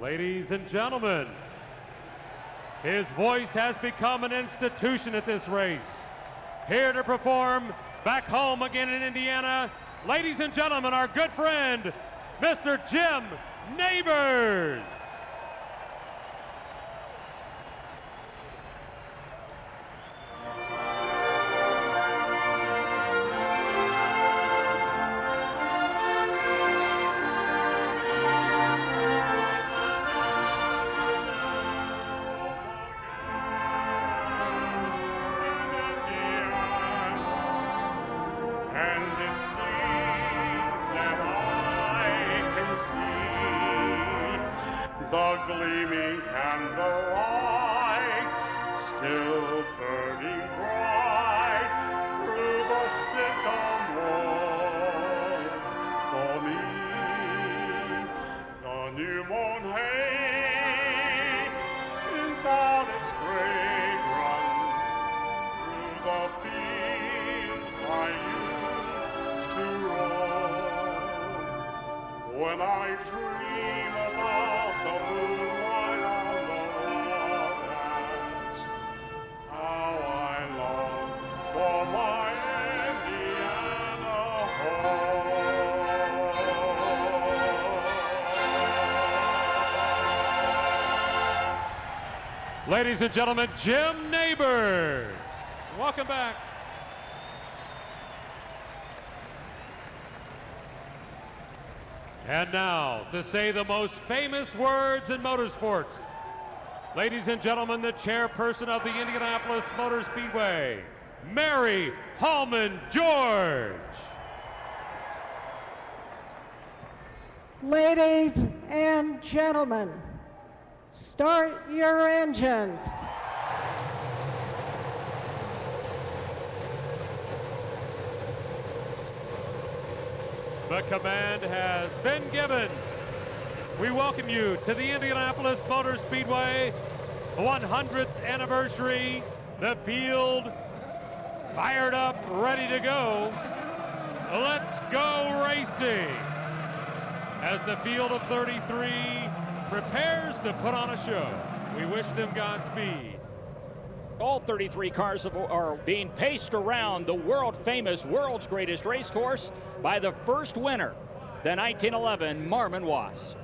Ladies and gentlemen, his voice has become an institution at this race. Here to perform back home again in Indiana, ladies and gentlemen, our good friend, Mr. Jim Nabors. The gleaming candle light still burning bright through the sycamores for me. The new moon hay sends out its fragrance through the fields I used to roam. When I dream about the moonlight on the waters, how I long for my Indiana home. Ladies and gentlemen, Jim Nabors. Welcome back. And now, to say the most famous words in motorsports, ladies and gentlemen, the chairperson of the Indianapolis Motor Speedway, Mary Holman George. Ladies and gentlemen, start your engines. The command has been given. We welcome you to the Indianapolis Motor Speedway 100th anniversary. The field fired up, ready to go. Let's go racing. As the field of 33 prepares to put on a show, we wish them Godspeed. All 33 cars are being paced around the world-famous, world's greatest race course by the first winner, the 1911 Marmon Wass.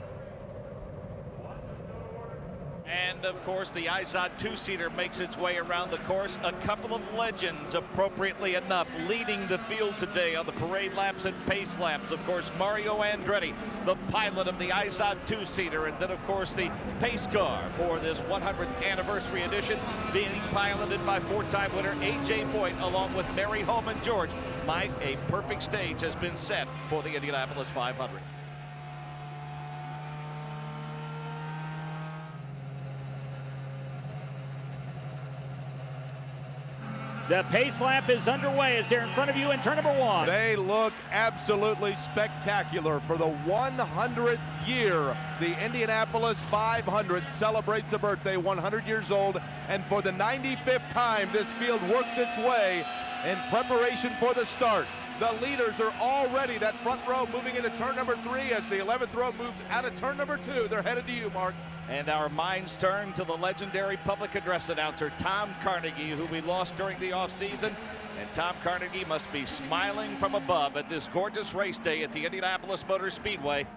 And of course, the Izod two-seater makes its way around the course. A couple of legends, appropriately enough, leading the field today on the parade laps and pace laps. Of course, Mario Andretti, the pilot of the Izod two-seater, and then of course the pace car for this 100th anniversary edition, being piloted by four-time winner A.J. Foyt, along with Mary Holman George. Mike, a perfect stage has been set for the Indianapolis 500. The pace lap is underway as they're in front of you in turn number one. They look absolutely spectacular. For the 100th year, the Indianapolis 500 celebrates a birthday, 100 years old, and for the 95th time, this field works its way in preparation for the start. The leaders are already, that front row, moving into turn number 3 as the 11th row moves out of turn number 2. They're headed to you, Mark. And our minds turn to the legendary public address announcer, Tom Carnegie, who we lost during the offseason. And Tom Carnegie must be smiling from above at this gorgeous race day at the Indianapolis Motor Speedway.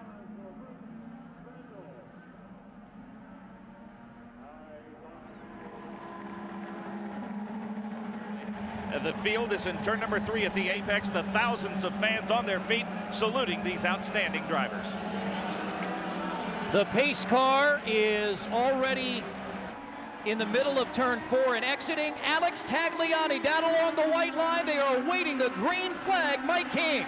The field is in turn number 3 at the apex. The thousands of fans on their feet saluting these outstanding drivers. The pace car is already in the middle of turn 4 and exiting. Alex Tagliani down along the white line. They are awaiting the green flag. Mike King.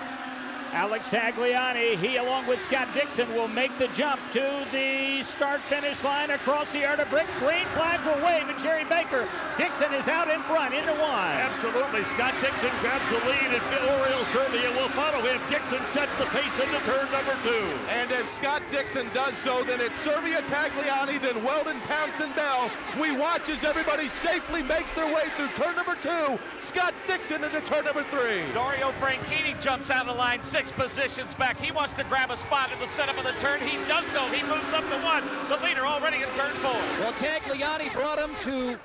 Alex Tagliani, he along with Scott Dixon will make the jump to the start-finish line across the yard of bricks. Green flag will wave at Jerry Baker. Dixon is out in front into one. Absolutely. Scott Dixon grabs the lead and Oriel Serbia will follow him. Dixon sets the pace into turn number 2. And as Scott Dixon does so, then it's Servia Tagliani, then Weldon Townsend Bell. We watch as everybody safely makes their way through turn number 2. Scott Dixon into turn number 3. Dario Franchitti jumps out of line 6 positions back. He wants to grab a spot in the setup of the turn. He does so. He moves pulls up to 1. The leader already in turn 4. Well, Tagliani brought him to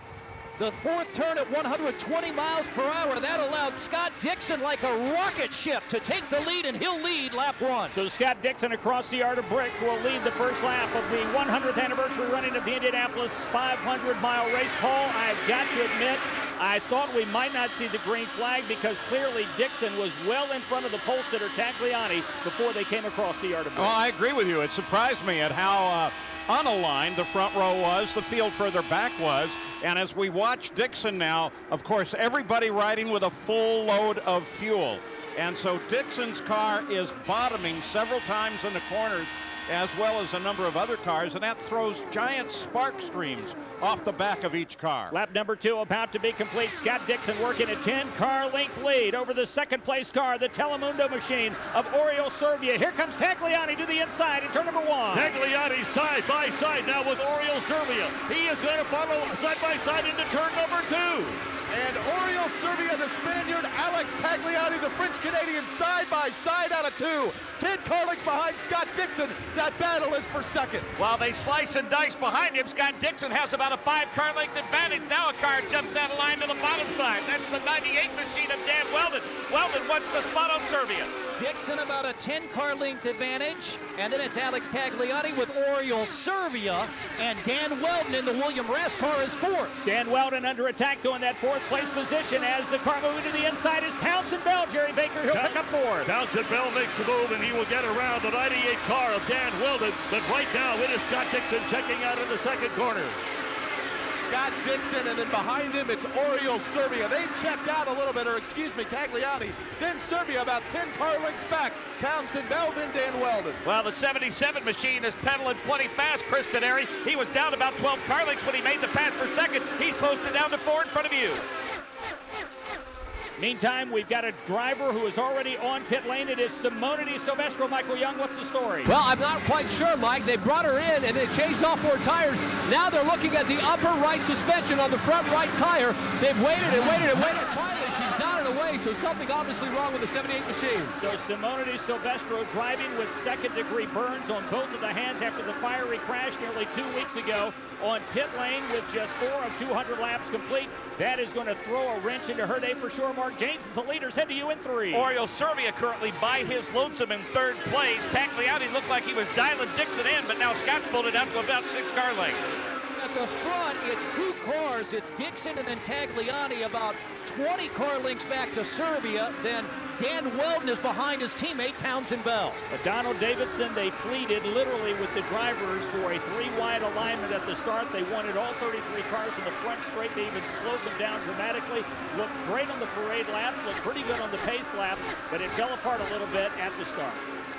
the fourth turn at 120 miles per hour. That allowed Scott Dixon, like a rocket ship, to take the lead, and he'll lead lap 1. So Scott Dixon across the Art of Bricks will lead the first lap of the 100th anniversary running of the Indianapolis 500-mile race. Paul, I've got to admit, I thought we might not see the green flag because clearly Dixon was well in front of the pole sitter Tagliani before they came across the Art of Bricks. Well, I agree with you. It surprised me at how unaligned the front row was, the field further back was, and as we watch Dixon now, of course, everybody riding with a full load of fuel. And so Dixon's car is bottoming several times in the corners, as well as a number of other cars, and that throws giant spark streams off the back of each car. Lap number 2 about to be complete. Scott Dixon working a 10-car length lead over the second-place car, the Telemundo machine of Oriol Servia. Here comes Tagliani to the inside in turn number 1. Tagliani side by side now with Oriol Servia. He is going to follow side by side into turn number 2. And Oriol Servia, the Spaniard, Alex Tagliani, the French-Canadian, side by side out of 2. 10 car lengths behind Scott Dixon. That battle is for second. While they slice and dice behind him, Scott Dixon has about a 5-car length advantage. Now a car jumps out of line to the bottom side. That's the 98 machine of Dan Weldon. Weldon wants to spot on Servia. Dixon about a 10-car length advantage, and then it's Alex Tagliani with Oriol Servia, and Dan Weldon in the William Rass car is 4th. Dan Weldon under attack doing that 4th place position as the car moving to the inside is Townsend Bell. Jerry Baker, he'll pick up 4th. Townsend Bell makes the move, and he will get around the 98 car of Dan Weldon, but right now it is Scott Dixon checking out in the second corner. Scott Dixon, and then behind him it's Oriol Servia. They checked out a little bit, or excuse me, Tagliani. Then Servia about 10 car lengths back. Townsend Bell, then Dan Weldon. Well, the 77 machine is pedaling plenty fast, Chris Denari. He was down about 12 car lengths when he made the pass for second. He's posted down to 4 in front of you. Meantime, we've got a driver who is already on pit lane. It is Simone Di Silvestro. Michael Young, what's the story? Well, I'm not quite sure, Mike. They brought her in and they changed off 4 tires. Now they're looking at the upper right suspension on the front right tire. They've waited and waited and waited. Finally, she's down and away, so something obviously wrong with the 78 machine. So Simone Di Silvestro driving with second-degree burns on both of the hands after the fiery crash nearly 2 weeks ago on pit lane with just 4 of 200 laps complete. That is going to throw a wrench into her day for sure. Mark James is the leader. Head to you in 3. Oriol Servia currently by his lonesome in 3rd place. Tagliani looked like he was dialing Dixon in, but now Scott's pulled it out to about 6 car lengths. At the front, it's 2 cars. It's Dixon and then Tagliani about 20 car lengths back to Servia. Then Dan Weldon is behind his teammate Townsend Bell. But Donald Davidson, they pleaded literally with the drivers for a 3-wide alignment at the start. They wanted all 33 cars in the front straight. They even slowed them down dramatically. Looked great on the parade laps, looked pretty good on the pace lap, but it fell apart a little bit at the start.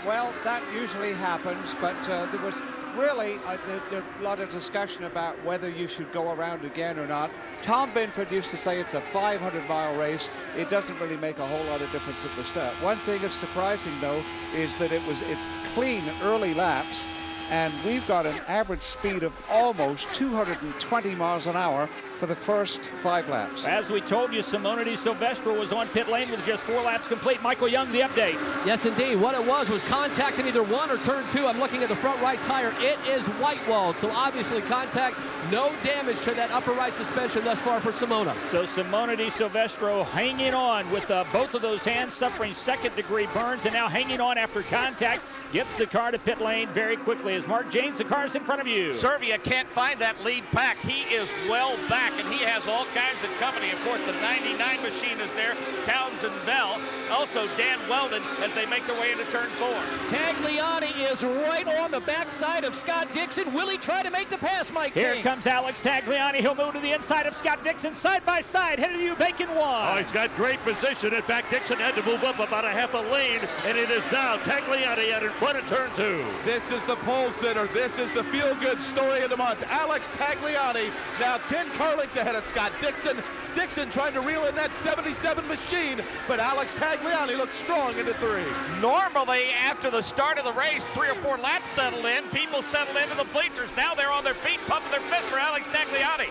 Well, that usually happens, but there was really a lot of discussion about whether you should go around again or not. Tom Binford used to say it's a 500-mile race. It doesn't really make a whole lot of difference at the start. One thing that's surprising, though, is that it's clean early laps, and we've got an average speed of almost 220 miles an hour for the first 5 laps. As we told you, Simone Di Silvestro was on pit lane with just 4 laps complete. Michael Young, the update. Yes, indeed. What it was contact in either 1 or turn 2. I'm looking at the front right tire. It is white-walled, so obviously contact, no damage to that upper right suspension thus far for Simona. So Simone Di Silvestro hanging on with both of those hands suffering second-degree burns, and now hanging on after contact, gets the car to pit lane very quickly. As Mark James, the car's in front of you. Servia can't find that lead pack. He is well back, and he has all kinds of company. Of course, the 99 machine is there, Townsend Bell, also Dan Weldon as they make their way into turn 4. Tagliani is right on the backside of Scott Dixon. Will he try to make the pass, Mike Here King? comes Alex Tagliani. He'll move to the inside of Scott Dixon, side by side, headed to you, Bacon 1. Oh, he's got great position. In fact, Dixon had to move up about a half a lane, and it is now Tagliani out in front of turn 2. This is the pole sitter. This is the feel-good story of the month. Alex Tagliani now 10 car lengths ahead of Scott Dixon. Dixon trying to reel in that 77 machine, but Alex Tagliani looks strong into 3. Normally, after the start of the race, 3 or 4 laps settle in. People settle into the bleachers. Now they're on their feet, pumping their fist for Alex Tagliani.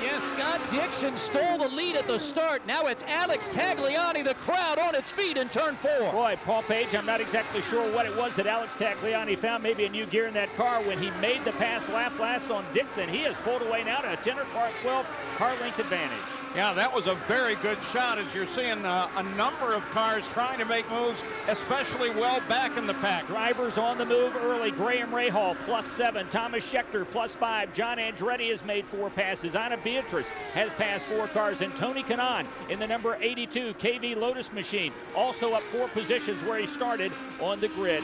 Yes, Scott Dixon stole the lead at the start. Now it's Alex Tagliani, the crowd on its feet in turn 4. Boy, Paul Page, I'm not exactly sure what it was that Alex Tagliani found, maybe a new gear in that car when he made the pass lap last on Dixon. He has pulled away now to a 10 or 12 car length advantage. Yeah, that was a very good shot as you're seeing a number of cars trying to make moves, especially well back in the pack. Drivers on the move early. Graham Rahal +7. Thomas Scheckter +5. John Andretti has made 4 passes. Anna Beatrice has passed 4 cars. And Tony Kanaan in the number 82 KV Lotus machine also up 4 positions where he started on the grid.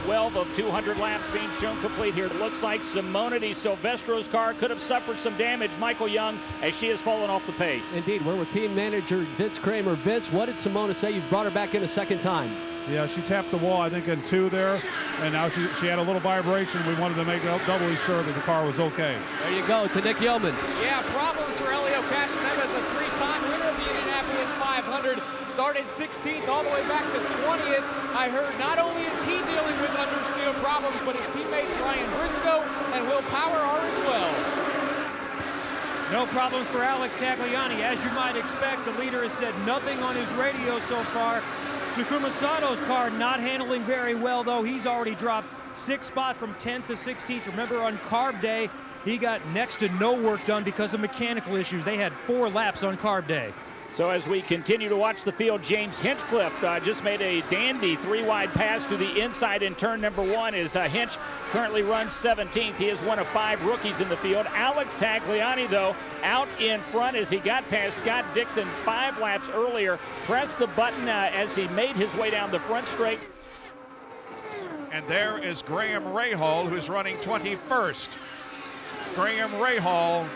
12 of 200 laps being shown complete here. It looks like Simona Di Silvestro's car could have suffered some damage, Michael Young, as she has fallen off the pace. Indeed, we're with team manager Vince Kramer. Vince, what did Simona say? You brought her back in a second time. Yeah, she tapped the wall, I think, in 2 there, and now she had a little vibration. We wanted to make doubly sure that the car was okay. There you go, to Nick Yeoman. Yeah, problems for Elio Castroneves, a 3-time winner of the Indianapolis 500. Started 16th all the way back to 20th. I heard not only is he dealing with understeer problems, but his teammates Ryan Briscoe and Will Power are as well. No problems for Alex Tagliani. As you might expect, the leader has said nothing on his radio so far. Takuma Sato's car not handling very well, though. He's already dropped 6 spots from 10th to 16th. Remember, on Carb Day, he got next to no work done because of mechanical issues. They had 4 laps on Carb Day. So as we continue to watch the field, James Hinchcliffe just made a dandy 3-wide pass to the inside in turn number 1 as Hinch currently runs 17th. He is one of 5 rookies in the field. Alex Tagliani, though, out in front as he got past Scott Dixon 5 laps earlier. Pressed the button as he made his way down the front straight. And there is Graham Rahal, who's running 21st. Graham Rahal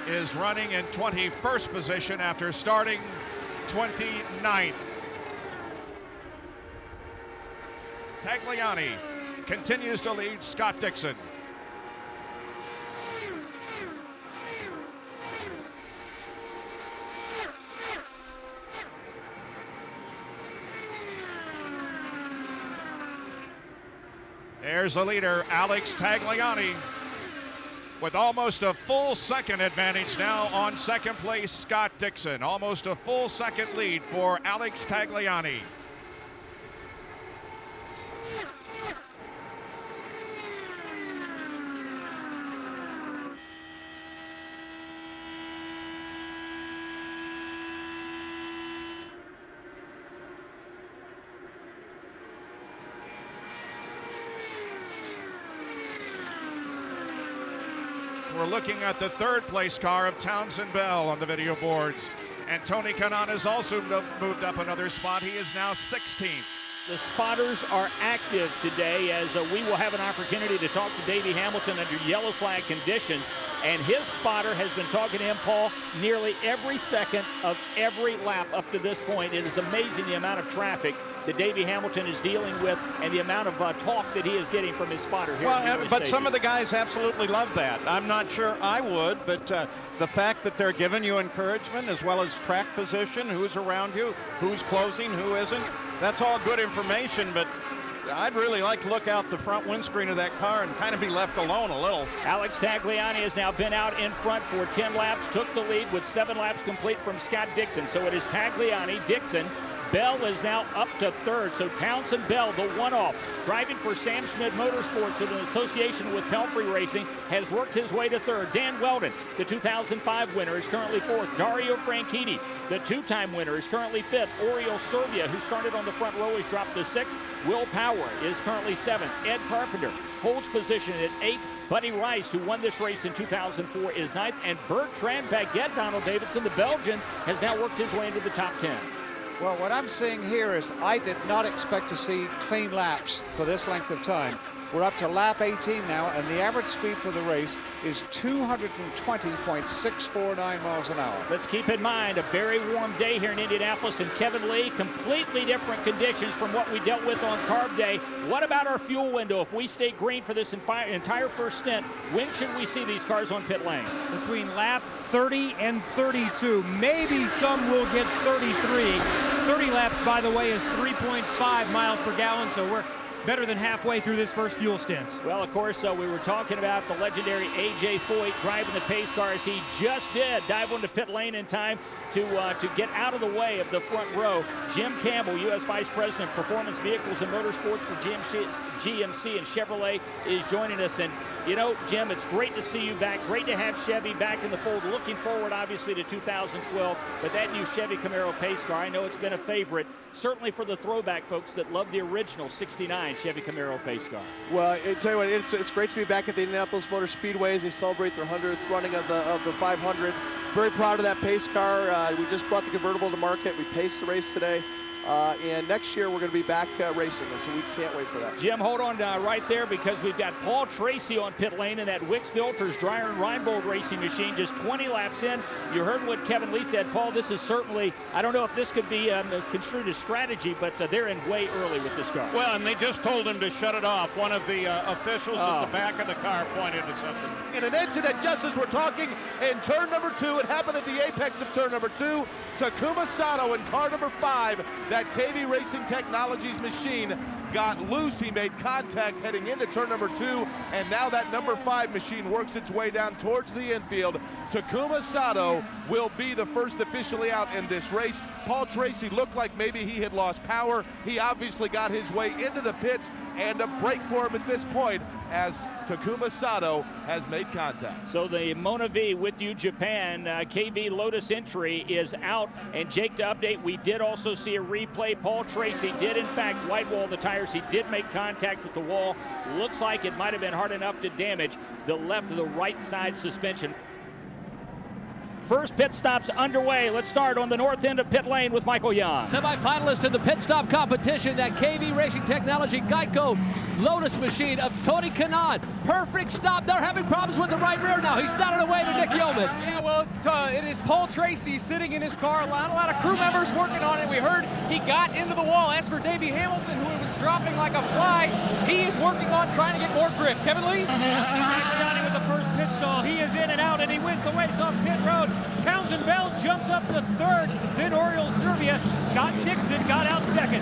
is running in 21st position after starting 29th. Tagliani continues to lead Scott Dixon. There's the leader, Alex Tagliani, with almost a full second advantage now on second place, Scott Dixon. Almost a full second lead for Alex Tagliani. We're looking at the 3rd place car of Townsend Bell on the video boards. And Tony Kanaan has also moved up another spot. He is now 16th. The spotters are active today as we will have an opportunity to talk to Davey Hamilton under yellow flag conditions. And his spotter has been talking to him, Paul, nearly every second of every lap up to this point. It is amazing the amount of traffic that Davey Hamilton is dealing with and the amount of talk that he is getting from his spotter here. Well, but some of the guys absolutely love that. I'm not sure I would, but the fact that they're giving you encouragement as well as track position, who's around you, who's closing, who isn't, that's all good information, but I'd really like to look out the front windscreen of that car and kind of be left alone a little. Alex Tagliani has now been out in front for 10 laps, took the lead with 7 laps complete from Scott Dixon. So it is Tagliani, Dixon. Bell is now up to 3rd, so Townsend Bell, the one-off, driving for Sam Schmidt Motorsports in association with Pelfrey Racing, has worked his way to 3rd. Dan Weldon, the 2005 winner, is currently 4th. Dario Franchitti, the 2-time winner, is currently 5th. Oriol Serbia, who started on the front row, has dropped to 6th. Will Power is currently 7th. Ed Carpenter holds position at 8th. Buddy Rice, who won this race in 2004, is 9th. And Bertrand Baguette, Donald Davidson, the Belgian, has now worked his way into the top 10. Well, what I'm seeing here is I did not expect to see clean laps for this length of time. We're up to lap 18 now, and the average speed for the race is 220.649 miles an hour. Let's keep in mind a very warm day here in Indianapolis, and Kevin Lee, completely different conditions from what we dealt with on Carb Day. What about our fuel window? If we stay green for this entire first stint, when should we see these cars on pit lane? Between lap 30 and 32. Maybe some will get 33. 30 laps, by the way, is 3.5 miles per gallon, so we're better than halfway through this first fuel stint. Well, of course, we were talking about the legendary A.J. Foyt driving the pace car as he just did dive onto pit lane in time to get out of the way of the front row. Jim Campbell, U.S. Vice President, Performance Vehicles and Motorsports for GMC and Chevrolet, is joining us. And, you know, Jim, it's great to see you back. Great to have Chevy back in the fold. Looking forward, obviously, to 2012. But that new Chevy Camaro pace car, I know it's been a favorite, certainly for the throwback folks that love the original 69 Chevy Camaro pace car. Well, I tell you what, it's great to be back at the Indianapolis Motor Speedway as they celebrate their 100th running of the 500. Very proud of that pace car. We just brought the convertible to market. We paced the race today. And next year we're going to be back racing, so we can't wait for that. Jim, hold on right there, because we've got Paul Tracy on pit lane in that Wix Filters Dreyer and Reinbold racing machine, just 20 laps in. You heard what Kevin Lee said. Paul, this is certainly, I don't know if this could be construed as strategy, but they're in way early with this car. Well, and they just told him to shut it off. One of the officials at the back of the car pointed to something. In an incident, just as we're talking, in turn number 2, it happened at the apex of turn number 2. Takuma Sato in car number 5, that KV Racing Technologies machine got loose. He made contact heading into turn number 2, and now that number 5 machine works its way down towards the infield. Takuma Sato will be the first officially out in this race. Paul Tracy looked like maybe he had lost power. He obviously got his way into the pits, and a break for him at this point as Takuma Sato has made contact. So the Mona V with you Japan KV Lotus entry is out. And Jake, to update, we did also see a replay. Paul Tracy did in fact white wall the tires. He did make contact with the wall. Looks like it might have been hard enough to damage the right side suspension. First pit stop's underway. Let's start on the north end of pit lane with Michael Young. Semi-finalist in the pit stop competition, that KV Racing Technology Geico Lotus machine of Tony Kanaan. Perfect stop. They're having problems with the right rear now. He's not on the way to Nick Yeoman. Yeah, well, it is Paul Tracy sitting in his car. A lot of crew members working on it. We heard he got into the wall. As for Davey Hamilton, who was dropping like a fly, he is working on trying to get more grip. Kevin Lee? Johnny with the first pit stall. He is in and out, and he wins the race off pit road. Townsend Bell jumps up to third, then Oriol Servia. Scott Dixon got out second.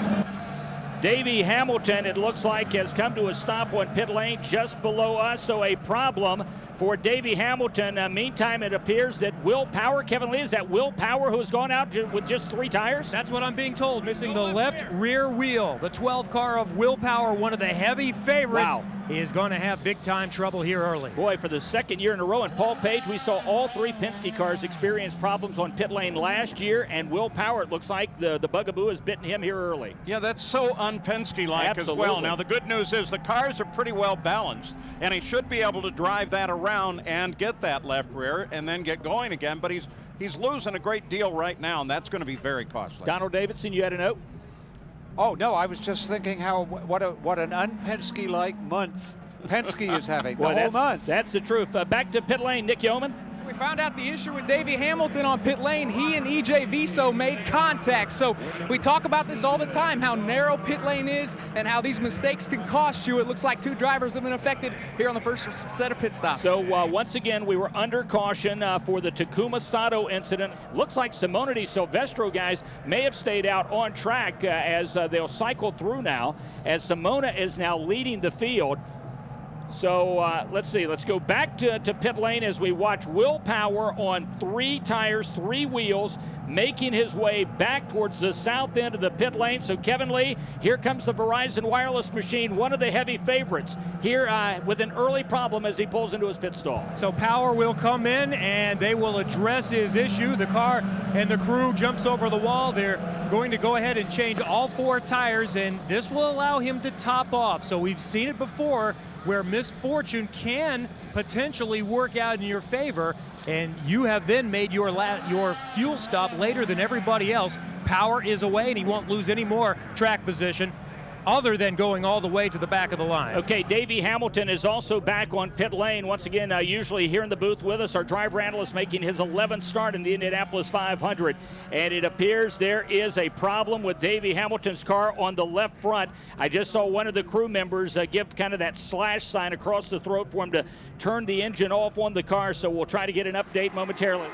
Davey Hamilton, it looks like, has come to a stop on pit lane just below us, so a problem for Davey Hamilton. Meantime, it appears that Will Power, Kevin Lee, is that Will Power who has gone out with just 3 tires? That's what I'm being told, missing the left rear wheel. The 12 car of Will Power, one of the heavy favorites. Wow. He is going to have big-time trouble here early. Boy, for the second year in a row, and Paul Page, we saw all 3 Penske cars experience problems on pit lane last year, and Will Power, it looks like the bugaboo has bitten him here early. Yeah, that's so un-Penske-like as well. Now, the good news is the cars are pretty well balanced, and he should be able to drive that around and get that left rear and then get going again, but he's losing a great deal right now, and that's going to be very costly. Donald Davidson, you had a note? Oh, no, I was just thinking what an un-Penske-like month Penske is having the whole month. That's the truth. Back to pit lane, Nick Yeoman. We found out the issue with Davey Hamilton on pit lane. He and EJ Viso made contact. So we talk about this all the time, how narrow pit lane is and how these mistakes can cost you. It looks like 2 drivers have been affected here on the first set of pit stops. So once again, we were under caution for the Takuma Sato incident. Looks like Simone Di Silvestro guys may have stayed out on track as they'll cycle through now, as Simona is now leading the field. So let's see. Let's go back to pit lane as we watch Will Power on 3 tires, 3 wheels, making his way back towards the south end of the pit lane. So Kevin Lee, here comes the Verizon Wireless machine, one of the heavy favorites, here with an early problem as he pulls into his pit stall. So Power will come in and they will address his issue. The car and the crew jumps over the wall. They're going to go ahead and change all 4 tires, and this will allow him to top off. So we've seen it before, where misfortune can potentially work out in your favor, and you have then made your fuel stop later than everybody else. Power is away, and he won't lose any more track position other than going all the way to the back of the line. Okay, Davey Hamilton is also back on pit lane. Once again, usually here in the booth with us, our driver analyst making his 11th start in the Indianapolis 500. And it appears there is a problem with Davey Hamilton's car on the left front. I just saw one of the crew members give kind of that slash sign across the throat for him to turn the engine off on the car, so we'll try to get an update momentarily.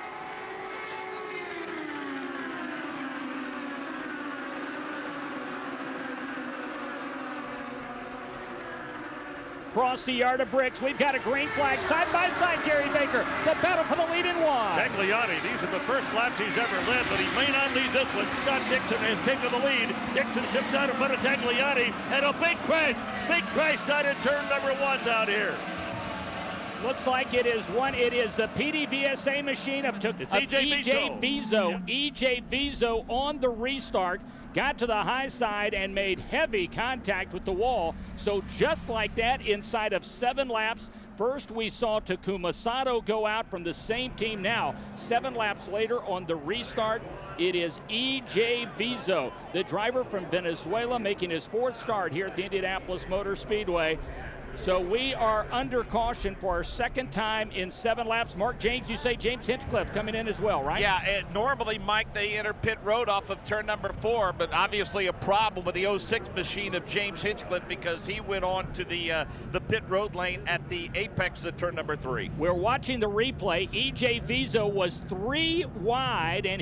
across the yard of bricks. We've got a green flag side by side. Jerry Baker, the battle for the lead in one. Tagliani, these are the first laps he's ever led, but he may not lead this one. Scott Dixon has taken the lead. Dixon chips out in front of Tagliani, and a big crash down in turn number 1 down here. Looks like it is the PDVSA machine of EJ Viso. EJ Viso on the restart, got to the high side and made heavy contact with the wall. So just like that, inside of 7 laps, first we saw Takuma Sato go out from the same team. Now, 7 laps later on the restart, it is EJ Viso, the driver from Venezuela, making his 4th start here at the Indianapolis Motor Speedway. So we are under caution for our 2nd time in 7 laps. Mark James, you say James Hinchcliffe coming in as well, right? Yeah, normally, Mike, they enter pit road off of turn number 4, but obviously a problem with the 06 machine of James Hinchcliffe because he went on to the pit road lane at the apex of turn number 3. We're watching the replay. EJ Viso was 3 wide, and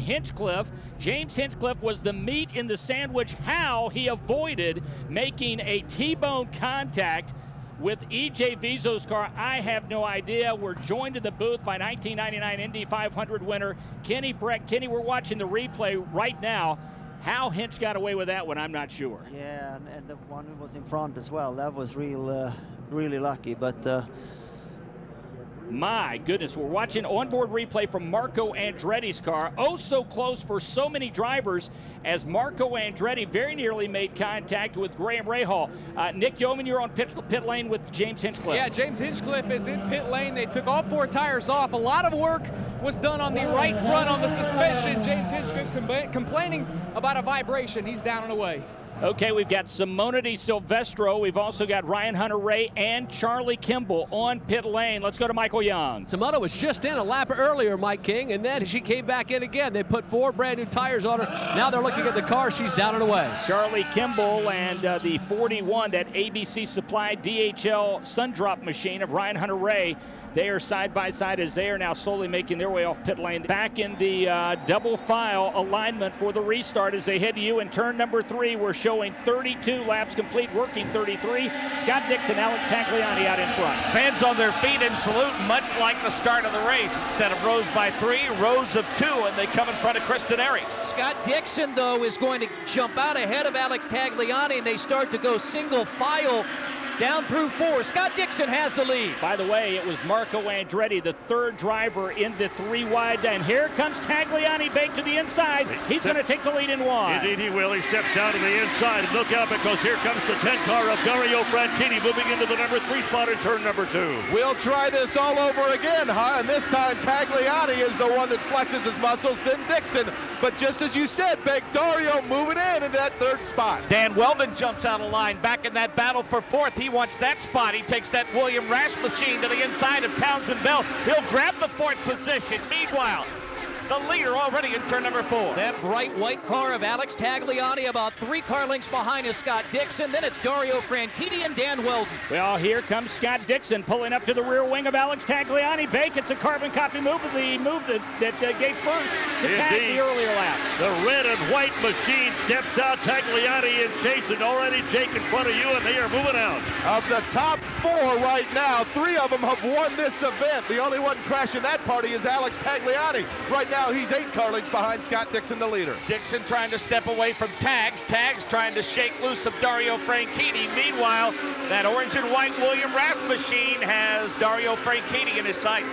James Hinchcliffe was the meat in the sandwich. How he avoided making a T-bone contact with EJ Viso's car, I have no idea. We're joined in the booth by 1999 Indy 500 winner Kenny Breck. Kenny, we're watching the replay right now. How Hinch got away with that one, I'm not sure. Yeah, and the one who was in front as well. That was really lucky, but my goodness, we're watching onboard replay from Marco Andretti's car. Oh, so close for so many drivers as Marco Andretti very nearly made contact with Graham Rahal. Nick Yeoman, you're on pit lane with James Hinchcliffe. Yeah, James Hinchcliffe is in pit lane. They took all 4 tires off. A lot of work was done on the right front on the suspension. James Hinchcliffe complaining about a vibration. He's down and away. Okay, we've got Simona Di Silvestro. We've also got Ryan Hunter-Reay and Charlie Kimball on pit lane. Let's go to Michael Young. Simona was just in a lap earlier, Mike King, and then she came back in again. They put 4 brand new tires on her. Now they're looking at the car. She's down and away. Charlie Kimball and the 41, that ABC supplied DHL Sundrop machine of Ryan Hunter-Reay. They are side by side as they are now slowly making their way off pit lane. Back in the double file alignment for the restart as they head to you in turn number 3. We're showing 32 laps complete, working 33. Scott Dixon, Alex Tagliani out in front. Fans on their feet in salute, much like the start of the race. Instead of rows by 3, rows of 2, and they come in front of Chris Denari. Scott Dixon, though, is going to jump out ahead of Alex Tagliani, and they start to go single file down through 4. Scott Dixon has the lead. By the way, it was Marco Andretti, the 3rd driver in the 3 wide. And here comes Tagliani baked to the inside. He's going to take the lead in 1. Indeed he will. He steps down to the inside. And look out, because here comes the 10 car of Dario Franchitti moving into the number 3 spot in turn number 2. We'll try this all over again, huh? And this time Tagliani is the one that flexes his muscles, then Dixon. But just as you said, Big Dario moving in that 3rd spot. Dan Weldon jumps out of line back in that battle for 4th. He wants that spot. He takes that William Rash machine to the inside of Townsend Bell. He'll grab the 4th position. Meanwhile, the leader already in turn number 4. That bright white car of Alex Tagliani about 3 car lengths behind is Scott Dixon. Then it's Dario Franchitti and Dan Weldon. Well, here comes Scott Dixon pulling up to the rear wing of Alex Tagliani. Bake, it's a carbon copy move, the move that gave first to tag the earlier lap. The red and white machine steps out. Tagliani and chasing already. Jake in front of you, and they are moving out. Of the top 4 right now, 3 of them have won this event. The only one crashing that party is Alex Tagliani. Right now, he's 8 car lengths behind Scott Dixon, the leader. Dixon trying to step away from Tags. Tags trying to shake loose of Dario Franchitti. Meanwhile, that orange and white William Raff machine has Dario Franchitti in his sight.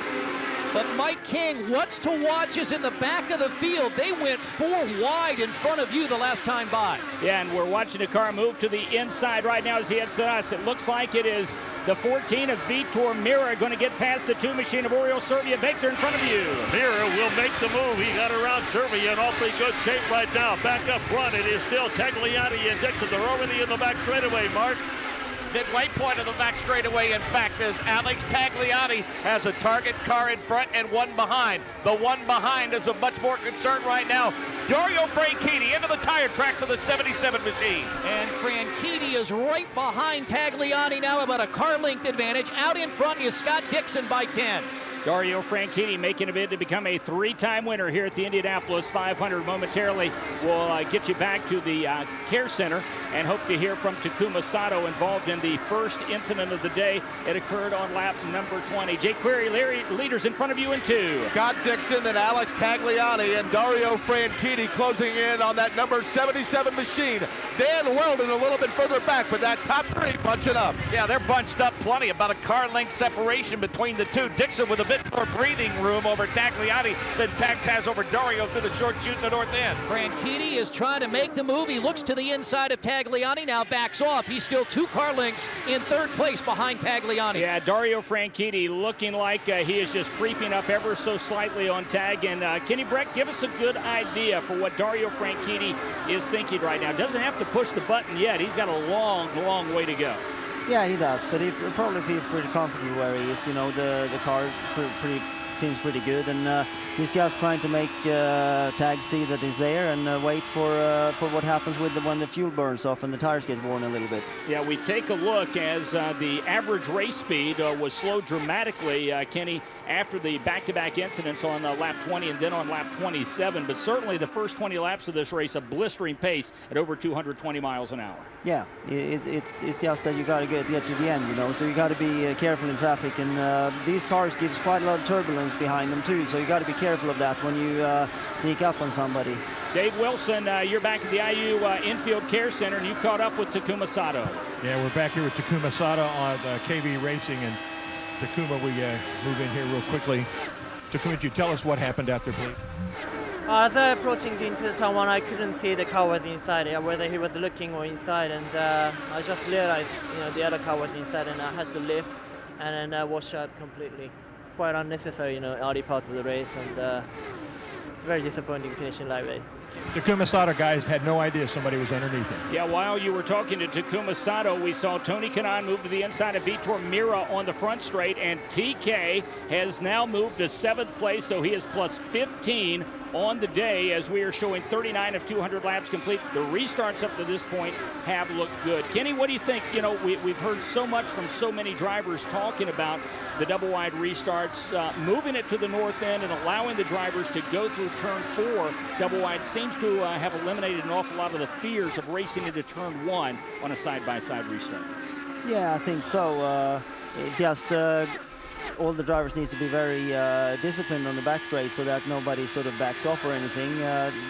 But Mike King, what's to watch is in the back of the field. They went 4 wide in front of you the last time by. Yeah, and we're watching the car move to the inside right now as he heads to us. It looks like it is the 14 of Vitor Mira going to get past the 2 machine of Oriol Servia. Victor in front of you. Mira will make the move. He got around Servia in awfully good shape right now. Back up front, it is still Tagliani and Dixon. They're already in the back straightaway, Mark. Midway point of the back straightaway, in fact, as Alex Tagliani has a target car in front and 1 behind. The 1 behind is of much more concern right now. Dario Franchitti into the tire tracks of the 77 machine. And Franchitti is right behind Tagliani now, about a car length advantage. Out in front is Scott Dixon by 10. Dario Franchitti making a bid to become a 3-time winner here at the Indianapolis 500. Momentarily, we'll get you back to the Care Center and hope to hear from Takuma Sato, involved in the first incident of the day. It occurred on lap number 20. Jake Query, Larry, leaders in front of you in 2. Scott Dixon and Alex Tagliani and Dario Franchitti closing in on that number 77 machine. Dan Weldon a little bit further back, but that top 3 bunching up. Yeah, they're bunched up plenty, about a car length separation between the two. Dixon with a bit more breathing room over Tagliani than Tags has over Dario through the short chute in the north end. Franchitti is trying to make the move. He looks to the inside of Tagliani, now backs off. He's still 2 car lengths in 3rd place behind Tagliani. Yeah, Dario Franchitti looking like he is just creeping up ever so slightly on Tag. And Kenny Breck, give us a good idea for what Dario Franchitti is thinking right now. Doesn't have to push the button yet. He's got a long, long way to go. Yeah, he does, but he probably feels pretty comfortable where he is. You know, the car seems pretty good, and he's just trying to make Tag see that he's there and wait for what happens with when the fuel burns off and the tires get worn a little bit. Yeah, we take a look as the average race speed was slowed dramatically, Kenny, after the back-to-back incidents on lap 20 and then on lap 27. But certainly the first 20 laps of this race, a blistering pace at over 220 miles an hour. Yeah, it's just that you got to get to the end, you know. So you got to be careful in traffic, and these cars gives quite a lot of turbulence behind them too. So you got to be careful of that when you sneak up on somebody. Dave Wilson, you're back at the IU Infield Care Center, and you've caught up with Takuma Sato. Yeah, we're back here with Takuma Sato on KV Racing, and Takuma, we move in here real quickly. Takuma, could you tell us what happened out there, please? As I approaching into turn 1, I couldn't see the car was inside, whether he was looking or inside, and I just realized, the other car was inside, and I had to lift and then wash out completely. Quite unnecessary, early part of the race, and it's very disappointing finishing live day. Takuma Sato guys had no idea somebody was underneath him. Yeah, while you were talking to Takuma Sato, we saw Tony Kanaan move to the inside of Vitor Mira on the front straight, and TK has now moved to 7th place, so he is plus 15 on the day as we are showing 39 of 200 laps complete. The restarts up to this point have looked good. Kenny, what do you think? We've heard so much from so many drivers talking about the double-wide restarts, moving it to the north end and allowing the drivers to go through turn 4 double-wide seems to have eliminated an awful lot of the fears of racing into turn 1 on a side-by-side restart. Yeah, I think so. All the drivers need to be very disciplined on the back straight so that nobody sort of backs off or anything,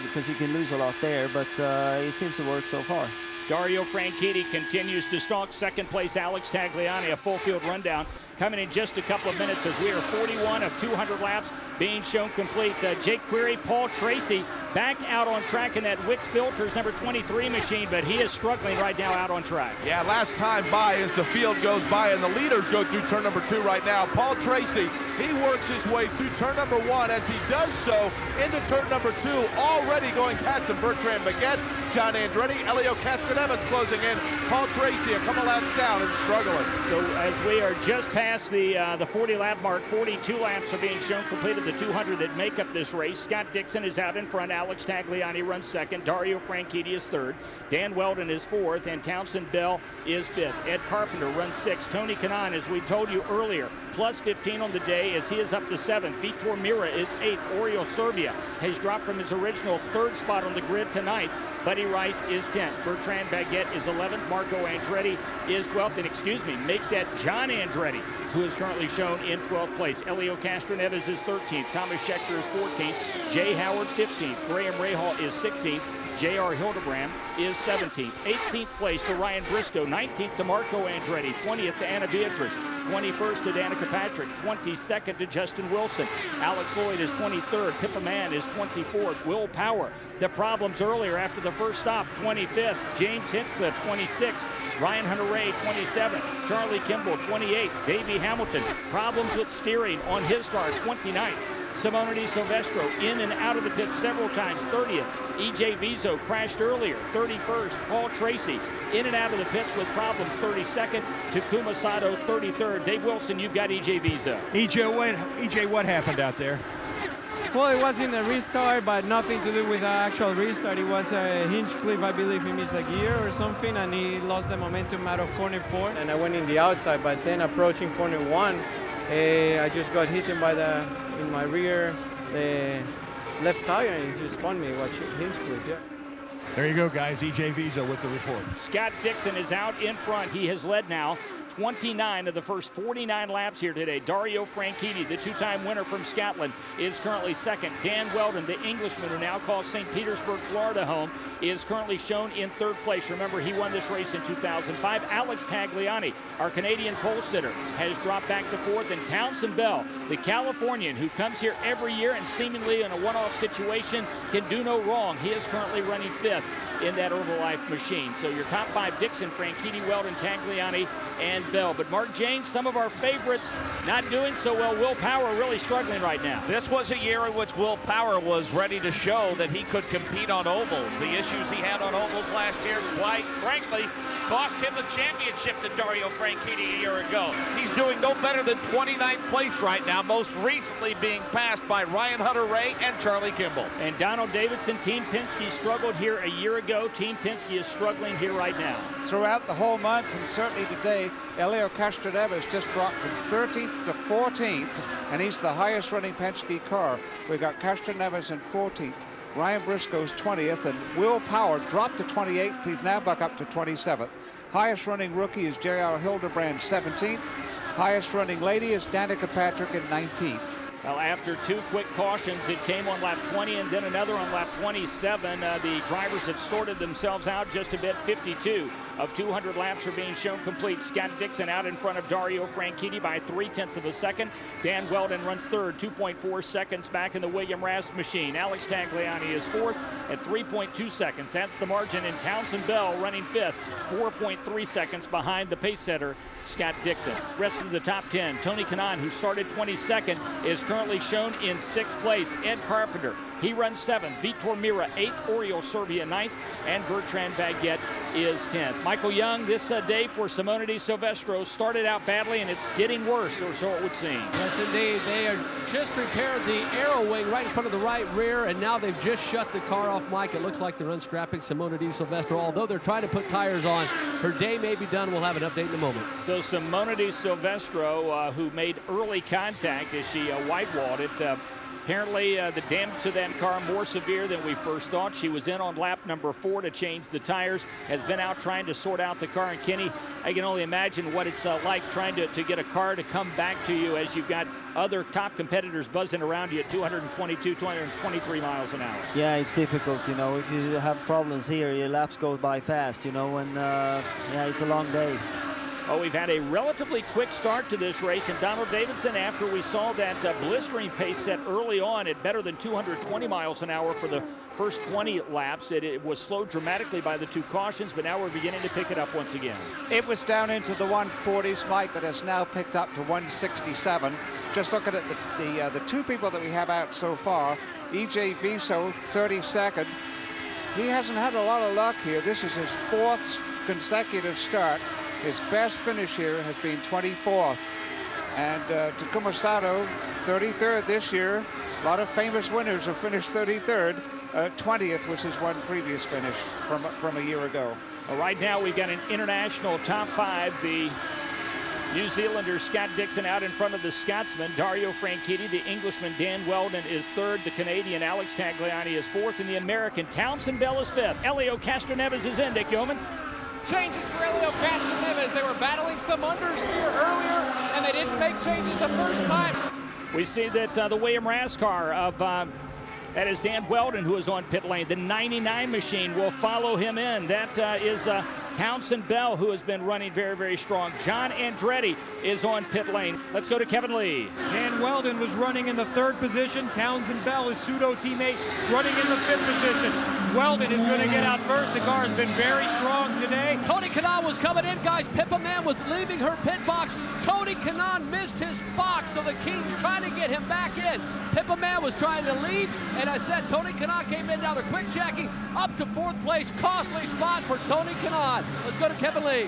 because you can lose a lot there, but it seems to work so far. Dario Franchitti continues to stalk 2nd place Alex Tagliani. A full field rundown coming in just a couple of minutes as we are 41 of 200 laps being shown complete. Jake Query, Paul Tracy back out on track in that Wix Filters number 23 machine, but he is struggling right now out on track. Yeah, last time by as the field goes by and the leaders go through turn number 2 right now. Paul Tracy, he works his way through turn number 1 as he does so into turn number 2, already going past some Bertrand Baguette, John Andretti, Elio Castroneves closing in. Paul Tracy a couple laps down and struggling. So as we are just past the 40 lap mark, 42 laps are being shown completed, the 200 that make up this race. Scott Dixon is out in front. Alex Tagliani runs 2nd. Dario Franchitti is 3rd. Dan Weldon is 4th, and Townsend Bell is 5th. Ed Carpenter runs 6th. Tony Kanaan, as we told you earlier, plus 15 on the day as he is up to 7th. Vitor Mira is 8th. Oriol Servia has dropped from his original 3rd spot on the grid tonight. Buddy Rice is 10th. Bertrand Baguette is 11th. Marco Andretti is 12th. And make that John Andretti, who is currently shown in 12th place. Elio Castroneves is 13th. Thomas Schechter is 14th. Jay Howard 15th. Graham Rahal is 16th. J.R. Hildebrand is 17th. 18th place to Ryan Briscoe. 19th to Marco Andretti. 20th to Anna Beatrice. 21st to Danica Patrick. 22nd to Justin Wilson. Alex Lloyd is 23rd. Pippa Mann is 24th. Will Power, the problems earlier after the first stop, 25th. James Hinchcliffe, 26th. Ryan Hunter-Ray, 27th. Charlie Kimball, 28th. Davey Hamilton, problems with steering on his car, 29th. Simone Di Silvestro in and out of the pit several times, 30th. EJ Vizo crashed earlier, 31st. Paul Tracy in and out of the pits with problems, 32nd. Takuma Sato, 33rd. Dave Wilson, you've got EJ Vizo. EJ, what happened out there? Well, it wasn't a restart, but nothing to do with the actual restart. It was a Hinchcliffe, I believe he missed a gear or something, and he lost the momentum out of corner 4. And I went in the outside, but then approaching corner 1, I just got hit in my rear left tire, and he just spun me. Watch it, hinge clip, yeah. There you go, guys. E.J. Visa with the report. Scott Dixon is out in front. He has led now 29 of the first 49 laps here today. Dario Franchitti, the two-time winner from Scotland, is currently second. Dan Wheldon, the Englishman who now calls St. Petersburg, Florida home, is currently shown in third place. Remember, he won this race in 2005. Alex Tagliani, our Canadian pole sitter, has dropped back to fourth. And Townsend Bell, the Californian who comes here every year and seemingly in a one-off situation can do no wrong. He is currently running fifth in that Herbalife machine. So your top five: Dixon, Franchitti, Wheldon, Tagliani, and Bell. But Mark James, some of our favorites not doing so well. Will Power really struggling right now. This was a year in which Will Power was ready to show that he could compete on ovals. The issues he had on ovals last year, quite frankly, cost him the championship to Dario Franchitti a year ago. He's doing no better than 29th place right now, most recently being passed by Ryan Hunter-Reay and Charlie Kimball. And Donald Davidson, Team Penske struggled here a year ago. Team Penske is struggling here right now. Throughout the whole month, and certainly today, Elio Castroneves just dropped from 13th to 14th, and he's the highest running Penske car. We got Castroneves in 14th. Ryan Briscoe's 20th, and Will Power dropped to 28th. He's now back up to 27th. Highest running rookie is J.R. Hildebrand, 17th. Highest running lady is Danica Patrick at 19th. Well, after two quick cautions, it came on lap 20 and then another on lap 27. The drivers have sorted themselves out just a bit. 52 of 200 laps are being shown complete. Scott Dixon out in front of Dario Franchitti by 0.3 of a second. Dan Wheldon runs third, 2.4 seconds back in the William Rast machine. Alex Tagliani is fourth at 3.2 seconds. That's the margin. And Townsend Bell running fifth, 4.3 seconds behind the pace setter, Scott Dixon. Rest of the top 10, Tony Kanaan, who started 22nd, is currently shown in sixth place. Ed Carpenter, he runs seventh. Vitor Mira, eighth. Oriol Servia, ninth. And Bertrand Baguette is 10th. Michael Young, this day for Simone Silvestro started out badly, and it's getting worse, or so it would seem. Yes, indeed. They are just repaired the aero wing right in front of the right rear, and now they've just shut the car off, Mike. It looks like they're unstrapping Simone Silvestro. Although they're trying to put tires on, her day may be done. We'll have an update in a moment. So Simone Silvestro, who made early contact as she white-walled it, apparently the damage to that car more severe than we first thought. She was in on lap number 4 to change the tires, has been out trying to sort out the car. And Kenny, I can only imagine what it's like trying to get a car to come back to you as you've got other top competitors buzzing around you at 222, 223 miles an hour. Yeah, it's difficult, you know. If you have problems here, your laps go by fast, you know, and yeah, it's a long day. Oh, we've had a relatively quick start to this race, and Donald Davidson, after we saw that blistering pace set early on at better than 220 miles an hour for the first 20 laps, it was slowed dramatically by the two cautions, but now we're beginning to pick it up once again. It was down into the 140s, Mike, but has now picked up to 167. Just looking at the two people that we have out so far, E.J. Viso, 32nd. He hasn't had a lot of luck here. This is his 4th consecutive start. His best finish here has been 24th. And Takuma Sato, 33rd this year. A lot of famous winners have finished 33rd. 20th was his one previous finish from a year ago. Well, right now we've got an international top 5. The New Zealander Scott Dixon out in front of the Scotsman Dario Franchitti. The Englishman Dan Wheldon is 3rd. The Canadian Alex Tagliani is 4th. And the American Townsend Bell is 5th. Elio Castroneves is in, Dick Yeoman. Changes for Elio Castroneves. They were battling some understeer earlier, and they didn't make changes the first time. We see that the William Rast car of that is Dan Wheldon, who is on pit lane. The 99 machine will follow him in. That is Townsend Bell, who has been running very, very strong. John Andretti is on pit lane. Let's go to Kevin Lee. Dan Wheldon was running in the 3rd position. Townsend Bell, his pseudo teammate, running in the 5th position. Weldon is going to get out first. The car has been very strong today. Tony Kanaan was coming in, guys. Pippa Mann was leaving her pit box. Tony Kanaan missed his box, so the Kings trying to get him back in. Pippa Mann was trying to leave, and I said Tony Kanaan came in. Now they're quick jacking up to 4th place. Costly spot for Tony Kanaan. Let's go to Kevin Lee.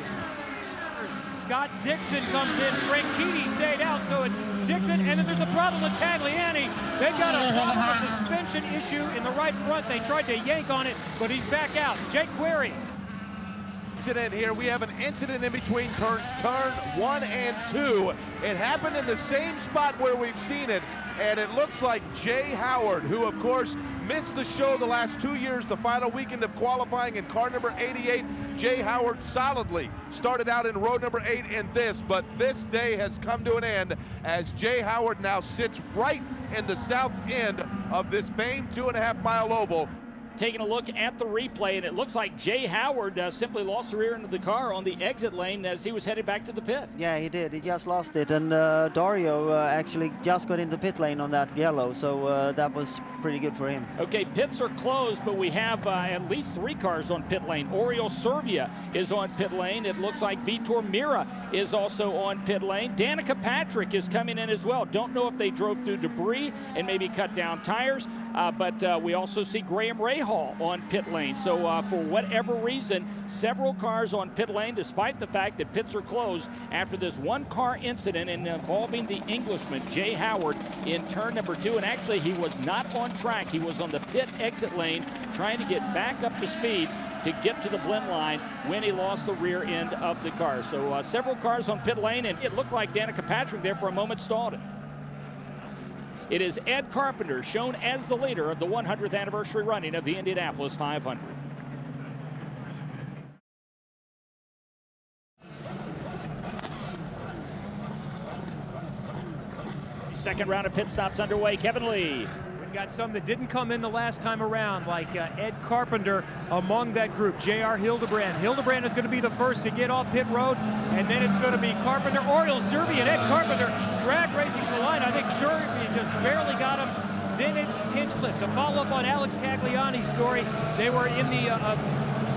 Scott Dixon comes in. Franchitti stayed out, so it's Dixon, and then there's a problem with Tagliani. They've got a suspension issue in the right front. They tried to yank on it, but he's back out. Jake Query. incident here. We have an incident in between turn 1 and 2. It happened in the same spot where we've seen it, and it looks like Jay Howard, who of course missed the show the last 2 years, the final weekend of qualifying in car number 88. Jay Howard solidly started out in row number 8 in this, but this day has come to an end as Jay Howard now sits right in the south end of this famed 2.5-mile oval. Taking a look at the replay, and it looks like Jay Howard simply lost the rear end of the car on the exit lane as he was headed back to the pit. Yeah, he did. He just lost it, and Dario actually just got into pit lane on that yellow, so that was pretty good for him. Okay, pits are closed, but we have at least 3 cars on pit lane. Oriol Servia is on pit lane. It looks like Vitor Mira is also on pit lane. Danica Patrick is coming in as well. Don't know if they drove through debris and maybe cut down tires, but we also see Graham Rahal on pit lane. So for whatever reason, several cars on pit lane, despite the fact that pits are closed after this one-car incident involving the Englishman, Jay Howard, in turn number 2. And actually, he was not on track. He was on the pit exit lane trying to get back up to speed to get to the blend line when he lost the rear end of the car. So several cars on pit lane, and it looked like Danica Patrick there for a moment stalled it. It is Ed Carpenter shown as the leader of the 100th anniversary running of the Indianapolis 500. Second round of pit stops underway. Kevin Lee. We've got some that didn't come in the last time around, like Ed Carpenter among that group. J.R. Hildebrand. Hildebrand is going to be the first to get off pit road, and then it's going to be Carpenter, Oriol Servia, and Ed Carpenter drag racing to the line. I think Servia just barely got him. Then it's Hinchcliffe. To follow up on Alex Tagliani's story, they were in the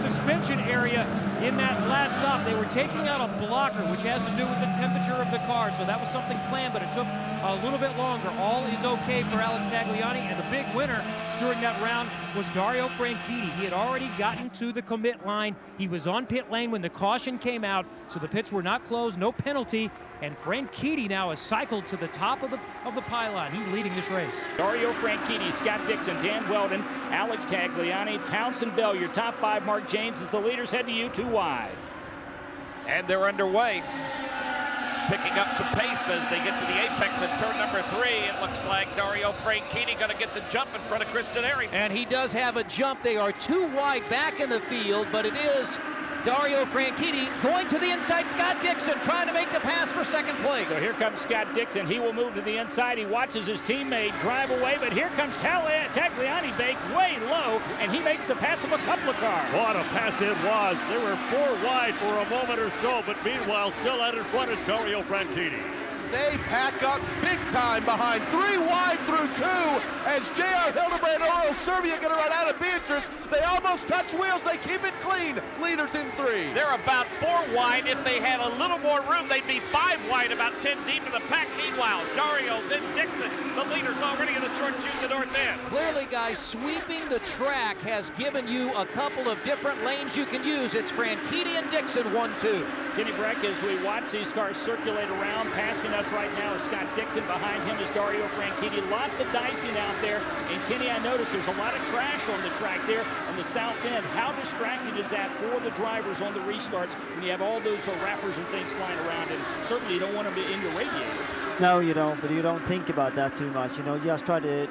suspension area in that last stop. They were taking out a blocker, which has to do with the temperature of the car. So that was something planned, but it took a little bit longer. All is okay for Alex Tagliani, and the big winner during that round was Dario Franchitti. He had already gotten to the commit line. He was on pit lane when the caution came out, so the pits were not closed, no penalty, and Franchitti now has cycled to the top of the pylon. He's leading this race. Dario Franchitti, Scott Dixon, Dan Weldon, Alex Tagliani, Townsend Bell, your top 5. Mark Janes is the leaders. Head to you, 2 wide. And they're underway. Picking up the pace as they get to the apex at turn number 3. It looks like Dario Franchitti going to get the jump in front of Chris Denari. And he does have a jump. They are 2 wide back in the field, but it is Dario Franchitti going to the inside. Scott Dixon trying to make the pass for second place. So here comes Scott Dixon. He will move to the inside. He watches his teammate drive away, but here comes Tagliani bake way low, and he makes the pass of a couple of cars. What a pass it was. They were 4 wide for a moment or so, but meanwhile, still out in front is Dario Franchitti. They pack up big time behind 3 wide through 2 as J.R. Hildebrand and Oriol Servia going to run out of Beatrice. They almost touch wheels. They keep it clean. Leaders in 3. They're about 4 wide. If they had a little more room, they'd be 5 wide, about 10 deep in the pack. Meanwhile, Dario, then Dixon, the leaders already in the short chute to the north end. Clearly, guys, sweeping the track has given you a couple of different lanes you can use. It's Franchitti and Dixon, 1-2. Kenny Breck, as we watch these cars circulate around, passing us right now is Scott Dixon. Behind him is Dario Franchitti. Lots of dicing out there. And Kenny, I noticed there's a lot of trash on the track there on the south end. How distracting is that for the drivers on the restarts when you have all those wrappers and things flying around? And certainly you don't want them to be in your radiator. No, you don't, but you don't think about that too much. You know, just try to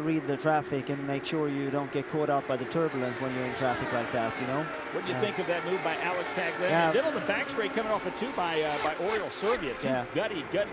read the traffic and make sure you don't get caught up by the turbulence when you're in traffic like that, you know? What do you think of that move by Alex Tagliani? Yeah. And then on the back straight coming off a 2 by Oriol Servia. 2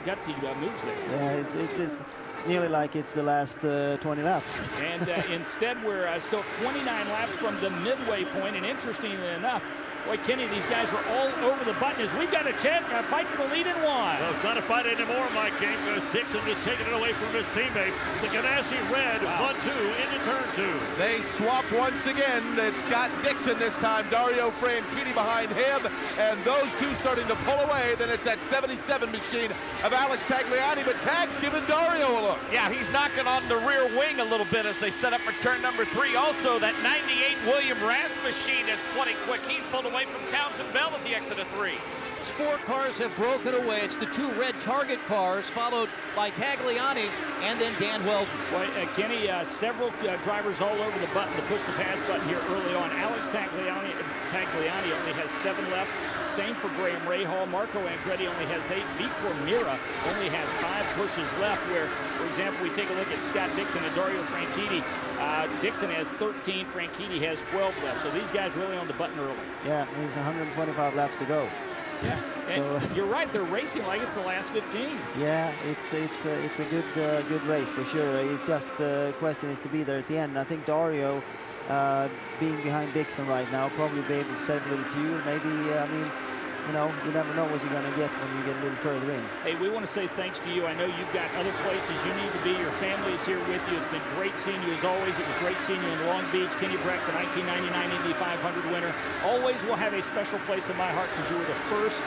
gutsy moves there. Yeah, it's nearly like it's the last 20 laps. And instead, we're still 29 laps from the midway point. And interestingly enough, boy, Kenny, these guys are all over the button as we've got a fight for the lead in 1. Well, it's not a fight anymore, Mike King, because Dixon is taking it away from his teammate. The Ganassi Red, 1-2 into turn 2. They swap once again. It's Scott Dixon this time. Dario Franchitti behind him. And those 2 starting to pull away. Then it's that 77 machine of Alex Tagliani. But Tag's giving Dario a look. Yeah, he's knocking on the rear wing a little bit as they set up for turn number 3. Also, that 98 William Rast machine is plenty quick. He's pulled away from Townsend Bell at the exit of 3. next 4 cars have broken away. It's the 2 red Target cars, followed by Tagliani and then Dan Weldon. Well, Kenny, several drivers all over the button, the push-to-pass button here early on. Alex Tagliani only has 7 left. Same for Graham Rahal. Marco Andretti only has 8. Vitor Mira only has 5 pushes left, where, for example, we take a look at Scott Dixon and Dario Franchitti. Dixon has 13, Franchitti has 12 left. So these guys really on the button early. Yeah, there's 125 laps to go. Yeah, and you're right. They're racing like it's the last 15. Yeah, it's a good race for sure. It's just the question is to be there at the end. I think Dario, being behind Dixon right now, probably be able to save a little fuel. Maybe, I mean, you know, you never know what you're going to get when you get a little further in. Hey, we want to say thanks to you. I know you've got other places you need to be. Your family is here with you. It's been great seeing you as always. It was great seeing you in Long Beach. Kenny Brack, the 1999 Indy 500 winner. Always will have a special place in my heart because you were the first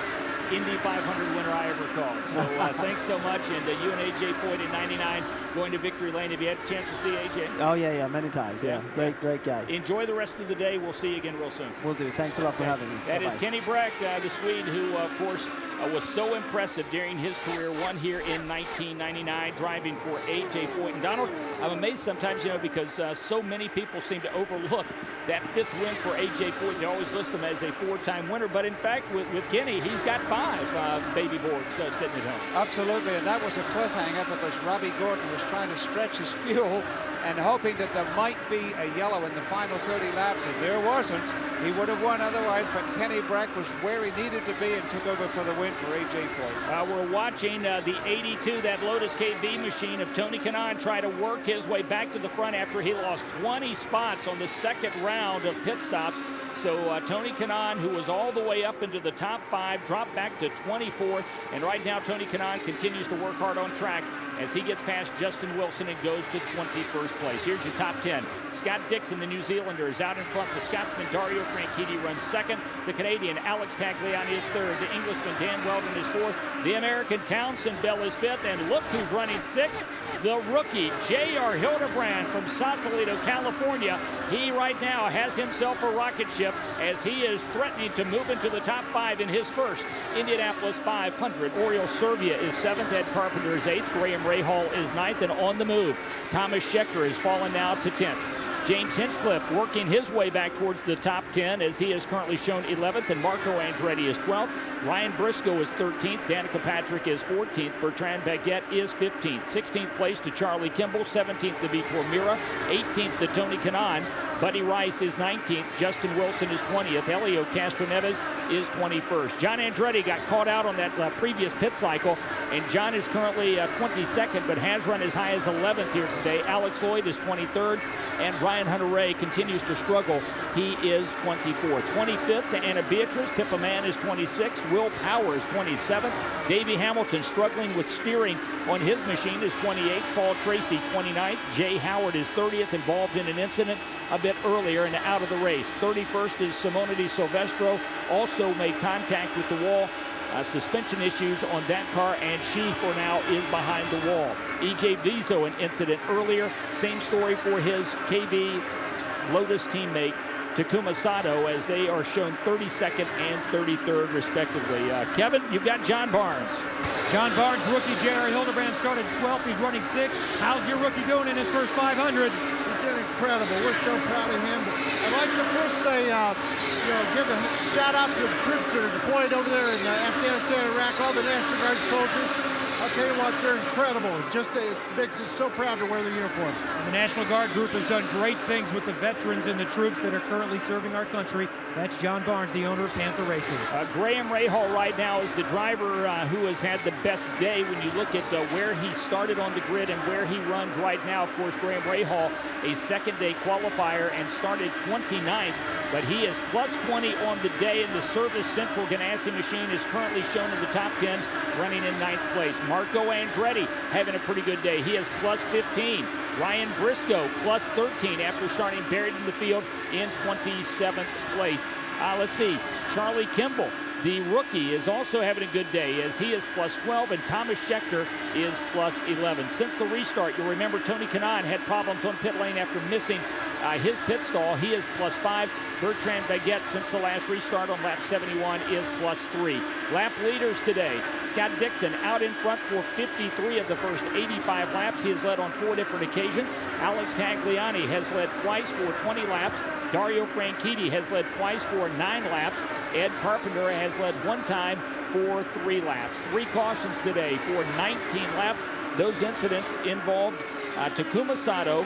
Indy 500 winner I ever called. So thanks so much. And you and A.J. Foyt in 99 going to victory lane. Have you had a chance to see A.J.? Oh, yeah, many times. Yeah. Great guy. Enjoy the rest of the day. We'll see you again real soon. Will do. Thanks a lot for having me. That is Kenny Brack, the Swede, who, of course, was so impressive during his career. Won here in 1999, driving for A.J. Foyt. And Donald, I'm amazed sometimes, you know, because so many people seem to overlook that 5th win for A.J. Foyt. They always list him as a 4-time winner. But in fact, with Kenny, he's got 5 baby boards sitting at home. Absolutely, and that was a cliffhanger because Robbie Gordon was trying to stretch his fuel and hoping that there might be a yellow in the final 30 laps, and there wasn't. He would have won otherwise, but Kenny Brack was where he needed to be and took over for the win for A.J. Foyt. We're watching the 82, that Lotus KV machine of Tony Kanaan, try to work his way back to the front after he lost 20 spots on the second round of pit stops. So Tony Kanaan, who was all the way up into the top 5, dropped back to 24th. And right now, Tony Kanaan continues to work hard on track as he gets past Justin Wilson and goes to 21st place. Here's your top 10. Scott Dixon, the New Zealander, is out in front. The Scotsman Dario Franchitti runs 2nd. The Canadian Alex Tagliani is 3rd. The Englishman Dan Weldon is 4th. The American Townsend Bell is 5th. And look who's running 6th. The rookie, J.R. Hildebrand from Sausalito, California. He right now has himself a rocket ship as he is threatening to move into the top 5 in his first Indianapolis 500. Oriol Servia is 7th. Ed Carpenter is 8th. Graham Rahal is 9th. And on the move, Thomas Scheckter has fallen now to 10th. James Hinchcliffe working his way back towards the top 10 as he is currently shown 11th, and Marco Andretti is 12th. Ryan Briscoe is 13th. Danica Patrick is 14th. Bertrand Baguette is 15th. 16th place to Charlie Kimball. 17th to Vitor Mira. 18th to Tony Kanaan. Buddy Rice is 19th. Justin Wilson is 20th. Helio Castroneves is 21st. John Andretti got caught out on that previous pit cycle, and John is currently 22nd, but has run as high as 11th here today. Alex Lloyd is 23rd, and Ryan Hunter-Ray continues to struggle. He is 24th. 25th to Anna Beatrice. Pippa Mann is 26th. Will Power is 27th. Davey Hamilton struggling with steering on his machine is 28th. Paul Tracy 29th. Jay Howard is 30th, involved in an incident a bit earlier and out of the race. 31st is Simona Di Silvestro, also made contact with the wall. Suspension issues on that car, and she for now is behind the wall. E.J. Vizo, an incident earlier. Same story for his KV Lotus teammate Takuma Sato, as they are shown 32nd and 33rd respectively. Kevin, you've got John Barnes. John Barnes, rookie. J.R. Hildebrand started 12th. He's running 6th. How's your rookie doing in his first 500? He's doing incredible. We're so proud of him. But I'd like to first say, give a shout out to the troops that are deployed over there in Afghanistan, Iraq, all the National Guard soldiers. I'll tell you what, they're incredible. It makes us so proud to wear the uniform. The National Guard group has done great things with the veterans and the troops that are currently serving our country. That's John Barnes, the owner of Panther Racing. Graham Rahal right now is the driver who has had the best day when you look at where he started on the grid and where he runs right now. Of course, Graham Rahal, a second-day qualifier and started 29th, but he is plus 20 on the day, and the Service Central Ganassi machine is currently shown in the top 10, running in 9th place. Marco Andretti having a pretty good day. He is plus 15. Ryan Briscoe plus 13 after starting buried in the field in 27th place. Let's see. Charlie Kimball, the rookie, is also having a good day as he is plus 12, and Thomas Scheckter is plus 11. Since the restart, you'll remember Tony Kanaan had problems on pit lane after missing his pit stall, he is +5. Bertrand Baguette, since the last restart on lap 71, is +3. Lap leaders today, Scott Dixon out in front for 53 of the first 85 laps. He has led on 4 different occasions. Alex Tagliani has led twice for 20 laps. Dario Franchitti has led twice for 9 laps. Ed Carpenter has led 1 time for 3 laps. 3 cautions today for 19 laps. Those incidents involved Takuma Sato,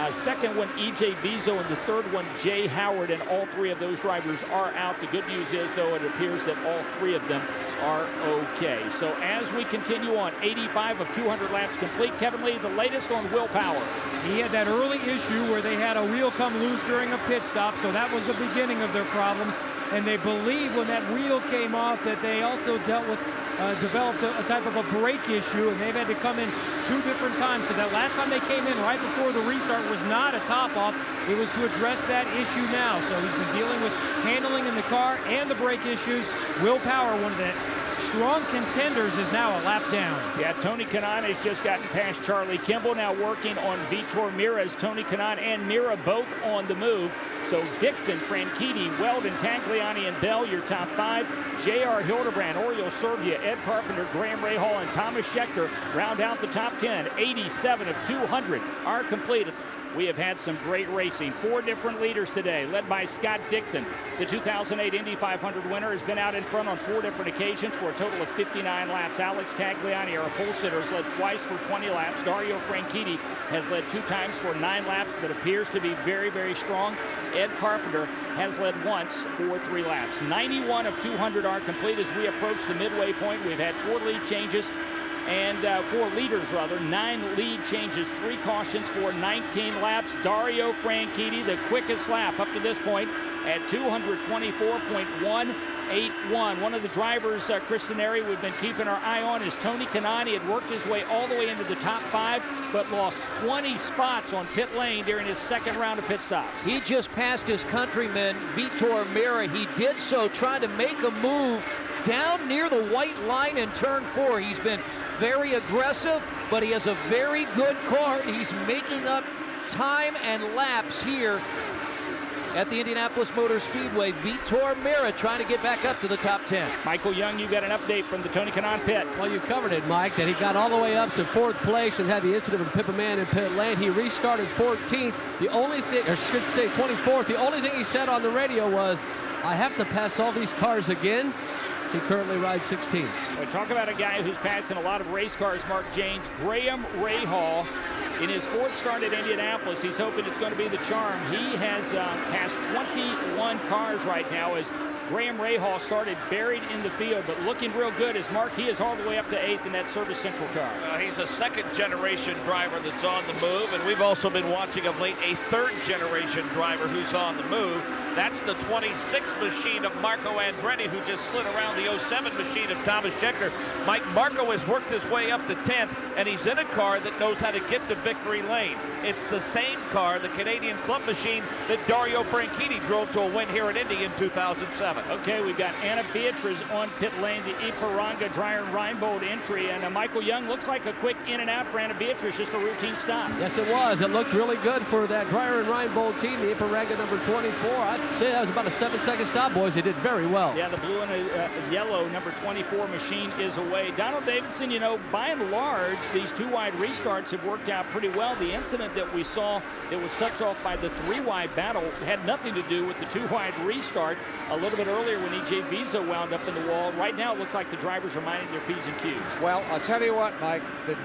second one E.J. Vizo, and the third one Jay Howard, and all 3 of those drivers are out. The good news is, though, it appears that all 3 of them are okay. So as we continue on, 85 of 200 laps complete. Kevin Lee, the latest on Will Power. He had that early issue where they had a wheel come loose during a pit stop, so that was the beginning of their problems. And they believe when that wheel came off that they also developed a type of a brake issue, and they've had to come in 2 different times. So that last time they came in right before the restart was not a top-off. It was to address that issue now. So he's been dealing with handling in the car and the brake issues. Will Power, one of the strong contenders, is now a lap down. Yeah, Tony Kanaan has just gotten past Charlie Kimball, now working on Vitor Meira. Tony Kanaan and Meira both on the move. So Dixon, Franchitti, Weldon, Tagliani, and Bell, your top 5. J.R. Hildebrand, Oriol Servia, Ed Carpenter, Graham Rahal, and Thomas Schechter round out the top 10. 87 of 200 are completed. We have had some great racing. 4 different leaders today, led by Scott Dixon. The 2008 Indy 500 winner has been out in front on 4 different occasions for a total of 59 laps. Alex Tagliani, our pole sitter, has led twice for 20 laps. Dario Franchitti has led 2 times for 9 laps, but appears to be very, very strong. Ed Carpenter has led once for 3 laps. 91 of 200 are complete as we approach the midway point. We've had 4 lead changes. And 4 leaders, rather, 9 lead changes, 3 cautions for 19 laps. Dario Franchitti, the quickest lap up to this point at 224.181. One of the drivers, Chris Denari, we've been keeping our eye on is Tony Kanaan. He had worked his way all the way into the top 5, but lost 20 spots on pit lane during his second round of pit stops. He just passed his countryman, Vitor Meira. He did so trying to make a move down near the white line in turn 4. He's been very aggressive, but he has a very good car. He's making up time and laps here at the Indianapolis Motor Speedway. Vitor Meira trying to get back up to the top 10. Michael Young, you got an update from the Tony Kanaan pit. Well, you covered it, Mike, that he got all the way up to 4th place and had the incident with Pippa Mann in pit lane. He restarted 14th. The only thing, or should say 24th, the only thing he said on the radio was, I have to pass all these cars again. He currently rides 16th. We talk about a guy who's passing a lot of race cars, Mark Janes. Graham Rahal, in his 4th start at Indianapolis, he's hoping it's going to be the charm. He has passed 21 cars right now as Graham Rahal started buried in the field, but looking real good as Mark, he is all the way up to 8th in that Service Central car. He's a 2nd-generation driver that's on the move, and we've also been watching of late a 3rd-generation driver who's on the move. That's the 26 machine of Marco Andretti, who just slid around the 07 machine of Thomas Schechter. Mike, Marco has worked his way up to 10th, and he's in a car that knows how to get to victory lane. It's the same car, the Canadian Club machine, that Dario Franchitti drove to a win here at Indy in 2007. Okay, we've got Anna Beatriz on pit lane, the Ipiranga Dreyer Reinbold entry, and Michael Young looks like a quick in and out for Anna Beatriz, just a routine stop. Yes, it was. It looked really good for that Dreyer and Reinbold team, the Ipiranga number 24. I'd say that was about a 7-second stop, boys. They did very well. Yeah, the blue and yellow number 24 machine is away. Donald Davidson, you know, by and large, these 2-wide restarts have worked out pretty well. The incident that we saw that was touched off by the 3-wide battle had nothing to do with the 2-wide restart a little bit earlier when E.J. Vizo wound up in the wall. Right now, it looks like the drivers are minding their P's and Q's. Well, I'll tell you what, Mike, the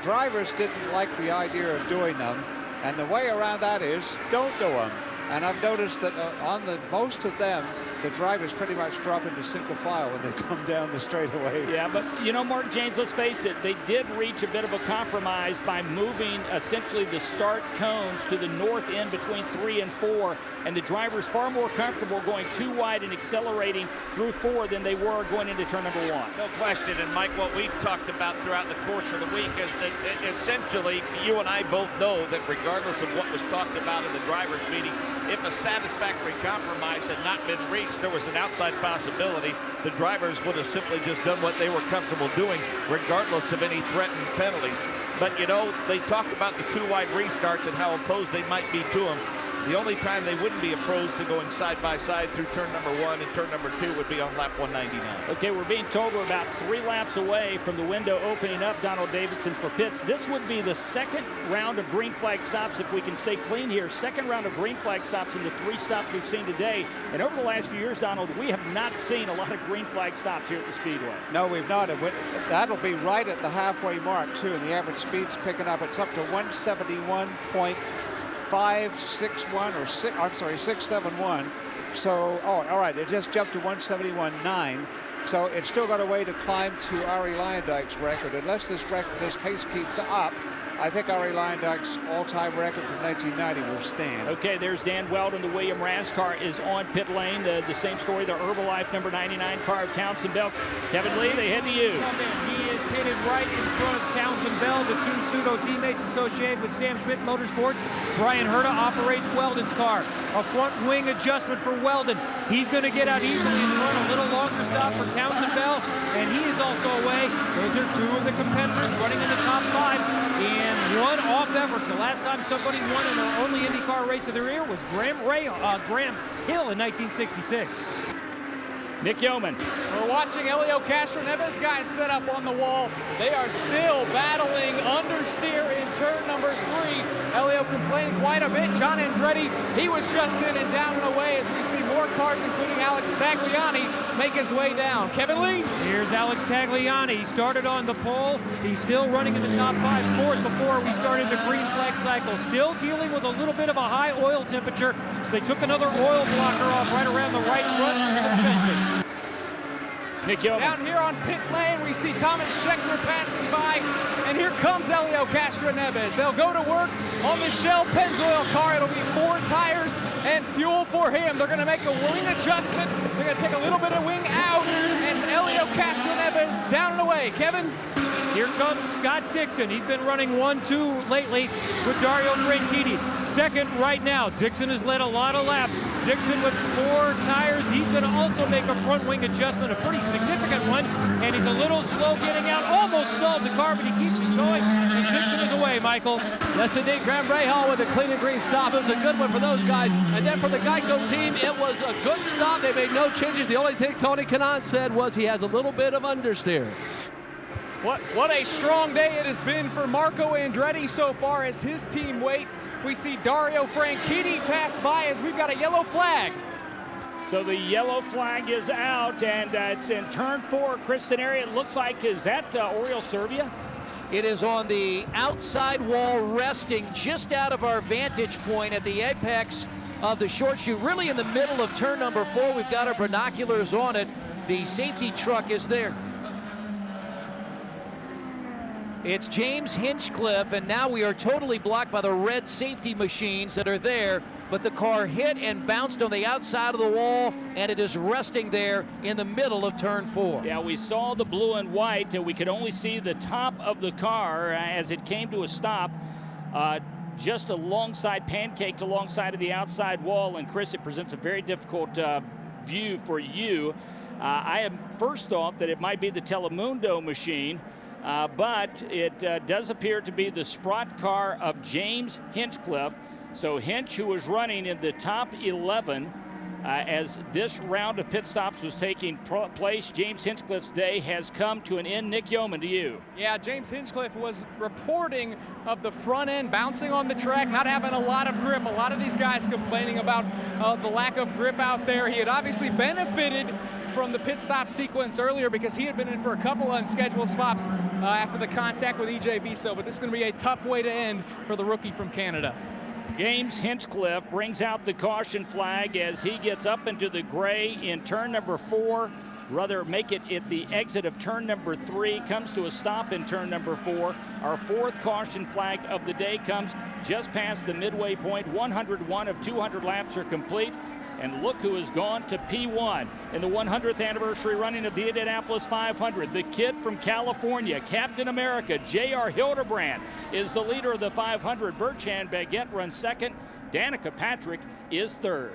drivers didn't like the idea of doing them, and the way around that is don't do them. And I've noticed that on most of them, the drivers pretty much drop into single file when they come down the straightaway. Yeah, but you know, Mark Janes, let's face it, they did reach a bit of a compromise by moving essentially the start cones to the north end between 3 and 4, and the drivers far more comfortable going 2 wide and accelerating through 4 than they were going into turn number 1. No question, and Mike, what we've talked about throughout the course of the week is that essentially you and I both know that regardless of what was talked about in the drivers' meeting, if a satisfactory compromise had not been reached, there was an outside possibility the drivers would have simply just done what they were comfortable doing, regardless of any threatened penalties. But, you know, they talk about the two wide restarts and how opposed they might be to them. The only time they wouldn't be opposed to going side by side through turn number 1 and turn number 2 would be on lap 199. Okay, we're being told we're about 3 laps away from the window opening up, Donald Davidson, for pits. This would be the second round of green flag stops if we can stay clean here. Second round of green flag stops in the 3 stops we've seen today. And over the last few years, Donald, we have not seen a lot of green flag stops here at the Speedway. No, we've not. That'll be right at the halfway mark, too. And the average speed's picking up. It's up to 171.561 or 671. So, all right, it just jumped to 171.9. So it's still got a way to climb to Arie Luyendyk's record. Unless this pace keeps up, I think Arie Luyendyk's all-time record from 1990 will stand. Okay, there's Dan Weldon. The William Ras car is on pit lane. The same story, the Herbalife number 99 car of Townsend Bell. Kevin Lee, they head to you. He is pitted right in front of Townsend Bell, the 2 pseudo teammates associated with Sam Schmidt Motorsports. Brian Herta operates Weldon's car. A front wing adjustment for Weldon. He's going to get out easily in front. A little longer stop for Townsend Bell, and he is also away. Those are 2 of the competitors running in the top 5. And one off effort. The last time somebody won in their only IndyCar race of their year was Graham Hill in 1966. Nick Yeoman. We're watching Helio Castroneves guys set up on the wall. They are still battling understeer in turn number 3. Helio complaining quite a bit. John Andretti, he was just in and down and away as we see more cars, including Alex Tagliani, make his way down. Kevin Lee. Here's Alex Tagliani. He started on the pole. He's still running in the top 5 scores before we started the green flag cycle. Still dealing with a little bit of a high oil temperature, so they took another oil blocker off right around the right front suspension. Nick Yeoman. Down here on pit lane, we see Thomas Scheckter passing by, and here comes Helio Castroneves. They'll go to work on the Shell Pennzoil car. It'll be 4 tires and fuel for him. They're going to make a wing adjustment. They're going to take a little bit of wing out, and Helio Castroneves down and away. Kevin? Here comes Scott Dixon. He's been running 1-2 lately with Dario Franchitti. Second right now. Dixon has led a lot of laps. Dixon with 4 tires. He's going to also make a front wing adjustment, a pretty significant one. And he's a little slow getting out. Almost stalled the car, but he keeps it going. And Dixon is away, Michael. Yes, indeed. Graham Rahal with a clean and green stop. It was a good one for those guys. And then for the Geico team, it was a good stop. They made no changes. The only thing Tony Kanaan said was he has a little bit of understeer. What a strong day it has been for Marco Andretti so far as his team waits. We see Dario Franchitti pass by as we've got a yellow flag. So the yellow flag is out, and it's in turn 4, Kristen area. It looks like, is that Oriol Servia? It is on the outside wall, resting just out of our vantage point at the apex of the short chute, really in the middle of turn number 4. We've got our binoculars on it. The safety truck is there. It's James Hinchcliffe, and now we are totally blocked by the red safety machines that are there, but the car hit and bounced on the outside of the wall, and it is resting there in the middle of turn 4. Yeah, we saw the blue and white, and we could only see the top of the car as it came to a stop, just pancaked alongside of the outside wall. And Chris, it presents a very difficult view for you. I had first thought that it might be the Telemundo machine, but it does appear to be the Sprott car of James Hinchcliffe. So Hinch, who was running in the top 11 as this round of pit stops was taking place, James Hinchcliffe's day has come to an end. Nick Yeoman, to you. Yeah, James Hinchcliffe was reporting of the front end bouncing on the track, not having a lot of grip. A lot of these guys complaining about the lack of grip out there. He had obviously benefited from the pit stop sequence earlier because he had been in for a couple unscheduled stops after the contact with EJ Viso, but this is going to be a tough way to end for the rookie from Canada. James Hinchcliffe brings out the caution flag as he gets up into the gray in turn number 4. Rather make it at the exit of turn number 3, comes to a stop in turn number 4. Our 4th caution flag of the day comes just past the midway point. 101 of 200 laps are complete. And look who has gone to P1 in the 100th anniversary running of the Indianapolis 500. The kid from California, Captain America, J.R. Hildebrand, is the leader of the 500. Bertrand Baguette runs 2nd. Danica Patrick is 3rd.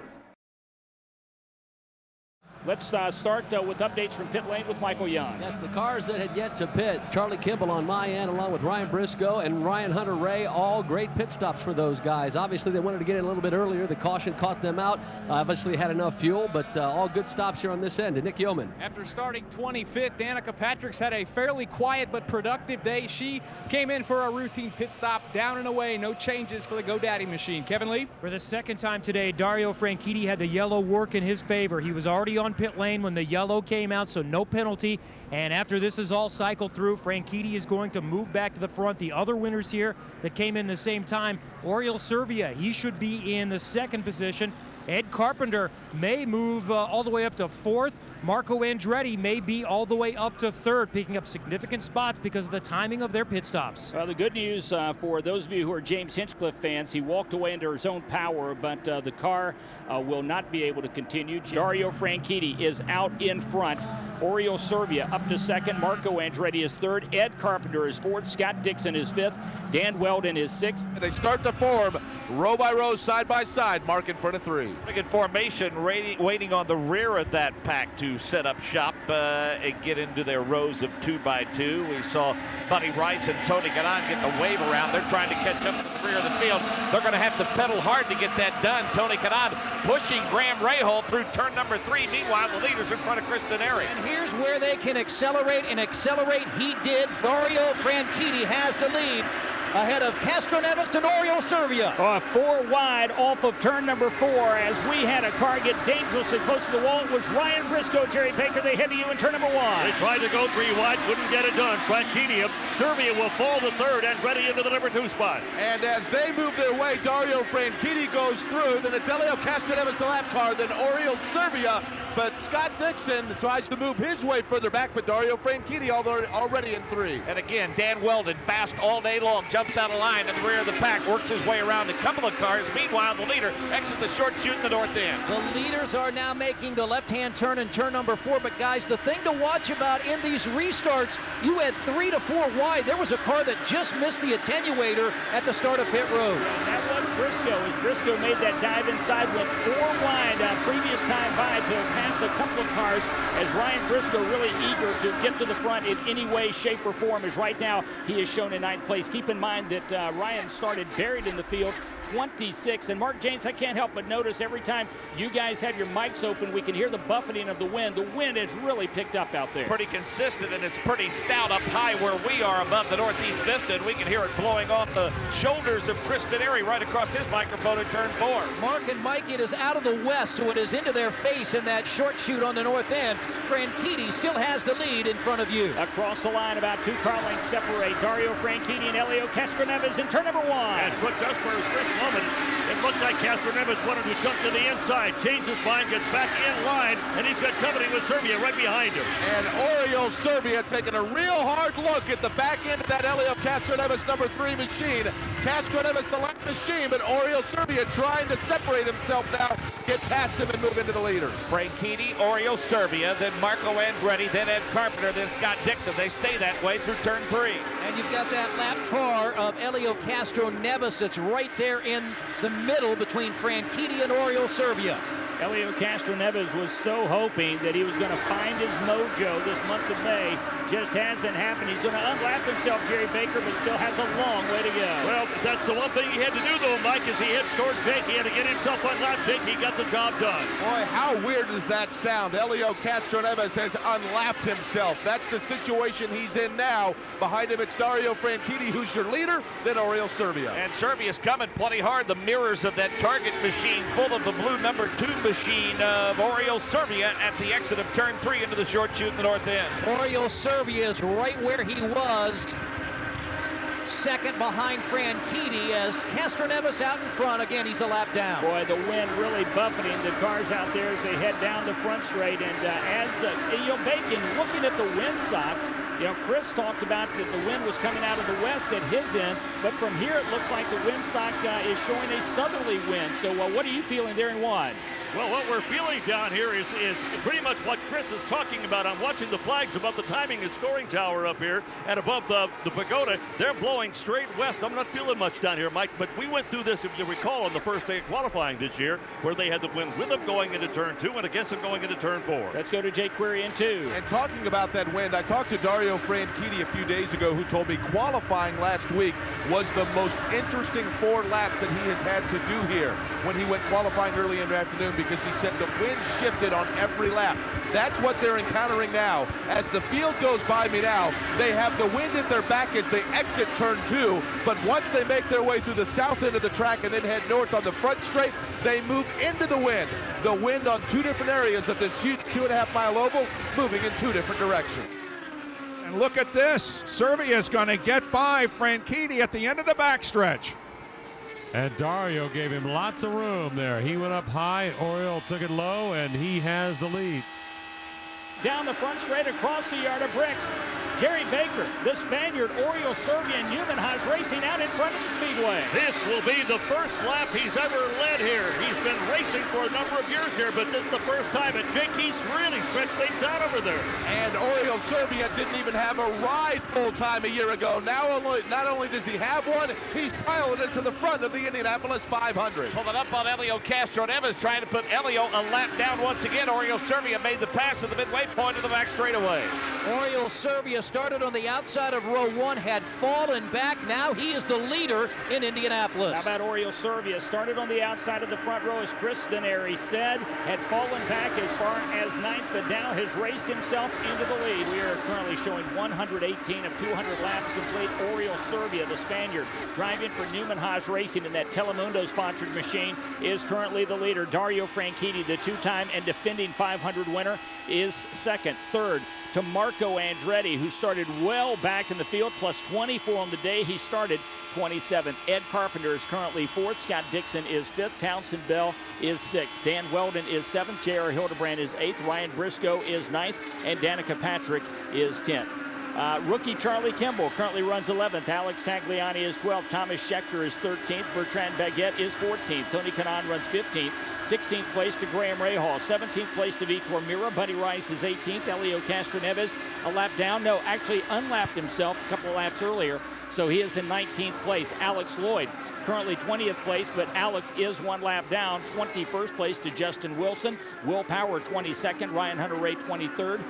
Let's start with updates from pit lane with Michael Young. Yes, the cars that had yet to pit. Charlie Kimball on my end, along with Ryan Briscoe and Ryan Hunter-Reay, all great pit stops for those guys. Obviously, they wanted to get in a little bit earlier. The caution caught them out. Obviously, had enough fuel, but all good stops here on this end. And Nick Yeoman. After starting 25th, Danica Patrick's had a fairly quiet but productive day. She came in for a routine pit stop, down and away. No changes for the GoDaddy machine. Kevin Lee? For the second time today, Dario Franchitti had the yellow work in his favor. He was already on pit lane when the yellow came out, so no penalty. And after this is all cycled through, Franchitti is going to move back to the front. The other winners here that came in the same time, Oriol Servia, he should be in the second position. Ed Carpenter may move all the way up to fourth. Marco Andretti may be all the way up to third, picking up significant spots because of the timing of their pit stops. Well, the good news for those of you who are James Hinchcliffe fans, he walked away under his own power, but the car will not be able to continue. Dario Franchitti is out in front. Oriol Servia up to second. Marco Andretti is third. Ed Carpenter is fourth. Scott Dixon is fifth. Dan Weldon is sixth. They start to form row by row, side by side, mark in front of three. Good formation, waiting on the rear of that pack to set up shop and get into their rows of 2 by 2. We saw Buddy Rice and Tony Kanaan get the wave around. They're trying to catch up to the rear of the field. They're going to have to pedal hard to get that done. Tony Kanaan pushing Graham Rahal through turn number 3. Meanwhile, the leader's in front of Chris Denari. And here's where they can accelerate, and accelerate he did. Dario Franchitti has the lead ahead of Castroneves and Oriol Servia. 4 wide off of turn number 4 as we had a car get dangerously close to the wall. It was Ryan Briscoe, Jerry Baker. They head to you in turn number 1. They tried to go 3 wide, couldn't get it done. Franchitti of Servia will fall the third and ready into the number 2 spot. And as they move their way, Dario Franchitti goes through. Then it's Elio Castroneves, the lap car, then Oriol Servia. But Scott Dixon tries to move his way further back, but Dario Franchitti already in 3. And again, Dan Weldon fast all day long, jumps out of line in the rear of the pack, works his way around a couple of cars. Meanwhile, the leader exits the short chute in the north end. The leaders are now making the left-hand turn in turn number 4. But guys, the thing to watch about in these restarts, you had 3 to 4 wide. There was a car that just missed the attenuator at the start of pit road. And that was Briscoe, as Briscoe made that dive inside, went 4 wide previous time by to pass a couple of cars, as Ryan Briscoe really eager to get to the front in any way, shape, or form, as right now he is shown in 9th place. Keep in mind that Ryan started buried in the field, 26. And Mark James, I can't help but notice every time you guys have your mics open, we can hear the buffeting of the wind. The wind has really picked up out there. Pretty consistent, and it's pretty stout up high where we are above the northeast vista, and we can hear it blowing off the shoulders of Chris Denari right across his microphone in turn 4. Mark and Mike, it is out of the west, so it is into their face in that short chute on the north end. Franchitti still has the lead in front of you. Across the line, about 2 car lengths separate Dario Franchitti and Elio Castroneves in turn number 1. And quick just for a quick moment, it looked like Castroneves wanted to jump to the inside, changed his mind, gets back in line, and he's got company with Servia right behind him. And Oriol Servia taking a real hard look at the back end of that Elio Castroneves number 3 machine. Castroneves the lap machine, but Oriol Servia trying to separate himself now, get past him and move into the leaders. Franchitti, Oriol Servia, then Marco Andretti, then Ed Carpenter, then Scott Dixon. They stay that way through turn 3. And you've got that lap car of Elio Castroneves that's right there in the middle between Franchitti and Oriol Servia. Elio Castroneves was so hoping that he was going to find his mojo this month of May. Just hasn't happened. He's going to unlap himself, Jerry Baker, but still has a long way to go. Well, that's the one thing he had to do, though, Mike, as he heads towards Jake. He had to get himself unlapped. Jake, he got the job done. Boy, how weird does that sound? Elio Castroneves has unlapped himself. That's the situation he's in now. Behind him, it's Dario Franchitti, who's your leader, then Oriol Servia. And Servia's coming plenty hard. The mirrors of that target machine full of the blue number 2 machine of Oriol Servia at the exit of turn 3 into the short chute in the north end. Oriol Servia is right where he was, second behind Franchitti, as Castroneves out in front. Again, he's a lap down. Boy, the wind really buffeting the cars out there as they head down the front straight. And as Bacon, looking at the windsock, Chris talked about that the wind was coming out of the west at his end, but from here it looks like the windsock is showing a southerly wind. So what are you feeling there in 1? Well, what we're feeling down here is pretty much what Chris is talking about. I'm watching the flags above the timing and scoring tower up here and above the pagoda. They're blowing straight west. I'm not feeling much down here, Mike, but we went through this, if you recall, on the first day of qualifying this year, where they had the wind with them going into turn 2 and against them going into turn 4. Let's go to Jake Query in 2. And talking about that wind, I talked to Dario Franchitti a few days ago, who told me qualifying last week was the most interesting 4 laps that he has had to do here when he went qualifying early in the afternoon, because he said the wind shifted on every lap. That's what they're encountering now. As the field goes by me now, they have the wind at their back as they exit turn 2, but once they make their way through the south end of the track and then head north on the front straight, they move into the wind. The wind on 2 different areas of this huge 2.5-mile oval, moving in 2 different directions. And look at this. Servia is going to get by Franchitti at the end of the backstretch. And Dario gave him lots of room there. He went up high, Oriol took it low, and he has the lead. Down the front straight across the yard of bricks. Jerry Baker, the Spaniard, Oriol Servia, and Newman-Haas racing out in front of the speedway. This will be the first lap he's ever led here. He's been racing for a number of years here, but this is the first time. And Jake, he's really stretched things out over there. And Oriol Servia didn't even have a ride full-time a year ago. Now, not only does he have one, he's piloted to the front of the Indianapolis 500. Pulling up on Elio Castroneves, trying to put Elio a lap down once again. Oriol Servia made the pass at the midway point of the back straightaway. Oriol Servia started on the outside of row 1, had fallen back. Now he is the leader in Indianapolis. How about Oriol Servia? Started on the outside of the front row, as Chris Denary said, had fallen back as far as 9th, but now has raced himself into the lead. We are currently showing 118 of 200 laps complete. Oriol Servia, the Spaniard, driving for Newman-Haas Racing in that Telemundo-sponsored machine, is currently the leader. Dario Franchitti, the 2-time and defending 500 winner, is second. Third to Marco Andretti, who started well back in the field, plus 24 on the day. He started 27th. Ed Carpenter is currently 4th. Scott Dixon is 5th. Townsend Bell is 6th. Dan Weldon is 7th. J.R. Hildebrand is 8th. Ryan Briscoe is 9th. And Danica Patrick is 10th. Rookie Charlie Kimball currently runs 11th. Alex Tagliani is 12th. Thomas Schechter is 13th. Bertrand Baguette is 14th. Tony Kanaan runs 15th. 16th place to Graham Rahal. 17th place to Vitor Mira. Buddy Rice is 18th. Elio Castroneves a lap down. No, actually unlapped himself a couple of laps earlier. So he is in 19th place. Alex Lloyd currently 20th place, but Alex is 1 lap down. 21st place to Justin Wilson. Will Power 22nd. Ryan Hunter-Ray 23rd.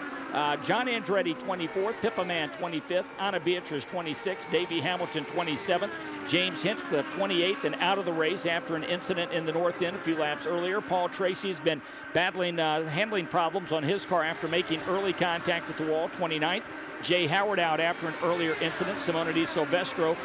John Andretti 24th. Pippa Mann 25th. Anna Beatrice 26th. Davey Hamilton 27th. James Hinchcliffe 28th and out of the race after an incident in the north end a few laps earlier. Paul Tracy's been battling handling problems on his car after making early contact with the wall. 29th. Jay Howard out after an earlier incident. Simona Di Silvestro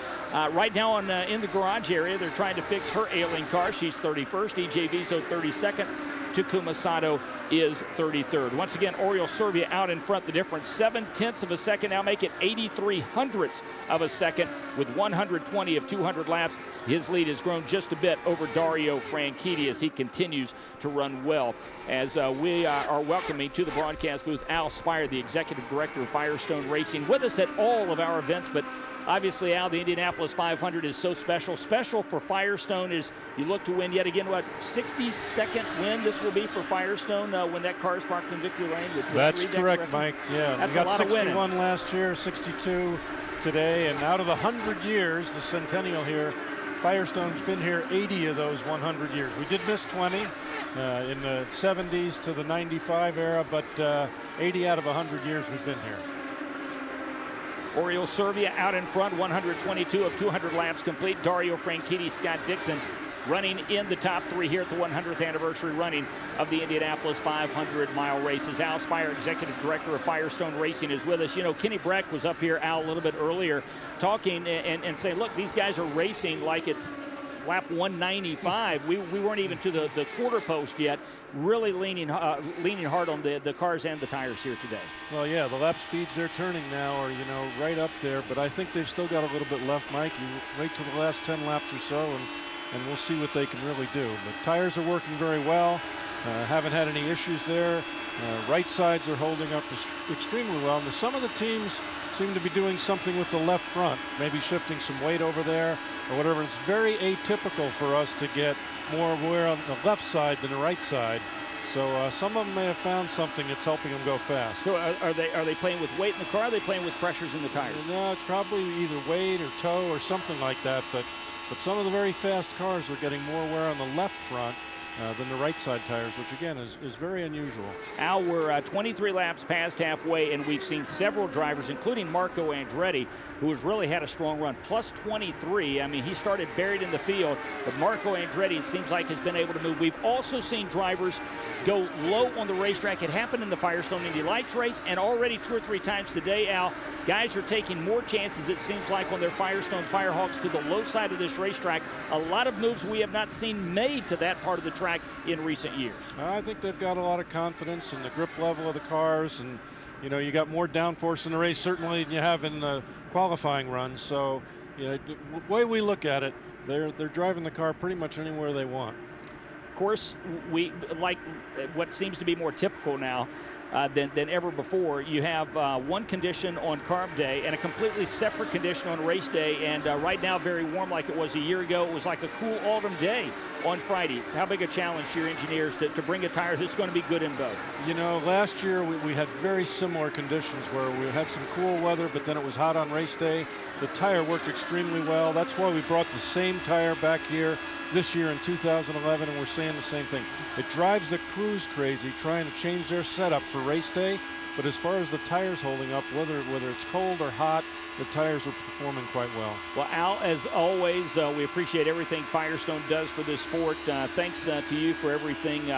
right now in the garage area. They're trying to fix her ailing car. She's 31st. EJ Viso 32nd. Takuma Sato is 33rd. Once again, Oriol Servia out in front. The difference 0.7 of a second. Now make it 83 hundredths of a second with 120 of 200 laps. His lead has grown just a bit over Dario Franchitti as he continues to run well. As we are welcoming to the broadcast booth Al Spire, the executive director of Firestone Racing, with us at all of our events. But obviously, Al, the Indianapolis 500 is so special. Special for Firestone is you look to win yet again, what, 62nd win this will be for Firestone when that car is parked in Victory Lane? That's correct, Mike. Yeah, that's we got a lot 61 of last year, 62 today, and out of the 100 years, the centennial here, Firestone's been here 80 of those 100 years. We did miss 20 in the 70s to the 95 era, but 80 out of 100 years we've been here. Oriol Servia out in front, 122 of 200 laps complete. Dario Franchitti, Scott Dixon running in the top 3 here at the 100th anniversary running of the Indianapolis 500-mile races. Al Spire, executive director of Firestone Racing, is with us. You know, Kenny Breck was up here, Al, a little bit earlier talking and saying, look, these guys are racing like it's lap 195. We weren't even to the quarter post yet, really leaning hard on the cars and the tires here today. Well, yeah, the lap speeds they're turning now are, you know, right up there, but I think they've still got a little bit left, Mike. You wait till the last 10 laps or so, and we'll see what they can really do. But tires are working very well. Haven't had any issues there. Right sides are holding up extremely well. And some of the teams seem to be doing something with the left front, maybe shifting some weight over there or whatever. It's very atypical for us to get more wear on the left side than the right side. So some of them may have found something that's helping them go fast. So are they playing with weight in the car? Or are they playing with pressures in the tires? No, it's probably either weight or toe or something like that. But some of the very fast cars are getting more wear on the left front than the right side tires, which again is very unusual. Al, we're 23 laps past halfway, and we've seen several drivers, including Marco Andretti, who has really had a strong run, plus 23. I mean, he started buried in the field, but Marco Andretti, it seems like, has been able to move. We've also seen drivers go low on the racetrack. It happened in the Firestone Indy Lights race, and already 2 or 3 times today, Al, guys are taking more chances, it seems like, on their Firestone Firehawks to the low side of this racetrack. A lot of moves we have not seen made to that part of the track in recent years. I think they've got a lot of confidence in the grip level of the cars, and you know, you got more downforce in the race certainly than you have in the qualifying runs. So, you know, the way we look at it, they're driving the car pretty much anywhere they want. Of course, we like what seems to be more typical now than ever before. You have one condition on carb day and a completely separate condition on race day, and right now very warm like it was a year ago. It was like a cool autumn day on Friday. How big a challenge to your engineers to bring a tires that's going to be good in both? You know, last year we had very similar conditions where we had some cool weather, but then it was hot on race day. The tire worked extremely well. That's why we brought the same tire back here this year in 2011, and we're saying the same thing. It drives the crews crazy trying to change their setup for race day, but as far as the tires holding up, whether it's cold or hot, the tires are performing quite well. Well, Al, as always, we appreciate everything Firestone does for this sport. Thanks to you for everything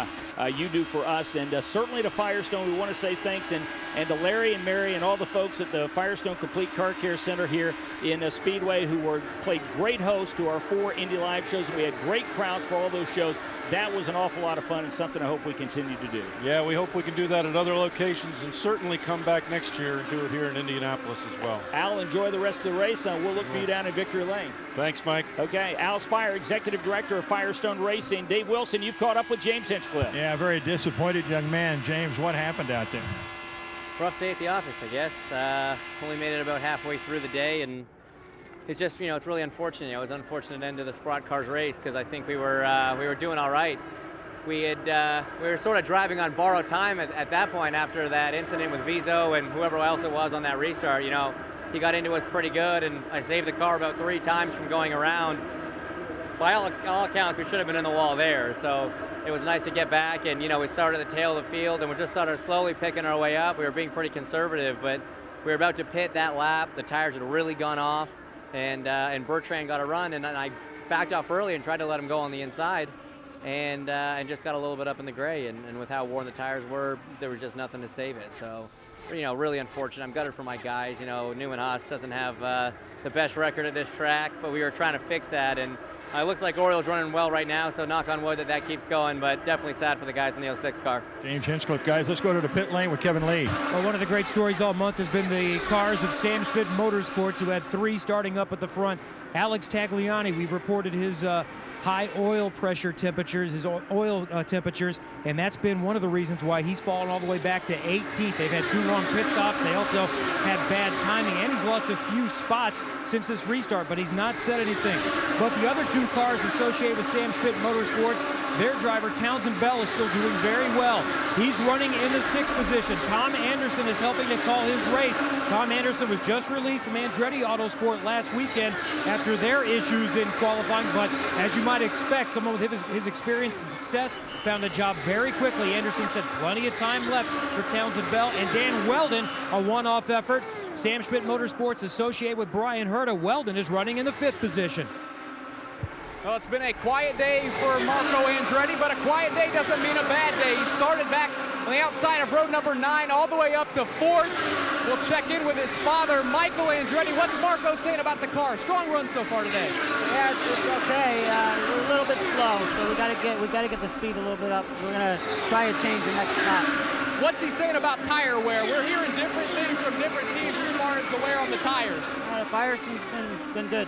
you do for us, and certainly to Firestone, we want to say thanks, and to Larry and Mary and all the folks at the Firestone Complete Car Care Center here in Speedway who played great host to our 4 Indy Live shows. We had great crowds for all those shows. That was an awful lot of fun and something I hope we continue to do. Yeah, we hope we can do that at other locations and certainly come back next year and do it here in Indianapolis as well. Al, enjoy the rest of the race. We'll look for you down in Victory Lane. Thanks, Mike. Okay, Al Spire, Executive Director of Firestone Racing. Dave Wilson, you've caught up with James Hinchcliffe. Yeah, very disappointed young man. James, what happened out there? Rough day at the office, I guess. Only made it about halfway through the day, and it's just, you know, it's really unfortunate. It was an unfortunate end to the Sprott Cars race because I think we were doing all right. We were sort of driving on borrowed time at that point after that incident with Vizo and whoever else it was on that restart. You know, he got into us pretty good, and I saved the car about 3 times from going around. By all accounts, we should have been in the wall there. So it was nice to get back, and you know, we started at the tail of the field, and we just started slowly picking our way up. We were being pretty conservative, but we were about to pit that lap. The tires had really gone off, and Bertrand got a run, and I backed off early and tried to let him go on the inside, and just got a little bit up in the gray, and with how worn the tires were, there was just nothing to save it. So, you know, really unfortunate. I'm gutted for my guys. You know, Newman Haas doesn't have the best record at this track, but we were trying to fix that, and it looks like Oriole's running well right now, so knock on wood that keeps going, but definitely sad for the guys in the 06 car. James Hinchcliffe, guys, let's go to the pit lane with Kevin Lee. Well, one of the great stories all month has been the cars of Sam Schmidt Motorsports, who had 3 starting up at the front. Alex Tagliani, we've reported his high oil pressure temperatures, his oil temperatures, and that's been one of the reasons why he's fallen all the way back to 18th. They've had 2 long pit stops. They also had bad timing, and he's lost a few spots since this restart, but he's not said anything. But the other 2 cars associated with Sam Schmidt Motorsports, their driver, Townsend Bell, is still doing very well. He's running in the 6th position. Tom Anderson is helping to call his race. Tom Anderson was just released from Andretti Autosport last weekend after their issues in qualifying, but as you might expect, someone with his experience and success found a job very quickly. Anderson said plenty of time left for Townsend Bell, and Dan Weldon, a one-off effort. Sam Schmidt Motorsports associated with Brian Herta. Weldon is running in the 5th position. Well, it's been a quiet day for Marco Andretti, but a quiet day doesn't mean a bad day. He started back on the outside of road number 9 all the way up to 4th. We'll check in with his father, Michael Andretti. What's Marco saying about the car? Strong run so far today. Yeah, it's okay. We're a little bit slow, so we got to get the speed a little bit up. We're gonna try to change the next stop. What's he saying about tire wear? We're hearing different things from different teams as far as the wear on the tires. The Firestone's been good.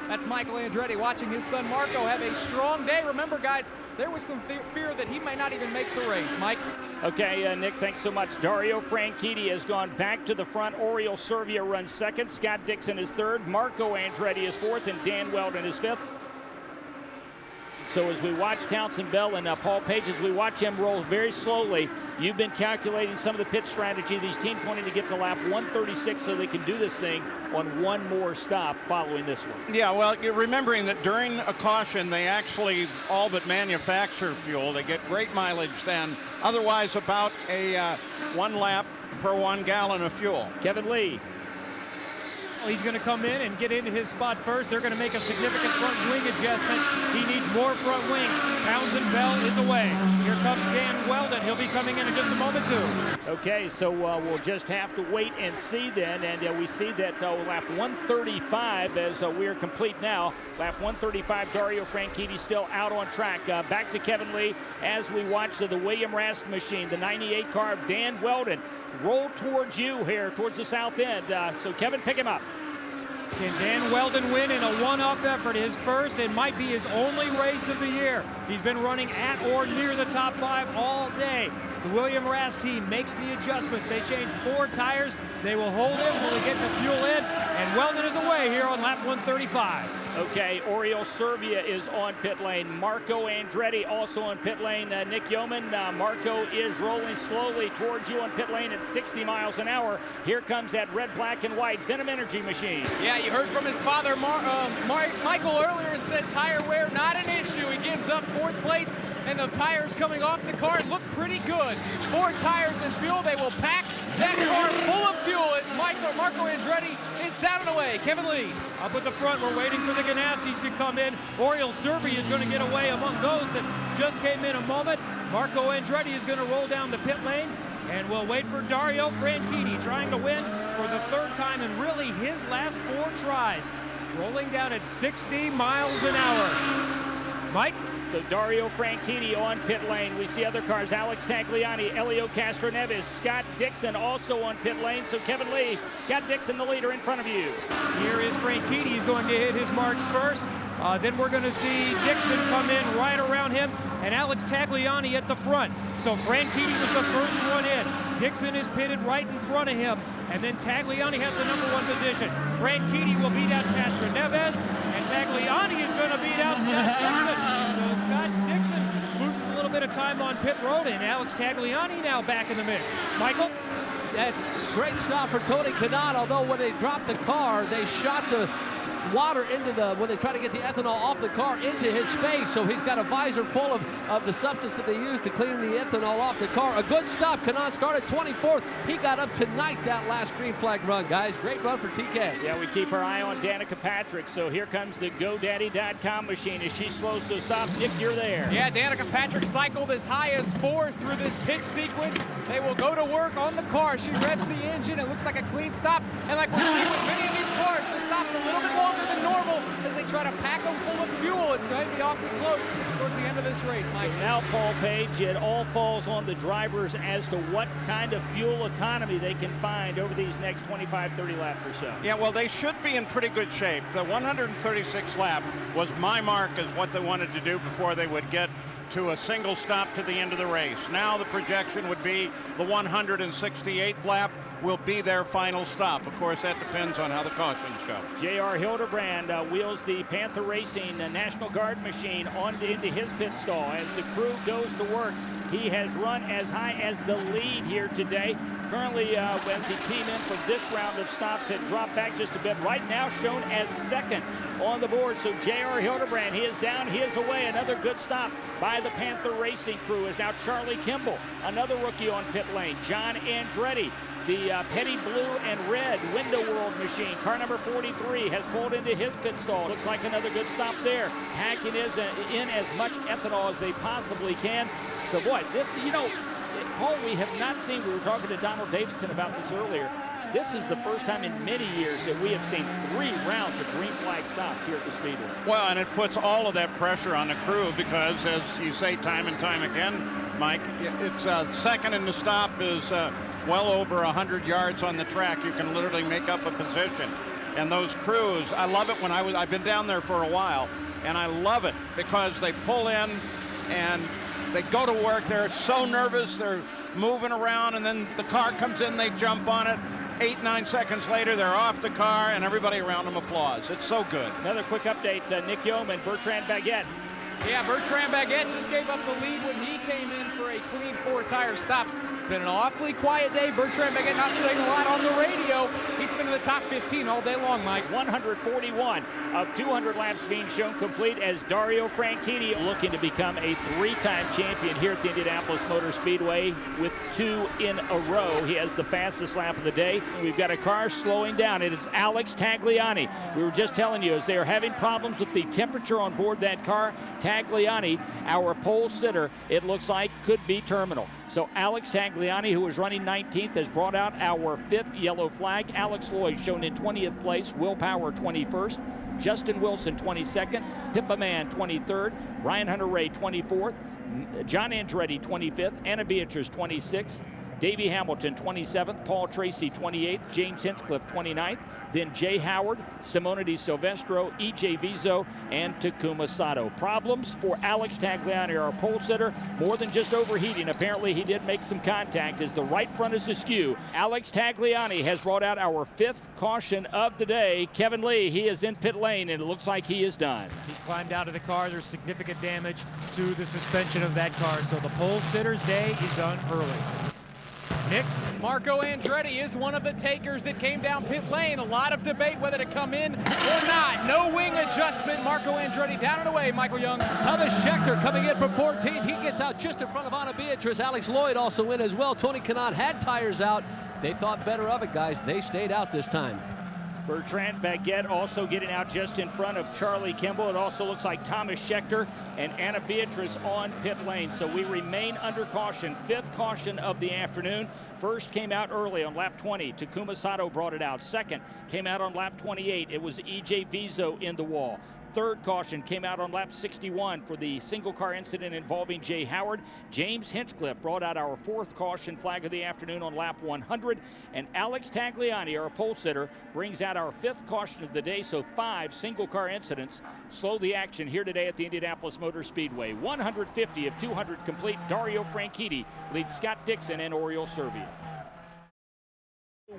That's Michael Andretti watching his son Marco have a strong day. Remember, guys, there was some fear that he might not even make the race. Mike? Okay, Nick, thanks so much. Dario Franchitti has gone back to the front. Oriol Servia runs second. Scott Dixon is third. Marco Andretti is fourth, and Dan Weldon is fifth. So as we watch Townsend Bell and Paul Page, as we watch him roll very slowly, you've been calculating some of the pit strategy. These teams wanting to get to lap 136 so they can do this thing on one more stop following this one. Yeah, well, you're remembering that during a caution, they actually all but manufacture fuel. They get great mileage then. Otherwise, about a 1 lap per 1 gallon of fuel. Kevin Lee. He's going to come in and get into his spot first. They're going to make a significant front wing adjustment. He needs more front wing. Townsend Bell is away. Here comes Dan Weldon. He'll be coming in just a moment, too. Okay, so we'll just have to wait and see then. And we see that lap 135 as we are complete now. Lap 135, Dario Franchitti still out on track. Back to Kevin Lee as we watch the William Rast machine, the 98 car of Dan Weldon, roll towards you here, towards the south end. So, Kevin, pick him up. Can Dan Weldon win in a one-up effort? His first and might be his only race of the year. He's been running at or near the top 5 all day. The William Rast team makes the adjustment. They change 4 tires. They will hold him till they get the fuel in. And Weldon is away here on lap 135. Okay, Oriol Servia is on pit lane. Marco Andretti also on pit lane. Nick Yeoman, Marco is rolling slowly towards you on pit lane at 60 miles an hour. Here comes that red, black, and white Venom Energy machine. Yeah, you heard from his father, Michael, earlier, and said tire wear not an issue. He gives up 4th place, and the tires coming off the car look pretty good. 4 tires and fuel. They will pack that car full of fuel as Marco Andretti is down and away. Kevin Lee. Up at the front, we're waiting for the Ganassis to come in. Oriol Servia is going to get away among those that just came in a moment. Marco Andretti is going to roll down the pit lane, and we'll wait for Dario Franchitti trying to win for the 3rd time in really his last 4 tries. Rolling down at 60 miles an hour. Mike? So Dario Franchitti on pit lane. We see other cars, Alex Tagliani, Helio Castroneves, Scott Dixon also on pit lane. So Kevin Lee, Scott Dixon the leader in front of you. Here is Franchitti. He's going to hit his marks first. Then we're going to see Dixon come in right around him and Alex Tagliani at the front. So Franchitti was the first one in. Dixon is pitted right in front of him. And then Tagliani has the number 1 position. Franchitti will beat out Castroneves. And Tagliani is going to beat out Scott Dixon. So Scott Dixon loses a little bit of time on pit road, and Alex Tagliani now back in the mix. Michael? That great stop for Tony Kanaan, although when they dropped the car, they shot the water into when they try to get the ethanol off the car into his face, so he's got a visor full of the substance that they use to clean the ethanol off the car. A good stop. Kanaan started 24th. He got up tonight that last green flag run, guys. Great run for TK. Yeah, we keep our eye on Danica Patrick, so here comes the GoDaddy.com machine as she slows to a stop. Nick, you're there. Yeah, Danica Patrick cycled as high as 4 through this pit sequence. They will go to work on the car. She revs the engine. It looks like a clean stop, and like we're seeing with many of these cars, the stop's a little bit longer than normal as they try to pack them full of fuel. It's going to be awfully close towards the end of this race, Mike. So now, Paul Page, it all falls on the drivers as to what kind of fuel economy they can find over these next 25, 30 laps or so. Yeah, well, they should be in pretty good shape. The 136 lap was my mark as what they wanted to do before they would get to a single stop to the end of the race. Now the projection would be the 168th lap will be their final stop. Of course, that depends on how the cautions go. J.R. Hildebrand wheels the Panther Racing National Guard machine into his pit stall as the crew goes to work. He has run as high as the lead here today. Currently, as he came in for this round of stops, had dropped back just a bit. Right now shown as second on the board. So J.R. Hildebrand, he is down, he is away. Another good stop by the Panther Racing crew is now Charlie Kimball, another rookie on pit lane. John Andretti, the Petty Blue and Red Window World machine, car number 43, has pulled into his pit stall. Looks like another good stop there. Packing in as much ethanol as they possibly can. So, boy, this, Paul, we have not seen, we were talking to Donald Davidson about this earlier, this is the first time in many years that we have seen 3 rounds of green flag stops here at the Speedway. Well, and it puts all of that pressure on the crew because, as you say time and time again, Mike, it's second in the stop is well over 100 yards on the track. You can literally make up a position. And those crews, I love it when I've been down there for a while, and I love it because they pull in and they go to work. They're so nervous, they're moving around, and then the car comes in, they jump on it. 8-9 seconds later, they're off the car, and everybody around them applauds. It's so good. Another quick update, Nick Yeoman, Bertrand Baguette. Yeah, Bertrand Baguette just gave up the lead when he came in for a clean 4-tire stop. It's been an awfully quiet day. Bertrand Baguette not saying a lot on the radio. He's been in the top 15 all day long, Mike. 141 of 200 laps being shown complete as Dario Franchitti looking to become a 3-time champion here at the Indianapolis Motor Speedway with 2 in a row. He has the fastest lap of the day. We've got a car slowing down. It is Alex Tagliani. We were just telling you, as they are having problems with the temperature on board that car, Tagliani, our pole sitter, it looks like could be terminal. So Alex Tagliani, who is running 19th, has brought out our 5th yellow flag. Alex Lloyd shown in 20th place, Will Power 21st, Justin Wilson 22nd, Pippa Mann 23rd, Ryan Hunter-Reay 24th, John Andretti 25th, Anna Beatrice 26th, Davey Hamilton 27th, Paul Tracy 28th, James Hinchcliffe 29th, then Jay Howard, Simona Di Silvestro, E.J. Vizo, and Takuma Sato. Problems for Alex Tagliani, our pole sitter, more than just overheating. Apparently he did make some contact as the right front is askew. Alex Tagliani has brought out our 5th caution of the day. Kevin Lee, he is in pit lane, and it looks like he is done. He's climbed out of the car. There's significant damage to the suspension of that car, so the pole sitter's day is done early. Nick? Marco Andretti is one of the takers that came down pit lane. A lot of debate whether to come in or not. No wing adjustment. Marco Andretti down and away. Michael Young. Thomas Scheckter coming in from 14th. He gets out just in front of Anna Beatrice. Alex Lloyd also in as well. Tony Kanaan had tires out. They thought better of it, guys. They stayed out this time. Bertrand Baguette also getting out just in front of Charlie Kimball. It also looks like Thomas Scheckter and Anna Beatrice on pit lane. So we remain under caution. 5th caution of the afternoon. First came out early on lap 20. Takuma Sato brought it out. Second came out on lap 28. It was E.J. Vizo in the wall. 3rd caution came out on lap 61 for the single car incident involving Jay Howard. James Hinchcliffe brought out our 4th caution flag of the afternoon on lap 100. And Alex Tagliani, our pole sitter, brings out our 5th caution of the day. So 5 single car incidents slow the action here today at the Indianapolis Motor Speedway. 150 of 200 complete. Dario Franchitti leads Scott Dixon and Oriol Servia.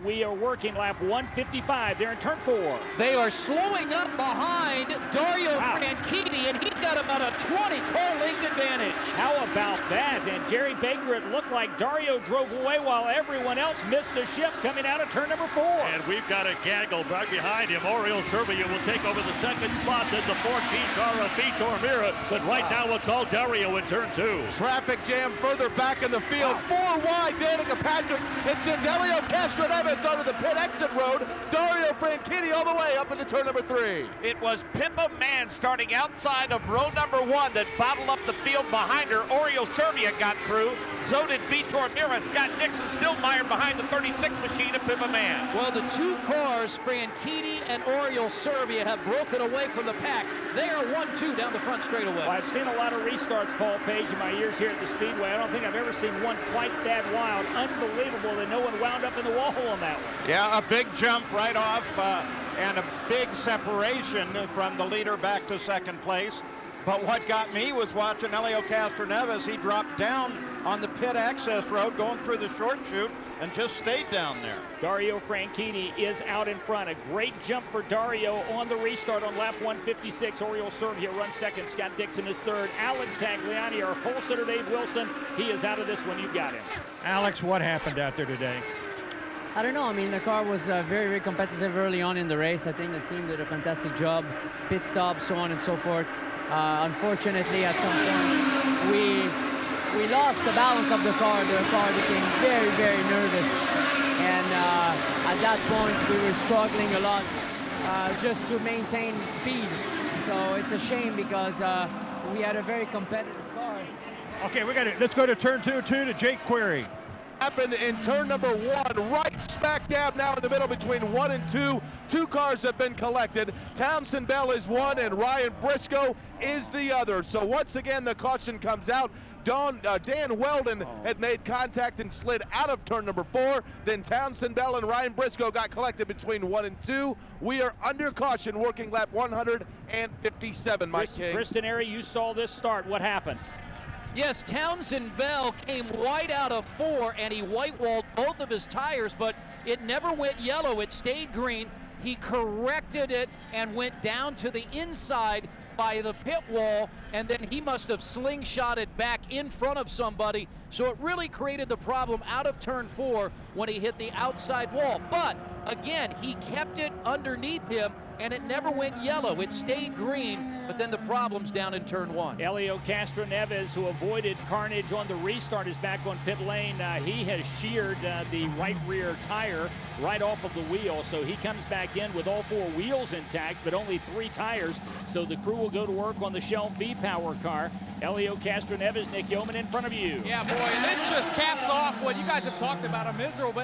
We are working lap 155. They're in turn 4. They are slowing up behind Dario Franchitti, and he's got about a 20-car length advantage. How about that? And Jerry Baker, it looked like Dario drove away while everyone else missed the ship coming out of turn number 4. And we've got a gaggle right behind him. Oriol Servia will take over the 2nd spot. Then the 14 car of Vitor Meira. But right now it's all Dario in turn 2. Traffic jam further back in the field. 4 wide, Danica Patrick. It sends Helio Castroneves out of the pit exit road. Dario Franchitti all the way up into turn number 3. It was Pippa Mann starting outside of row number 1 that bottled up the field behind her. Oriol Servia got through. So did Vitor Meira. Scott Dixon still mired behind the 36 machine of Pippa Mann. Well, the 2 cars, Franchitti and Oriol Servia, have broken away from the pack. They are 1-2 down the front straightaway. Well, I've seen a lot of restarts, Paul Page, in my years here at the Speedway. I don't think I've ever seen one quite that wild. Unbelievable that no one wound up in the wall on that one. Yeah, a big jump right off and a big separation from the leader back to 2nd place. But what got me was watching Helio Castroneves. He dropped down on the pit access road going through the short chute and just stayed down there. Dario Franchitti is out in front. A great jump for Dario on the restart on lap 156. Oriol Servia runs 2nd. Scott Dixon is 3rd. Alex Tagliani, our pole sitter, Dave Wilson, he is out of this one. You've got him. Alex, what happened out there today? I don't know. I mean, the car was very, very competitive early on in the race. I think the team did a fantastic job. Pit stop, so on and so forth. Unfortunately, at some point, we lost the balance of the car. The car became very, very nervous. And at that point, we were struggling a lot just to maintain speed. So it's a shame because we had a very competitive car. Okay, let's go to turn 2 to Jake Query. happened in turn number 1, right smack dab now in the middle between 1 and 2. 2 cars have been collected. Townsend Bell is one and Ryan Briscoe is the other. So once again, the caution comes out. Dan Weldon had made contact and slid out of turn number 4. Then Townsend Bell and Ryan Briscoe got collected between 1 and 2. We are under caution, working lap 157, Mike King. Kristen Airy, you saw this start. What happened? Yes, Townsend Bell came wide out of 4, and he white-walled both of his tires, but it never went yellow. It stayed green. He corrected it and went down to the inside by the pit wall, and then he must have slingshotted back in front of somebody. So it really created the problem out of turn 4 when he hit the outside wall. But again, he kept it underneath him, and it never went yellow. It stayed green, but then the problem's down in turn 1. Helio Castroneves, who avoided carnage on the restart, is back on pit lane. He has sheared the right rear tire right off of the wheel, so he comes back in with all 4 wheels intact, but only 3 tires. So the crew will go to work on the Shell V-Power car. Helio Castroneves, Nick Yeoman in front of you. Yeah, boy, and this just caps off what you guys have talked about, a miserable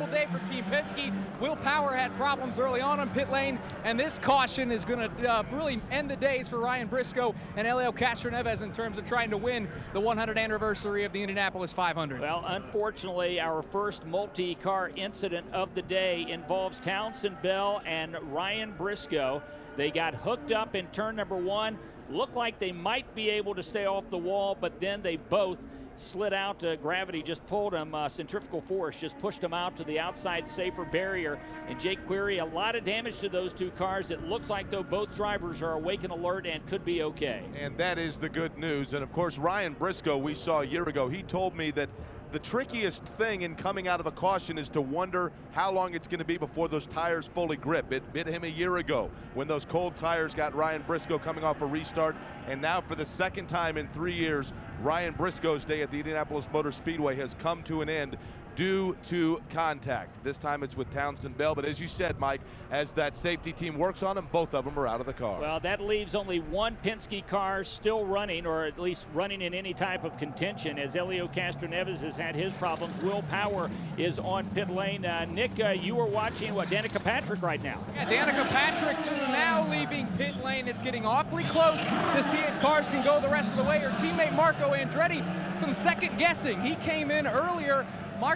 day for Team Penske. Will Power had problems early on pit lane, and this caution is going to really end the days for Ryan Briscoe and Helio Castroneves in terms of trying to win the 100th anniversary of the Indianapolis 500. Well, unfortunately, our first multi-car incident of the day involves Townsend Bell and Ryan Briscoe. They got hooked up in turn number 1. Looked like they might be able to stay off the wall, but then they both slid out. Gravity just pulled them. Centrifugal force just pushed them out to the outside safer barrier. And Jake Query, a lot of damage to those 2 cars. It looks like, though, both drivers are awake and alert and could be okay. And that is the good news. And, of course, Ryan Briscoe, we saw a year ago, he told me that the trickiest thing in coming out of a caution is to wonder how long it's going to be before those tires fully grip. It bit him a year ago when those cold tires got Ryan Briscoe coming off a restart. And now for the second time in 3 years, Ryan Briscoe's day at the Indianapolis Motor Speedway has come to an end due to contact. This time it's with Townsend Bell, but as you said, Mike, as that safety team works on them, both of them are out of the car. Well, that leaves only 1 Penske car still running, or at least running in any type of contention, as Helio Castroneves has had his problems. Will Power is on pit lane. Nick, you are watching, Danica Patrick right now. Yeah, Danica Patrick now leaving pit lane. It's getting awfully close to see if cars can go the rest of the way. Her teammate Marco Andretti, some second guessing. He came in earlier.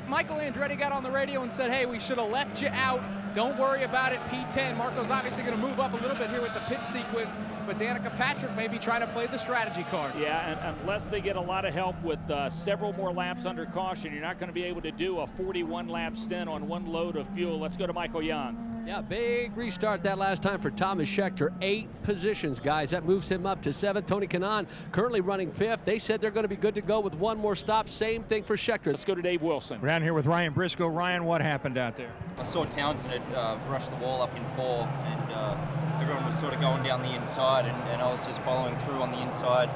Michael Andretti got on the radio and said, hey, we should have left you out. Don't worry about it, P10. Marco's obviously going to move up a little bit here with the pit sequence, but Danica Patrick may be trying to play the strategy card. Yeah, and unless they get a lot of help with several more laps under caution, you're not going to be able to do a 41-lap stint on 1 load of fuel. Let's go to Michael Young. Yeah, big restart that last time for Thomas Scheckter. 8 positions, guys. That moves him up to 7th. Tony Kanaan currently running 5th. They said they're going to be good to go with 1 more stop. Same thing for Scheckter. Let's go to Dave Wilson. We're down here with Ryan Briscoe. Ryan, what happened out there? I saw Townsend had brushed the wall up in 4, and everyone was sort of going down the inside, and I was just following through on the inside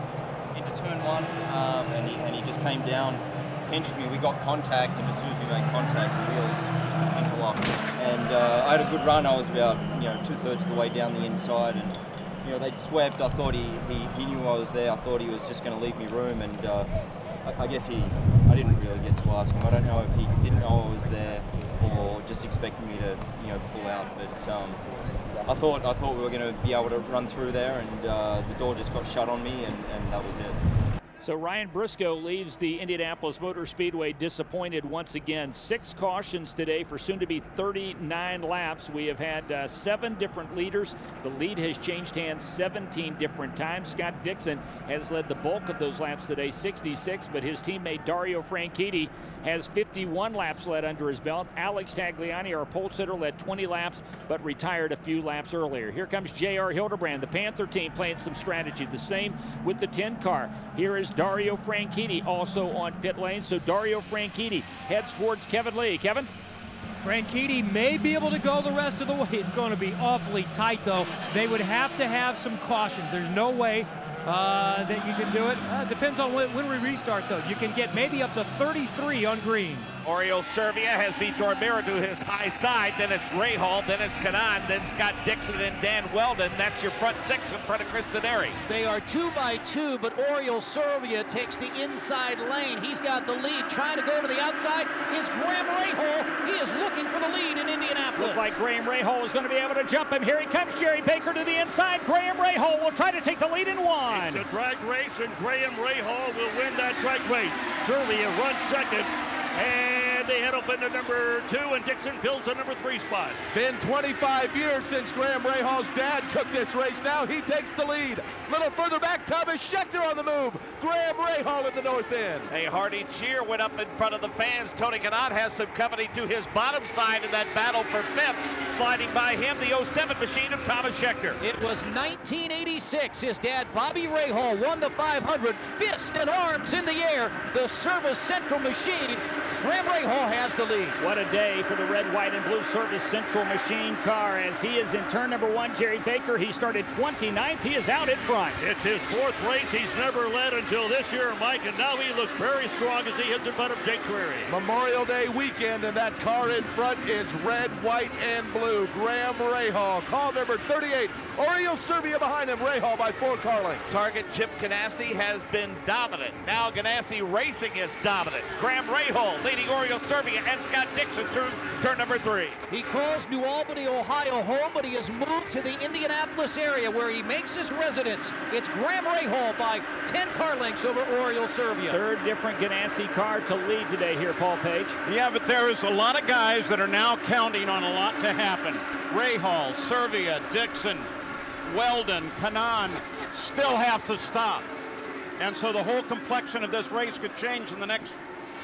into turn 1, and he just came down, pinched me. We got contact, and as soon as we made contact, the wheels interlocked. And I had a good run. I was about 2/3 of the way down the inside, and they'd swept. I thought he knew I was there. I thought he was just going to leave me room, and I guess I didn't really get to ask him. I don't know if he didn't know I was there or just expected me to pull out, but I thought we were going to be able to run through there, and the door just got shut on me, and that was it. So Ryan Briscoe leaves the Indianapolis Motor Speedway disappointed once again. 6 cautions today for soon to be 39 laps. We have had 7 different leaders. The lead has changed hands 17 different times. Scott Dixon has led the bulk of those laps today, 66, but his teammate Dario Franchitti has 51 laps led under his belt. Alex Tagliani, our pole sitter, led 20 laps, but retired a few laps earlier. Here comes J.R. Hildebrand, the Panther team, playing some strategy. The same with the 10 car. Here is Dario Franchitti also on pit lane. So Dario Franchitti heads towards Kevin Lee. Kevin? Franchitti may be able to go the rest of the way. It's going to be awfully tight, though. They would have to have some caution. There's no way that you can do it. Depends on when we restart, though. You can get maybe up to 33 on green. Oriol Servia has Vitor Mira to his high side. Then it's Rahal, then it's Kanaan, then Scott Dixon and Dan Weldon. That's your front six in front of Chris Denari. They are 2 by 2, but Oriol Servia takes the inside lane. He's got the lead. Trying to go to the outside is Graham Rahal. He is looking for the lead in Indianapolis. Looks like Graham Rahal is going to be able to jump him. Here he comes, Jerry Baker to the inside. Graham Rahal will try to take the lead in 1. It's a drag race, and Graham Rahal will win that drag race. Servia runs second, and they head up into number 2, and Dixon fills the number 3 spot. Been 25 years since Graham Rahal's dad took this race. Now he takes the lead. Little further back, Thomas Scheckter on the move. Graham Rahal in the north end. A hearty cheer went up in front of the fans. Tony Kanaan has some company to his bottom side in that battle for 5th. Sliding by him, the 07 machine of Thomas Scheckter. It was 1986. His dad, Bobby Rahal, won the 500. Fist and arms in the air. The Service Central machine. Graham Rahal has the lead. What a day for the red, white, and blue Service Central machine car as he is in turn number 1. Jerry Baker, he started 29th. He is out in front. It's his 4th race. He's never led until this year, Mike, and now he looks very strong as he hits in front of Jake Query. Memorial Day weekend, and that car in front is red, white, and blue. Graham Rahal, car number 38. Oriol Servia behind him. Rahal by 4 car lengths. Target Chip Ganassi has been dominant. Now Ganassi Racing is dominant. Graham Rahal leading Oriol Servia and Scott Dixon through turn number 3. He calls New Albany, Ohio home, but he has moved to the Indianapolis area where he makes his residence. It's Graham Rahal by 10 car lengths over Oriol Servia. 3rd different Ganassi car to lead today here, Paul Page. Yeah, but there is a lot of guys that are now counting on a lot to happen. Rahal, Servia, Dixon, Weldon, Kanaan still have to stop. And so the whole complexion of this race could change in the next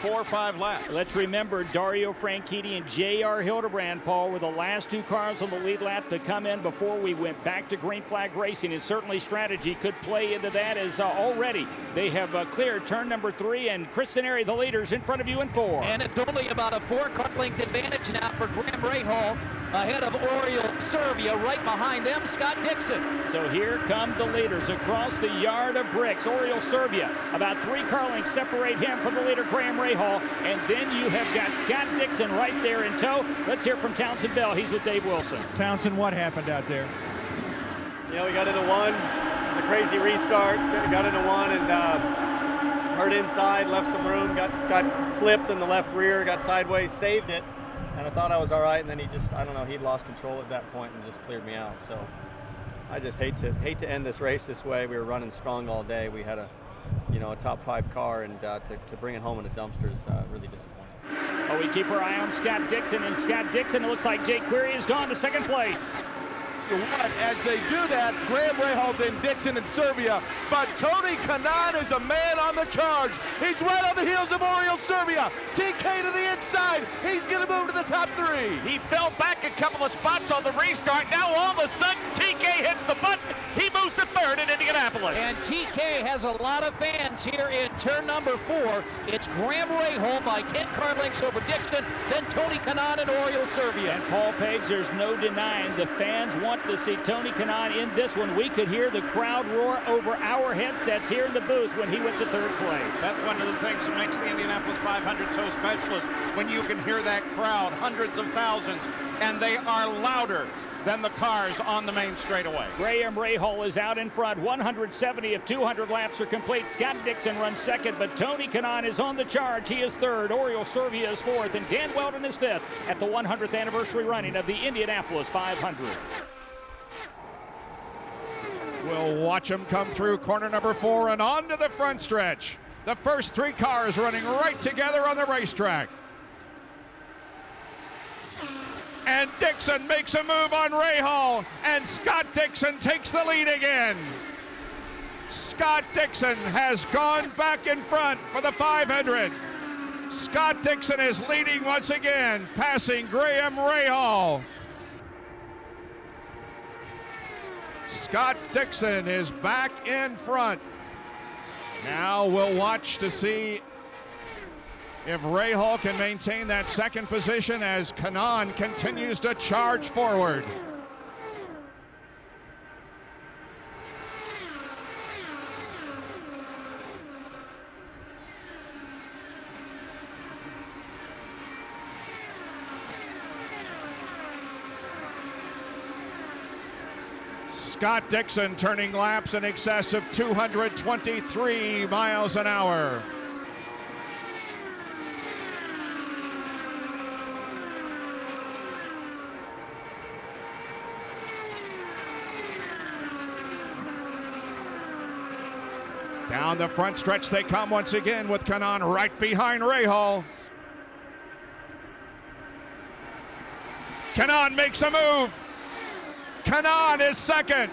4 or 5 laps. Let's remember Dario Franchitti and J.R. Hildebrand, Paul, were the last 2 cars on the lead lap to come in before we went back to green flag racing, and certainly strategy could play into that as already they have cleared turn number 3, and Chris Denari, the leaders, in front of you in 4. And it's only about a 4 car length advantage now for Graham Rahal ahead of Oriol Servia. Right behind them, Scott Dixon. So here come the leaders across the yard of bricks. Oriol Servia, about 3 car lengths separate him from the leader, Graham Rahal, and then you have got Scott Dixon right there in tow. Let's hear from Townsend Bell. He's with Dave Wilson. Townsend, what happened out there? You know, we got into 1. It was a crazy restart. Got into 1 and hurt inside, left some room, got clipped in the left rear, got sideways, saved it. And I thought I was all right, and then he just, I don't know, he'd lost control at that point and just cleared me out. So I just hate to end this race this way. We were running strong all day. We had a top 5 car, and to bring it home in a dumpster is really disappointing. Oh, we keep our eye on Scott Dixon, and Scott Dixon, it looks like Jake Query has gone to 2nd place. As they do that, Graham Rahal, then Dixon and Servia, but Tony Kanaan is a man on the charge. He's right on the heels of Oriol Servia. TK to the inside. He's going to move to the top 3. He fell back a couple of spots on the restart. Now all of a sudden, TK hits the button. He moves to 3rd in Indianapolis. And TK has a lot of fans here in turn number 4. It's Graham Rahal by 10 car lengths over Dixon, then Tony Kanaan and Oriol Servia. And Paul Page, there's no denying the fans want to see Tony Kanaan in this one. We could hear the crowd roar over our headsets here in the booth when he went to 3rd place. That's one of the things that makes the Indianapolis 500 so special, when you can hear that crowd, hundreds of thousands, and they are louder than the cars on the main straightaway. Graham Rahal is out in front. 170 of 200 laps are complete. Scott Dixon runs 2nd, but Tony Kanaan is on the charge. He is 3rd. Oriol Servia is 4th, and Dan Weldon is 5th at the 100th anniversary running of the Indianapolis 500. We'll watch them come through corner number 4 and on to the front stretch. The first 3 cars running right together on the racetrack. And Dixon makes a move on Rahal, and Scott Dixon takes the lead again. Scott Dixon has gone back in front for the 500. Scott Dixon is leading once again, passing Graham Rahal. Scott Dixon is back in front. Now we'll watch to see if Rahal can maintain that 2nd position as Kanaan continues to charge forward. Scott Dixon turning laps in excess of 223 miles an hour. Down the front stretch they come once again with Kanaan right behind Rahal. Kanaan makes a move. Kanaan is second.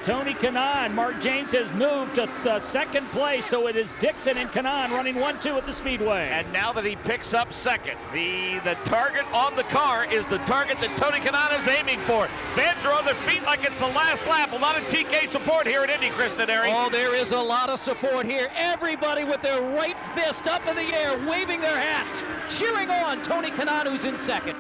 Tony Kanaan, Mark James has moved to the second place, so it is Dixon and Kanaan running 1-2 at the Speedway. And now that he picks up second, the target on the car is the target that Tony Kanaan is aiming for. Fans are on their feet like it's the last lap. A lot of TK support here at Indy, Chris Denari. Oh, there is a lot of support here. Everybody with their right fist up in the air, waving their hats, cheering on Tony Kanaan, who's in second.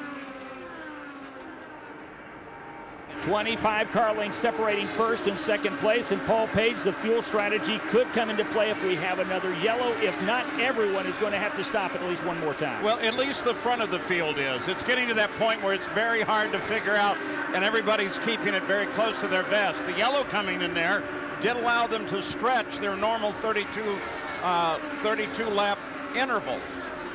25 car lengths separating first and second place, and Paul Page, the fuel strategy could come into play if we have another yellow. If not, everyone is going to have to stop at least one more time. Well, at least the front of the field is. It's getting to that point where it's very hard to figure out, and everybody's keeping it very close to their vest. The yellow coming in there did allow them to stretch their normal 32 lap interval,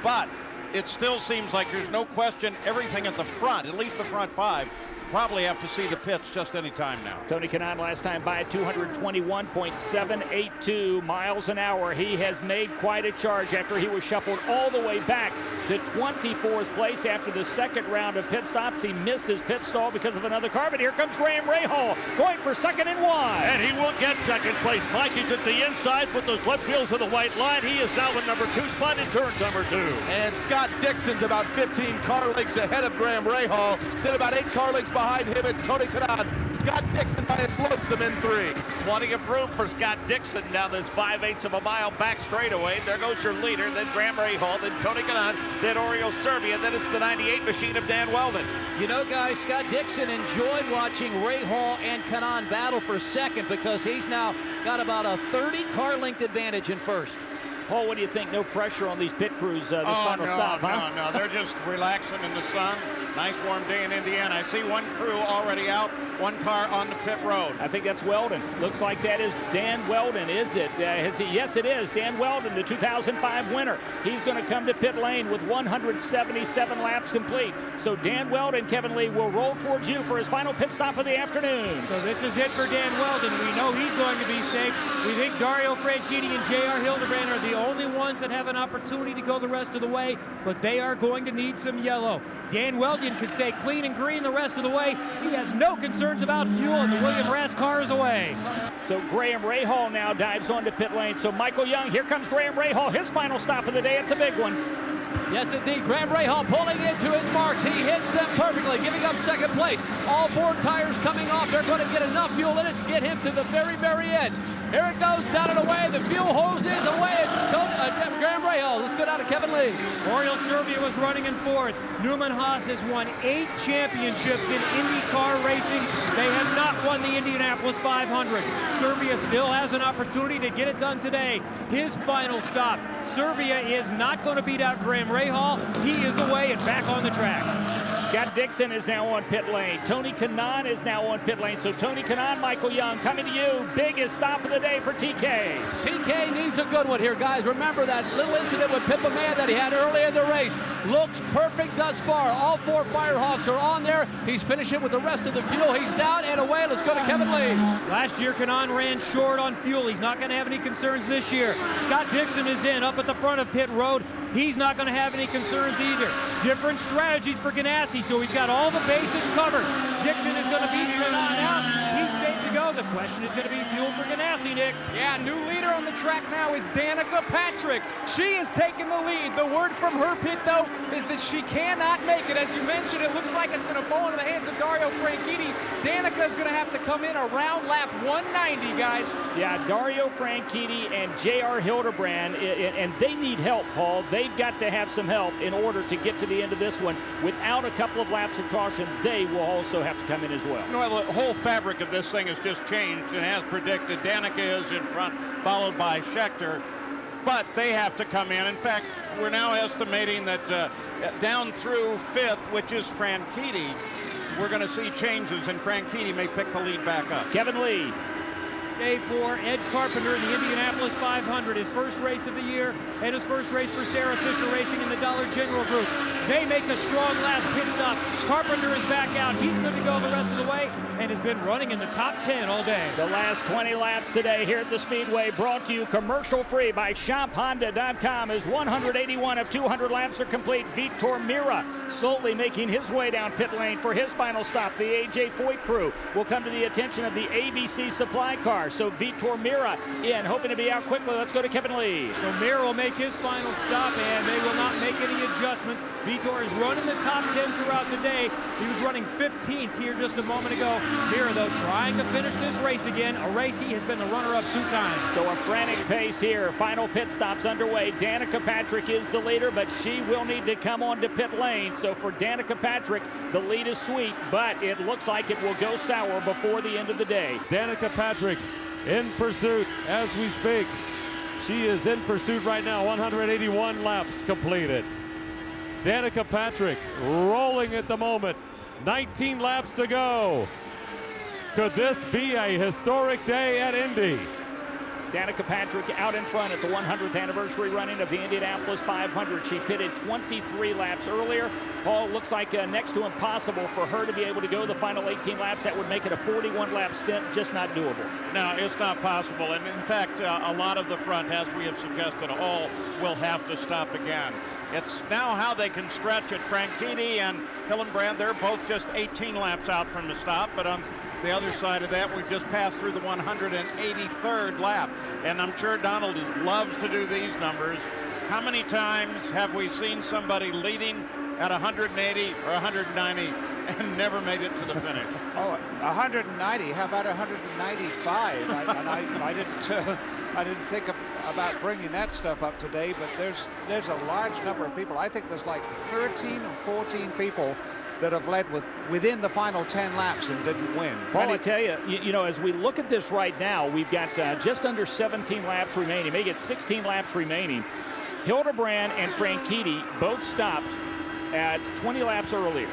but it still seems like there's no question everything at the front, at least the front five, probably have to see the pits just any time now. Tony Kanaan last time by at 221.782 miles an hour. He has made quite a charge after he was shuffled all the way back to 24th place after the second round of pit stops. He missed his pit stall because of another car, but here comes Graham Rahal going for second and wide. And he will get second place. Mike, he's at the inside with those left wheels of the white line. He is now in number 2 spot in turn number 2. And Scott Dixon's about 15 car lengths ahead of Graham Rahal. Then about 8 car lengths behind him, it's Tony Kanaan. Scott Dixon by his lonesome in 3. Plenty of room for Scott Dixon down this 5/8 of a mile back straightaway. There goes your leader, then Graham Rahal, then Tony Kanaan, then Oriol Servia, then it's the 98 machine of Dan Weldon. You know, guys, Scott Dixon enjoyed watching Rahal and Kanaan battle for second because he's now got about a 30 car length advantage in first. Paul, what do you think? No pressure on these pit crews this final stop, huh? No, they're just relaxing in the sun. Nice warm day in Indiana. I see one crew already out, one car on the pit road. I think that's Weldon. Looks like that is Dan Weldon, is it? Yes, it is. Dan Weldon, the 2005 winner. He's going to come to pit lane with 177 laps complete. So Dan Weldon, Kevin Lee, will roll towards you for his final pit stop of the afternoon. So this is it for Dan Weldon. We know he's going to be safe. We think Dario Franchitti and J.R. Hildebrand are the only ones that have an opportunity to go the rest of the way, but they are going to need some yellow. Dan Weldon can stay clean and green the rest of the way. He has no concerns about fuel, and the William Rask car is away. So Graham Rahal now dives onto pit lane. So Michael Young, here comes Graham Rahal, his final stop of the day. It's a big one. Yes, indeed. Graham Rahal pulling into his marks. He hits them perfectly, giving up second place. All 4 tires coming off. They're going to get enough fuel in it to get him to the very, very end. Here it goes, down and away. The fuel hose is away. Graham Rahal. Let's go down to Kevin Lee. Oriol Servia was running in 4th. Newman Haas has won 8 championships in IndyCar racing. They have not won the Indianapolis 500. Servia still has an opportunity to get it done today. His final stop. Servia is not going to beat out Graham Rahal. He is away and back on the track. Scott Dixon is now on pit lane. Tony Kanaan is now on pit lane. So Tony Kanaan, Michael Young coming to you. Biggest stop of the day for TK. TK needs a good one here, guys. Remember that little incident with Pippa Mann that he had earlier in the race. Looks perfect thus far. All 4 Firehawks are on there. He's finishing with the rest of the fuel. He's down and away. Let's go to Kevin Lee. Last year, Kanaan ran short on fuel. He's not going to have any concerns this year. Scott Dixon is in up at the front of pit road. He's not going to have any concerns either. Different strategies for Ganassi, so he's got all the bases covered. Dixon is going to beat Kanaan out. He's safe to go. The question is going to be fuel for Ganassi, Nick. Yeah, new leader on the track now is Danica Patrick. She is taking the lead. The word from her pit, though, is that she cannot make it. As you mentioned, it looks like it's going to fall into the hands of Dario Franchitti. Danica is going to have to come in around lap 190, guys. Yeah, Dario Franchitti and J.R. Hildebrand, and they need help, Paul. They've got to have some help in order to get to the end of this one. Without a couple of laps of caution, they will also have to come in as well. Well, the whole fabric of this thing has just changed, and as predicted, Danica is in front, followed by Scheckter. But they have to come in. In fact, we're now estimating that down through 5th, which is Franchitti, we're going to see changes, and Franchitti may pick the lead back up. Kevin Lee. Day for Ed Carpenter in the Indianapolis 500, his first race of the year and his first race for Sarah Fisher Racing in the Dollar General Group. They make a strong last pit stop. Carpenter is back out. He's good to go the rest of the way and has been running in the top 10 all day. The last 20 laps today here at the Speedway brought to you commercial-free by ShopHonda.com as 181 of 200 laps are complete. Vitor Mira slowly making his way down pit lane for his final stop. The A.J. Foyt crew will come to the attention of the ABC supply car. So Vitor Mira in, hoping to be out quickly. Let's go to Kevin Lee. So Mira will make his final stop, and they will not make any adjustments. Vitor is running the top 10 throughout the day. He was running 15th here just a moment ago. Mira, though, trying to finish this race again, a race he has been the runner-up 2 times. So a frantic pace here. Final pit stops underway. Danica Patrick is the leader, but she will need to come on to pit lane. So for Danica Patrick, the lead is sweet, but it looks like it will go sour before the end of the day. Danica Patrick in pursuit as we speak. She is in pursuit right now, 181 laps completed. Danica Patrick rolling at the moment, 19 laps to go. Could this be a historic day at Indy? Danica Patrick out in front at the 100th anniversary running of the Indianapolis 500. She pitted 23 laps earlier. Paul, looks like next to impossible for her to be able to go the final 18 laps. That would make it a 41-lap stint, just not doable. No, it's not possible. And in fact, a lot of the front, as we have suggested, all will have to stop again. It's now how they can stretch it. Franchitti and Hillenbrand, they're both just 18 laps out from the stop, but on the other side of that, we've just passed through the 183rd lap. And I'm sure Donald loves to do these numbers. How many times have we seen somebody leading at 180 or 190 and never made it to the finish? Oh, 190. How about 195? I didn't think about bringing that stuff up today, but there's a large number of people. I think there's like 13 or 14 people that have led within the final 10 laps and didn't win. Paul, I tell you, as we look at this right now, we've got just under 17 laps remaining. Maybe it's 16 laps remaining. Hildebrand and Franchitti both stopped at 20 laps earlier.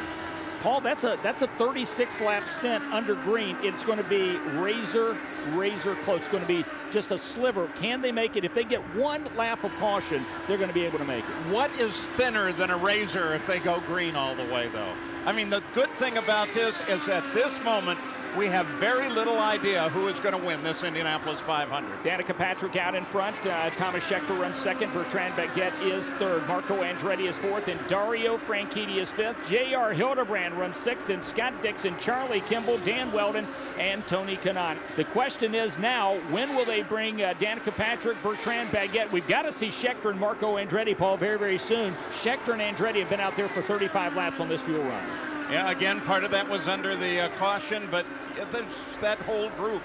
Paul, that's a 36-lap stint under green. It's going to be razor close. It's going to be just a sliver. Can they make it? If they get one lap of caution, they're going to be able to make it. What is thinner than a razor if they go green all the way, though? I mean, the good thing about this is at this moment, we have very little idea who is going to win this Indianapolis 500. Danica Patrick out in front. Thomas Scheckter runs second. Bertrand Baguette is third. Marco Andretti is fourth. And Dario Franchitti is fifth. J.R. Hildebrand runs sixth. And Scott Dixon, Charlie Kimball, Dan Weldon, and Tony Kanaan. The question is now, when will they bring Danica Patrick, Bertrand Baguette? We've got to see Scheckter and Marco Andretti, Paul, very, very soon. Scheckter and Andretti have been out there for 35 laps on this fuel run. Yeah, again, part of that was under the caution, but that whole group.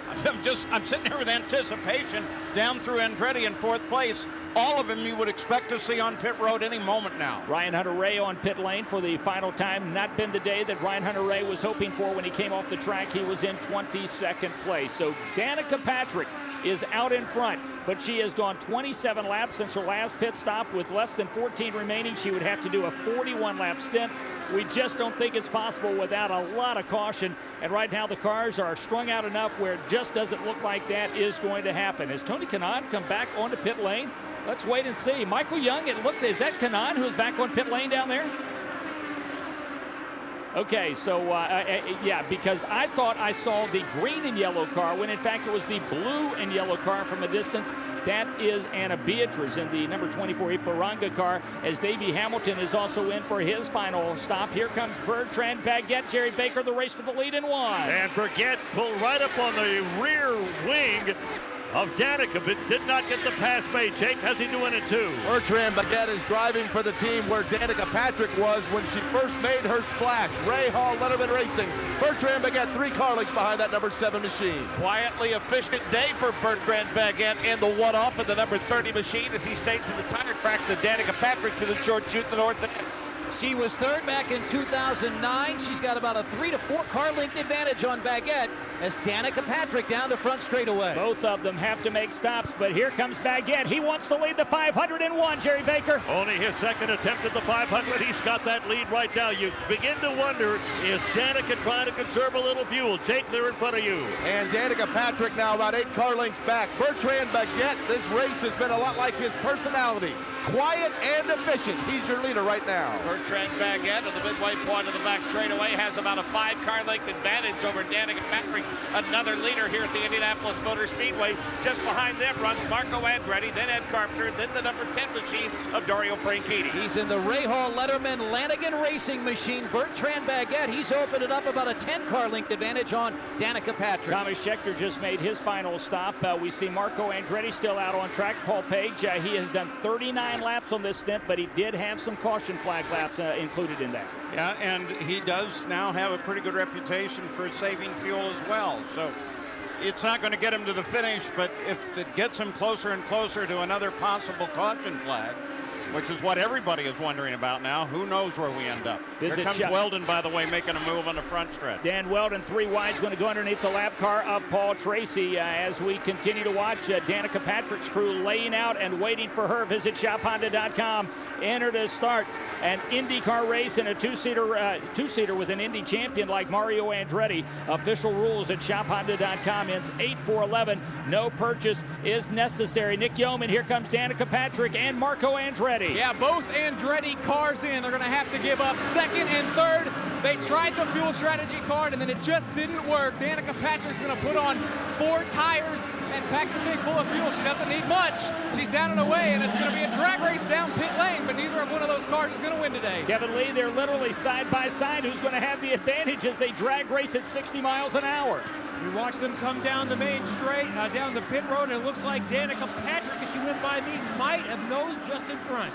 I'm sitting here with anticipation down through Andretti in fourth place. All of them you would expect to see on pit road any moment now. Ryan Hunter-Reay on pit lane for the final time. Not been the day that Ryan Hunter-Reay was hoping for when he came off the track. He was in 22nd place. So Danica Patrick is out in front, but she has gone 27 laps since her last pit stop. With less than 14 remaining, she would have to do a 41-lap stint. We just don't think it's possible without a lot of caution. And right now the cars are strung out enough where it just doesn't look like that is going to happen. Has Tony Kanaan come back onto pit lane? Let's wait and see. Michael Young, it looks, is that Kanaan who's back on pit lane down there? Okay, so yeah, because I thought I saw the green and yellow car when in fact it was the blue and yellow car from a distance. That is Anna Beatriz in the number 24 Iparanga car, as Davey Hamilton is also in for his final stop. Here comes Bertrand Baguette. Jerry Baker, the race for the lead in one. And Baguette pulled right up on the rear wing of Danica, but did not get the pass made. Jake, how's he doing it too? Bertrand Baguette is driving for the team where Danica Patrick was when she first made her splash. Ray Hall, Letterman Racing. Bertrand Baguette, 3 car lengths behind that number 7 machine. Quietly efficient day for Bertrand Baguette in the one-off of the number 30 machine as he stays in the tire cracks of Danica Patrick to the short chute in the north end. She was third back in 2009. She's got about a 3 to 4 car length advantage on Baguette as Danica Patrick down the front straightaway. Both of them have to make stops, but here comes Baguette. He wants to lead the 500-1, Jerry Baker. Only his second attempt at the 500. He's got that lead right now. You begin to wonder, is Danica trying to conserve a little fuel? Jake, they're in front of you. And Danica Patrick now about 8 car lengths back. Bertrand Baguette, this race has been a lot like his personality. Quiet and efficient. He's your leader right now. Bertrand Baguette at the midway point of the back straightaway has about a 5 car length advantage over Danica Patrick, another leader here at the Indianapolis Motor Speedway. Just behind them runs Marco Andretti, then Ed Carpenter, then the number 10 machine of Dario Franchitti. He's in the Rahal Letterman Lanigan Racing machine. Bertrand Baguette, he's opened it up about a 10 car length advantage on Danica Patrick. Thomas Scheckter just made his final stop. We see Marco Andretti still out on track. Paul Page, he has done 39 laps on this stint, but he did have some caution flag laps included in that. Yeah, and he does now have a pretty good reputation for saving fuel as well. So it's not going to get him to the finish, but if it gets him closer and closer to another possible caution flag, which is what everybody is wondering about now, who knows where we end up. Here comes Weldon, by the way, making a move on the front stretch. Dan Weldon, 3 wide, is going to go underneath the lap car of Paul Tracy as we continue to watch Danica Patrick's crew laying out and waiting for her. Visit shophonda.com. Enter to start an IndyCar race in a two-seater with an Indy champion like Mario Andretti. Official rules at shophonda.com. Ends 8-4-11. No purchase is necessary. Nick Yeoman, here comes Danica Patrick and Marco Andretti. Yeah, both Andretti cars in. They're going to have to give up second and third. They tried the fuel strategy card, and then it just didn't work. Danica Patrick's going to put on 4 tires and pack the tank full of fuel. She doesn't need much. She's down and away, and it's going to be a drag race down pit lane, but neither of one of those cars is going to win today. Kevin Lee, they're literally side by side. Who's going to have the advantage as they drag race at 60 miles an hour? You watch them come down the main straight, down the pit road, and it looks like Danica Patrick, as she went by me, might have nosed just in front.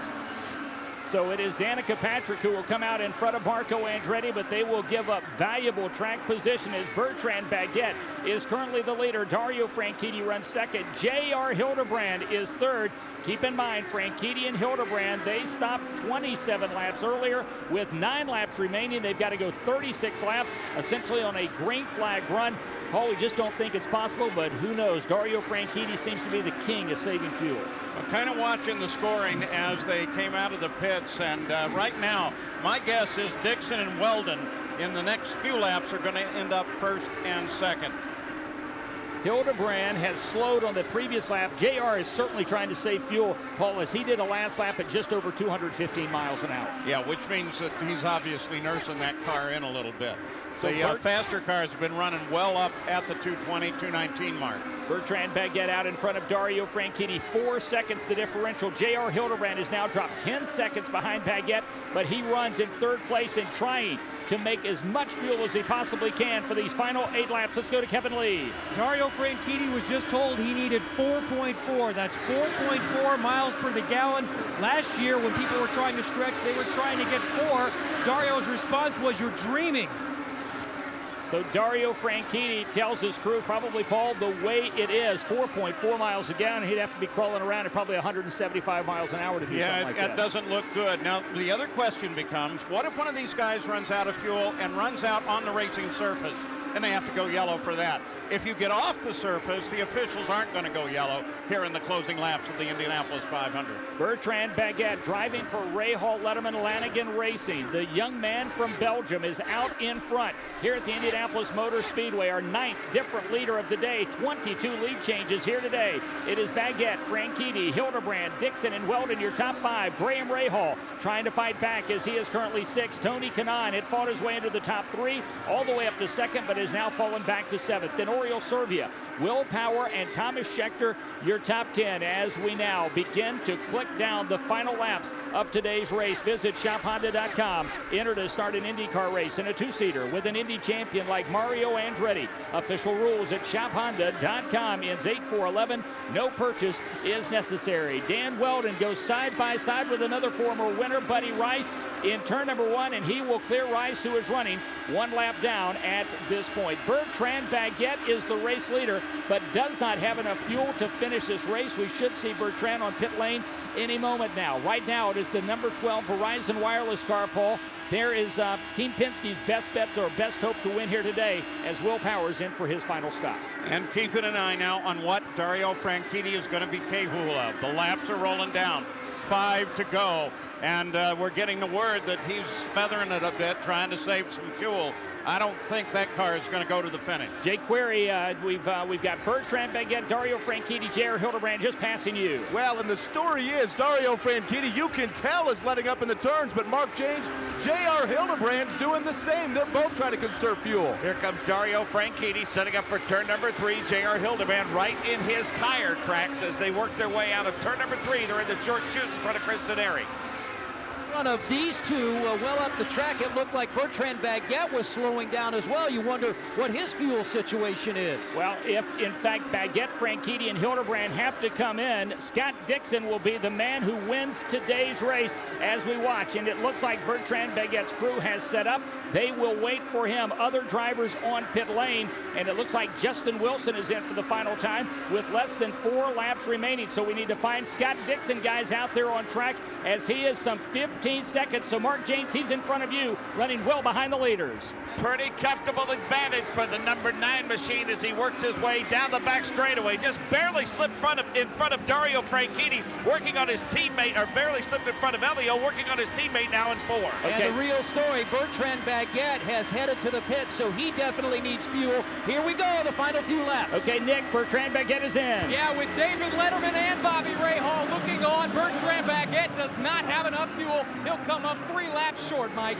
So it is Danica Patrick who will come out in front of Marco Andretti, but they will give up valuable track position as Bertrand Baguette is currently the leader. Dario Franchitti runs second. J.R. Hildebrand is third. Keep in mind, Franchitti and Hildebrand, they stopped 27 laps earlier. With 9 laps remaining, they've got to go 36 laps, essentially on a green flag run. Paul, we just don't think it's possible, but who knows? Dario Franchitti seems to be the king of saving fuel. I'm kind of watching the scoring as they came out of the pits, and right now, my guess is Dixon and Weldon in the next few laps are going to end up first and second. Hildebrand has slowed on the previous lap. JR is certainly trying to save fuel, Paul, as he did a last lap at just over 215 miles an hour. Yeah, which means that he's obviously nursing that car in a little bit. So the faster cars have been running well up at the 220, 219 mark. Bertrand Baguette out in front of Dario Franchitti. 4 seconds the differential. J.R. Hildebrand has now dropped 10 seconds behind Baguette, but he runs in third place and trying to make as much fuel as he possibly can for these final 8 laps. Let's go to Kevin Lee. Dario Franchitti was just told he needed 4.4. That's 4.4 miles per the gallon. Last year, when people were trying to stretch, they were trying to get 4. Dario's response was, "You're dreaming." So Dario Franchitti tells his crew, probably, Paul, the way it is, 4.4 miles a gallon. He'd have to be crawling around at probably 175 miles an hour to do something like that. Yeah, it doesn't look good. Now, the other question becomes, what if one of these guys runs out of fuel and runs out on the racing surface, and they have to go yellow for that? If you get off the surface, the officials aren't going to go yellow here in the closing laps of the Indianapolis 500. Bertrand Baguette driving for Rahal Letterman Lanigan Racing. The young man from Belgium is out in front here at the Indianapolis Motor Speedway. Our 9th different leader of the day. 22 lead changes here today. It is Baguette, Franchitti, Hildebrand, Dixon, and Weldon, your top 5. Graham Rahal trying to fight back as he is currently 6th. Tony Kanaan had fought his way into the top 3, all the way up to 2nd, but has now fallen back to 7th. Then Oriol Servia, Will Power, and Thomas Scheckter, your top 10, as we now begin to click down the final laps of today's race. Visit shophonda.com. Enter to start an IndyCar race in a 2-seater with an Indy champion like Mario Andretti. Official rules at shophonda.com. Ends 8-4-11. No purchase is necessary. Dan Weldon goes side by side with another former winner, Buddy Rice, in turn number 1, and he will clear Rice, who is running 1 lap down at this this point. Bertrand Baguette is the race leader, but does not have enough fuel to finish this race. We should see Bertrand on pit lane any moment now. Right now, it is the number 12 Verizon Wireless car, Paul. There is Team Penske's best bet or best hope to win here today as Will Powers in for his final stop. And keeping an eye now on what Dario Franchitti is going to be capable of. The laps are rolling down. 5 to go, and we're getting the word that he's feathering it a bit, trying to save some fuel. I don't think that car is going to go to the finish. Jake Query, we've got Bertrand Baguette, Dario Franchitti, J.R. Hildebrand just passing you. Well, and the story is Dario Franchitti, you can tell, is letting up in the turns, but Mark James, J.R. Hildebrand's doing the same. They're both trying to conserve fuel. Here comes Dario Franchitti setting up for turn number 3. J.R. Hildebrand right in his tire tracks as they work their way out of turn number 3. They're in the short chute in front of Cristaneri. One of these two well up the track. It looked like Bertrand Baguette was slowing down as well. You wonder what his fuel situation is. Well, if in fact Baguette, Franchitti, and Hildebrand have to come in, Scott Dixon will be the man who wins today's race as we watch. And it looks like Bertrand Baguette's crew has set up. They will wait for him. Other drivers on pit lane. And it looks like Justin Wilson is in for the final time with less than 4 laps remaining. So we need to find Scott Dixon guys out there on track as he is some 15 seconds. So Mark James, he's in front of you, running well behind the leaders. Pretty comfortable advantage for the number 9 machine as he works his way down the back straightaway. Just barely slipped in front of Dario Franchitti, working on his teammate, or barely slipped in front of Elio, working on his teammate now in 4. Okay. And the real story, Bertrand Baguette has headed to the pit, so he definitely needs fuel. Here we go, the final few laps. Okay, Nick, Bertrand Baguette is in. Yeah, with David Letterman and Bobby Rahal looking on, Bertrand Baguette does not have enough fuel. He'll come up 3 laps short, Mike.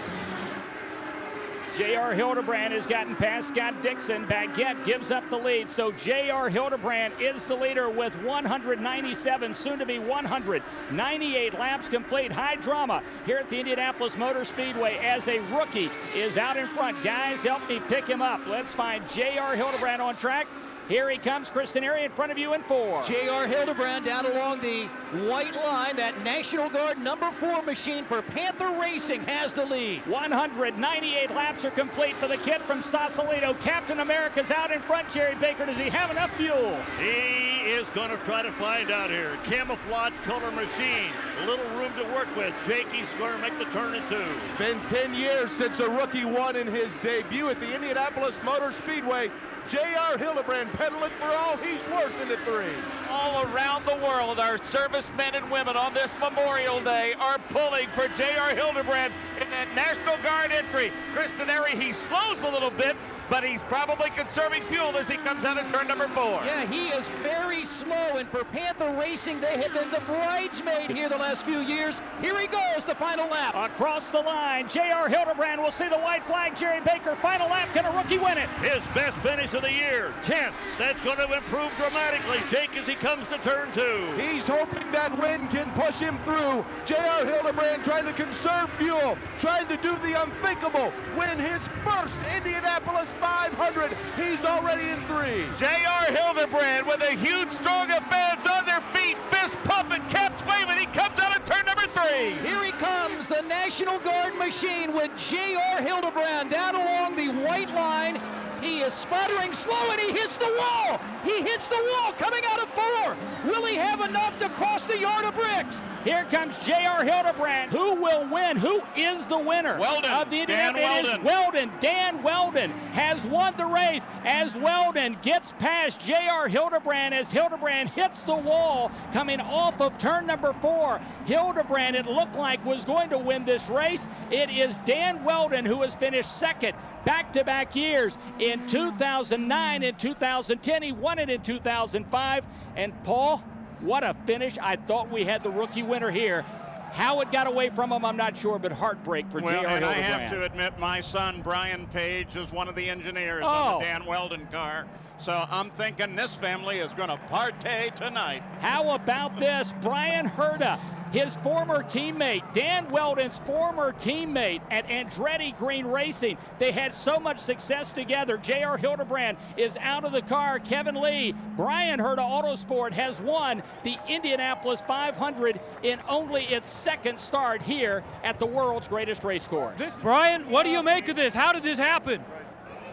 J.R. Hildebrand has gotten past Scott Dixon. Baguette gives up the lead. So J.R. Hildebrand is the leader with 197, soon to be 198 laps complete. High drama here at the Indianapolis Motor Speedway as a rookie is out in front. Guys, help me pick him up. Let's find J.R. Hildebrand on track. Here he comes, Cristaneri in front of you in 4. J.R. Hildebrand down along the white line. That National Guard number 4 machine for Panther Racing has the lead. 198 laps are complete for the kid from Sausalito. Captain America's out in front. Jerry Baker, does he have enough fuel? He is going to try to find out here. Camouflage color machine. A little room to work with. Jakey's going to make the turn in 2. It's been 10 years since a rookie won in his debut at the Indianapolis Motor Speedway. J.R. Hildebrand pedaling for all he's worth into 3. All around the world, our servicemen and women on this Memorial Day are pulling for J.R. Hildebrand in that National Guard entry. Cristaneri, he slows a little bit, but he's probably conserving fuel as he comes out of turn number 4. Yeah, he is very slow, and for Panther Racing, they have been the bridesmaid here the last few years. Here he goes, the final lap. Across the line, J.R. Hildebrand will see the white flag. Jerry Baker, final lap, can a rookie win it? His best finish of the year, 10th. That's going to improve dramatically, Jake, as he comes to turn 2. He's hoping that wind can push him through. J.R. Hildebrand trying to conserve fuel, trying to do the unthinkable, win his first Indianapolis 500. He's already in 3. J.R. Hildebrand with a huge strong of fans on their feet, fist pumping, caps waving. He comes out of turn number 3. Here he comes, the National Guard machine with J.R. Hildebrand down along the white line. He is sputtering slow, and he hits the wall. He hits the wall coming out of 4. Will he have enough to cross the yard of bricks? Here comes J.R. Hildebrand. Who will win? Who is the winner Weldon. of the Indianapolis? It is Weldon. Dan Weldon has won the race as Weldon gets past J.R. Hildebrand as Hildebrand hits the wall coming off of turn number 4. Hildebrand, it looked like, was going to win this race. It is Dan Weldon who has finished second back-to-back years in 2009 and 2010. He won it in 2005. And Paul, what a finish. I thought we had the rookie winner here. How it got away from him, I'm not sure, but heartbreak for J.R. Hildebrand. I have to admit, my son, Brian Page, is one of the engineers on the Dan Weldon car. So I'm thinking this family is going to partay tonight. How about this? Brian Herta, his former teammate, Dan Weldon's former teammate at Andretti Green Racing. They had so much success together. J.R. Hildebrand is out of the car. Kevin Lee, Brian Herta Autosport has won the Indianapolis 500 in only its second start here at the world's greatest race course. Brian, what do you make of this? How did this happen?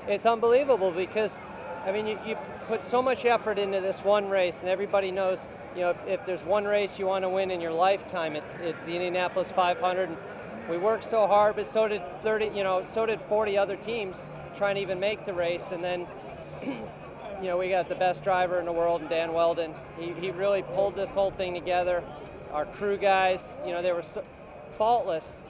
it's unbelievable because, I mean, you put so much effort into this one race, and everybody knows, you know, if there's one race you want to win in your lifetime, it's the Indianapolis 500. And we worked so hard, but so did 40 other teams trying to even make the race. And then, you know, we got the best driver in the world, in Dan Wheldon. He really pulled this whole thing together. Our crew guys, you know, they were faultless.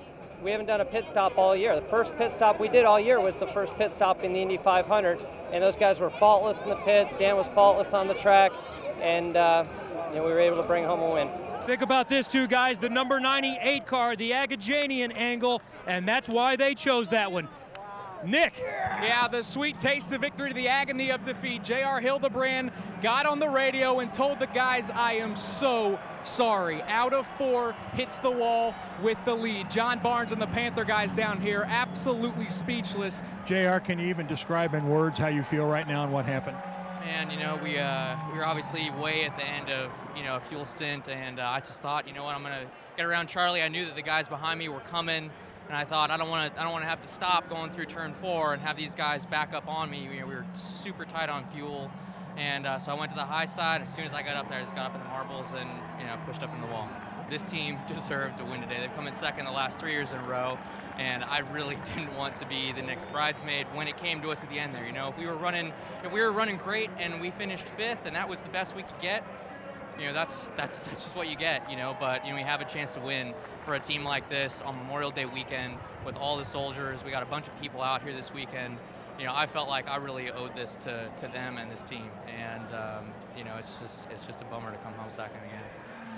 We haven't done a pit stop all year. The first pit stop we did all year was the first pit stop in the Indy 500, and those guys were faultless in the pits. Dan was faultless on the track, and you know, we were able to bring home a win. Think about this too, guys. The number 98 car, the Agajanian angle, and that's why they chose that one. Nick. Yeah, the sweet taste of victory, the agony of defeat. J.R. Hildebrand got on the radio and told the guys, I am so sorry. Out of 4, hits the wall with the lead. John Barnes and the Panther guys down here absolutely speechless. JR, can you even describe in words how you feel right now and what happened? Man, you know, we were obviously way at the end of, you know, a fuel stint, and I just thought, you know what, I'm gonna get around Charlie. I knew that the guys behind me were coming, and I thought I don't want to have to stop going through turn 4 and have these guys back up on me. You know, we were super tight on fuel, and so I went to the high side. As soon as I got up there, I just got up in the marbles and, you know, pushed up in the wall. This team deserved to win today. They've come in second the last 3 years in a row, and I really didn't want to be the next bridesmaid when it came to us at the end there. You know, if we were running great and we finished 5th and that was the best we could get, you know, that's just what you get, you know. But, you know, we have a chance to win for a team like this on Memorial Day weekend with all the soldiers. We got a bunch of people out here this weekend. You know, I felt like I really owed this to them and this team, and you know, it's just a bummer to come home second again.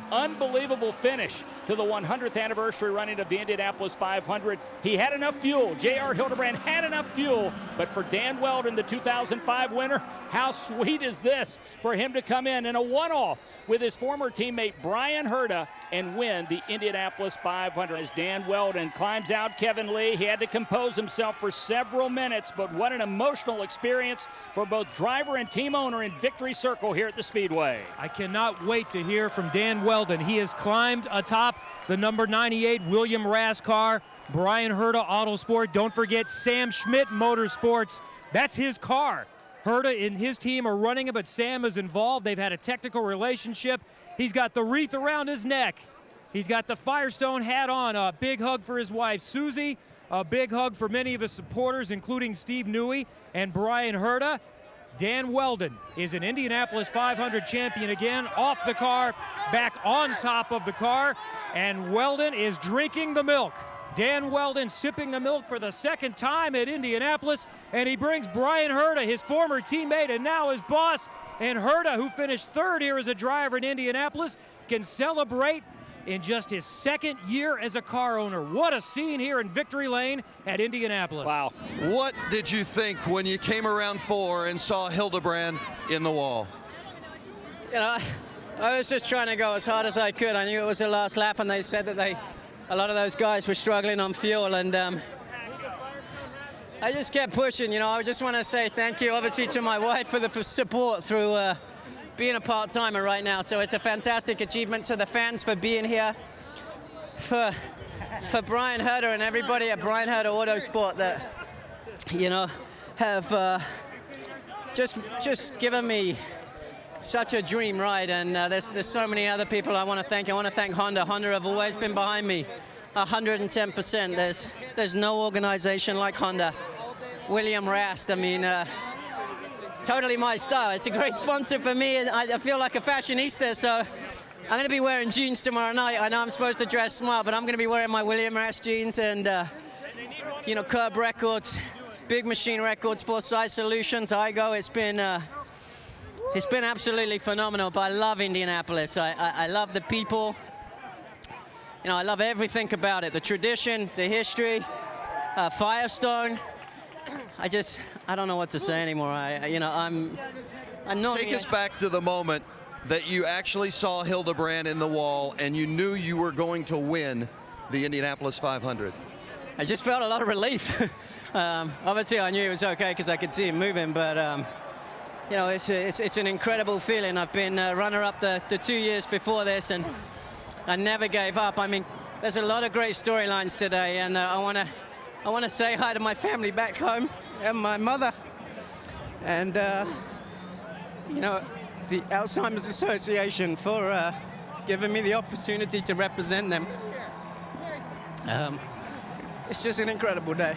Unbelievable finish to the 100th anniversary running of the Indianapolis 500. He had enough fuel. J.R. Hildebrand had enough fuel, but for Dan Wheldon, the 2005 winner, how sweet is this for him to come in a one-off with his former teammate Brian Herta and win the Indianapolis 500. As Dan Wheldon climbs out Kevin Lee, he had to compose himself for several minutes, but what an emotional experience for both driver and team owner in victory circle here at the Speedway. I cannot wait to hear from Dan Wheldon. He has climbed atop the number 98 William Rass car, Brian Herta Autosport. Don't forget Sam Schmidt Motorsports. That's his car. Herta and his team are running it, but Sam is involved. They've had a technical relationship. He's got the wreath around his neck. He's got the Firestone hat on. A big hug for his wife, Susie. A big hug for many of his supporters, including Steve Newey and Brian Herta. Dan Wheldon is an Indianapolis 500 champion again, off the car, back on top of the car, and Wheldon is drinking the milk. Dan Wheldon sipping the milk for the second time at Indianapolis, and he brings Brian Herta, his former teammate and now his boss, and Herta, who finished 3rd here as a driver in Indianapolis, can celebrate in just his 2nd year as a car owner. What a scene here in Victory Lane at Indianapolis. Wow. What did you think when you came around 4 and saw Hildebrand in the wall? You know, I was just trying to go as hard as I could. I knew it was the last lap, and they said that a lot of those guys were struggling on fuel, and I just kept pushing. You know, I just want to say thank you, obviously, to my wife for the support through being a part-timer right now. So it's a fantastic achievement to the fans for being here, for Brian Herta and everybody at Brian Herta Autosport that, you know, have just given me such a dream ride. And there's so many other people I want to thank. I want to thank Honda. Honda have always been behind me 110%. There's no organization like Honda. William Rast, I mean, totally my style. It's a great sponsor for me, and I feel like a fashionista, so I'm going to be wearing jeans tomorrow night. I know I'm supposed to dress smart, but I'm going to be wearing my William Rast jeans and, you know, Curb Records, Big Machine Records, Foresight Solutions, Igo. It's been absolutely phenomenal, but I love Indianapolis. I love the people. You know, I love everything about it, the tradition, the history, Firestone. I don't know what to say anymore. I'm not. Take us back to the moment that you actually saw Hildebrand in the wall and you knew you were going to win the Indianapolis 500. I just felt a lot of relief. Obviously, I knew it was okay because I could see him moving, but you know, it's an incredible feeling. I've been runner-up the 2 years before this, and I never gave up. I mean, there's a lot of great storylines today, and I want to say hi to my family back home and my mother. And, you know, the Alzheimer's Association for giving me the opportunity to represent them. It's just an incredible day.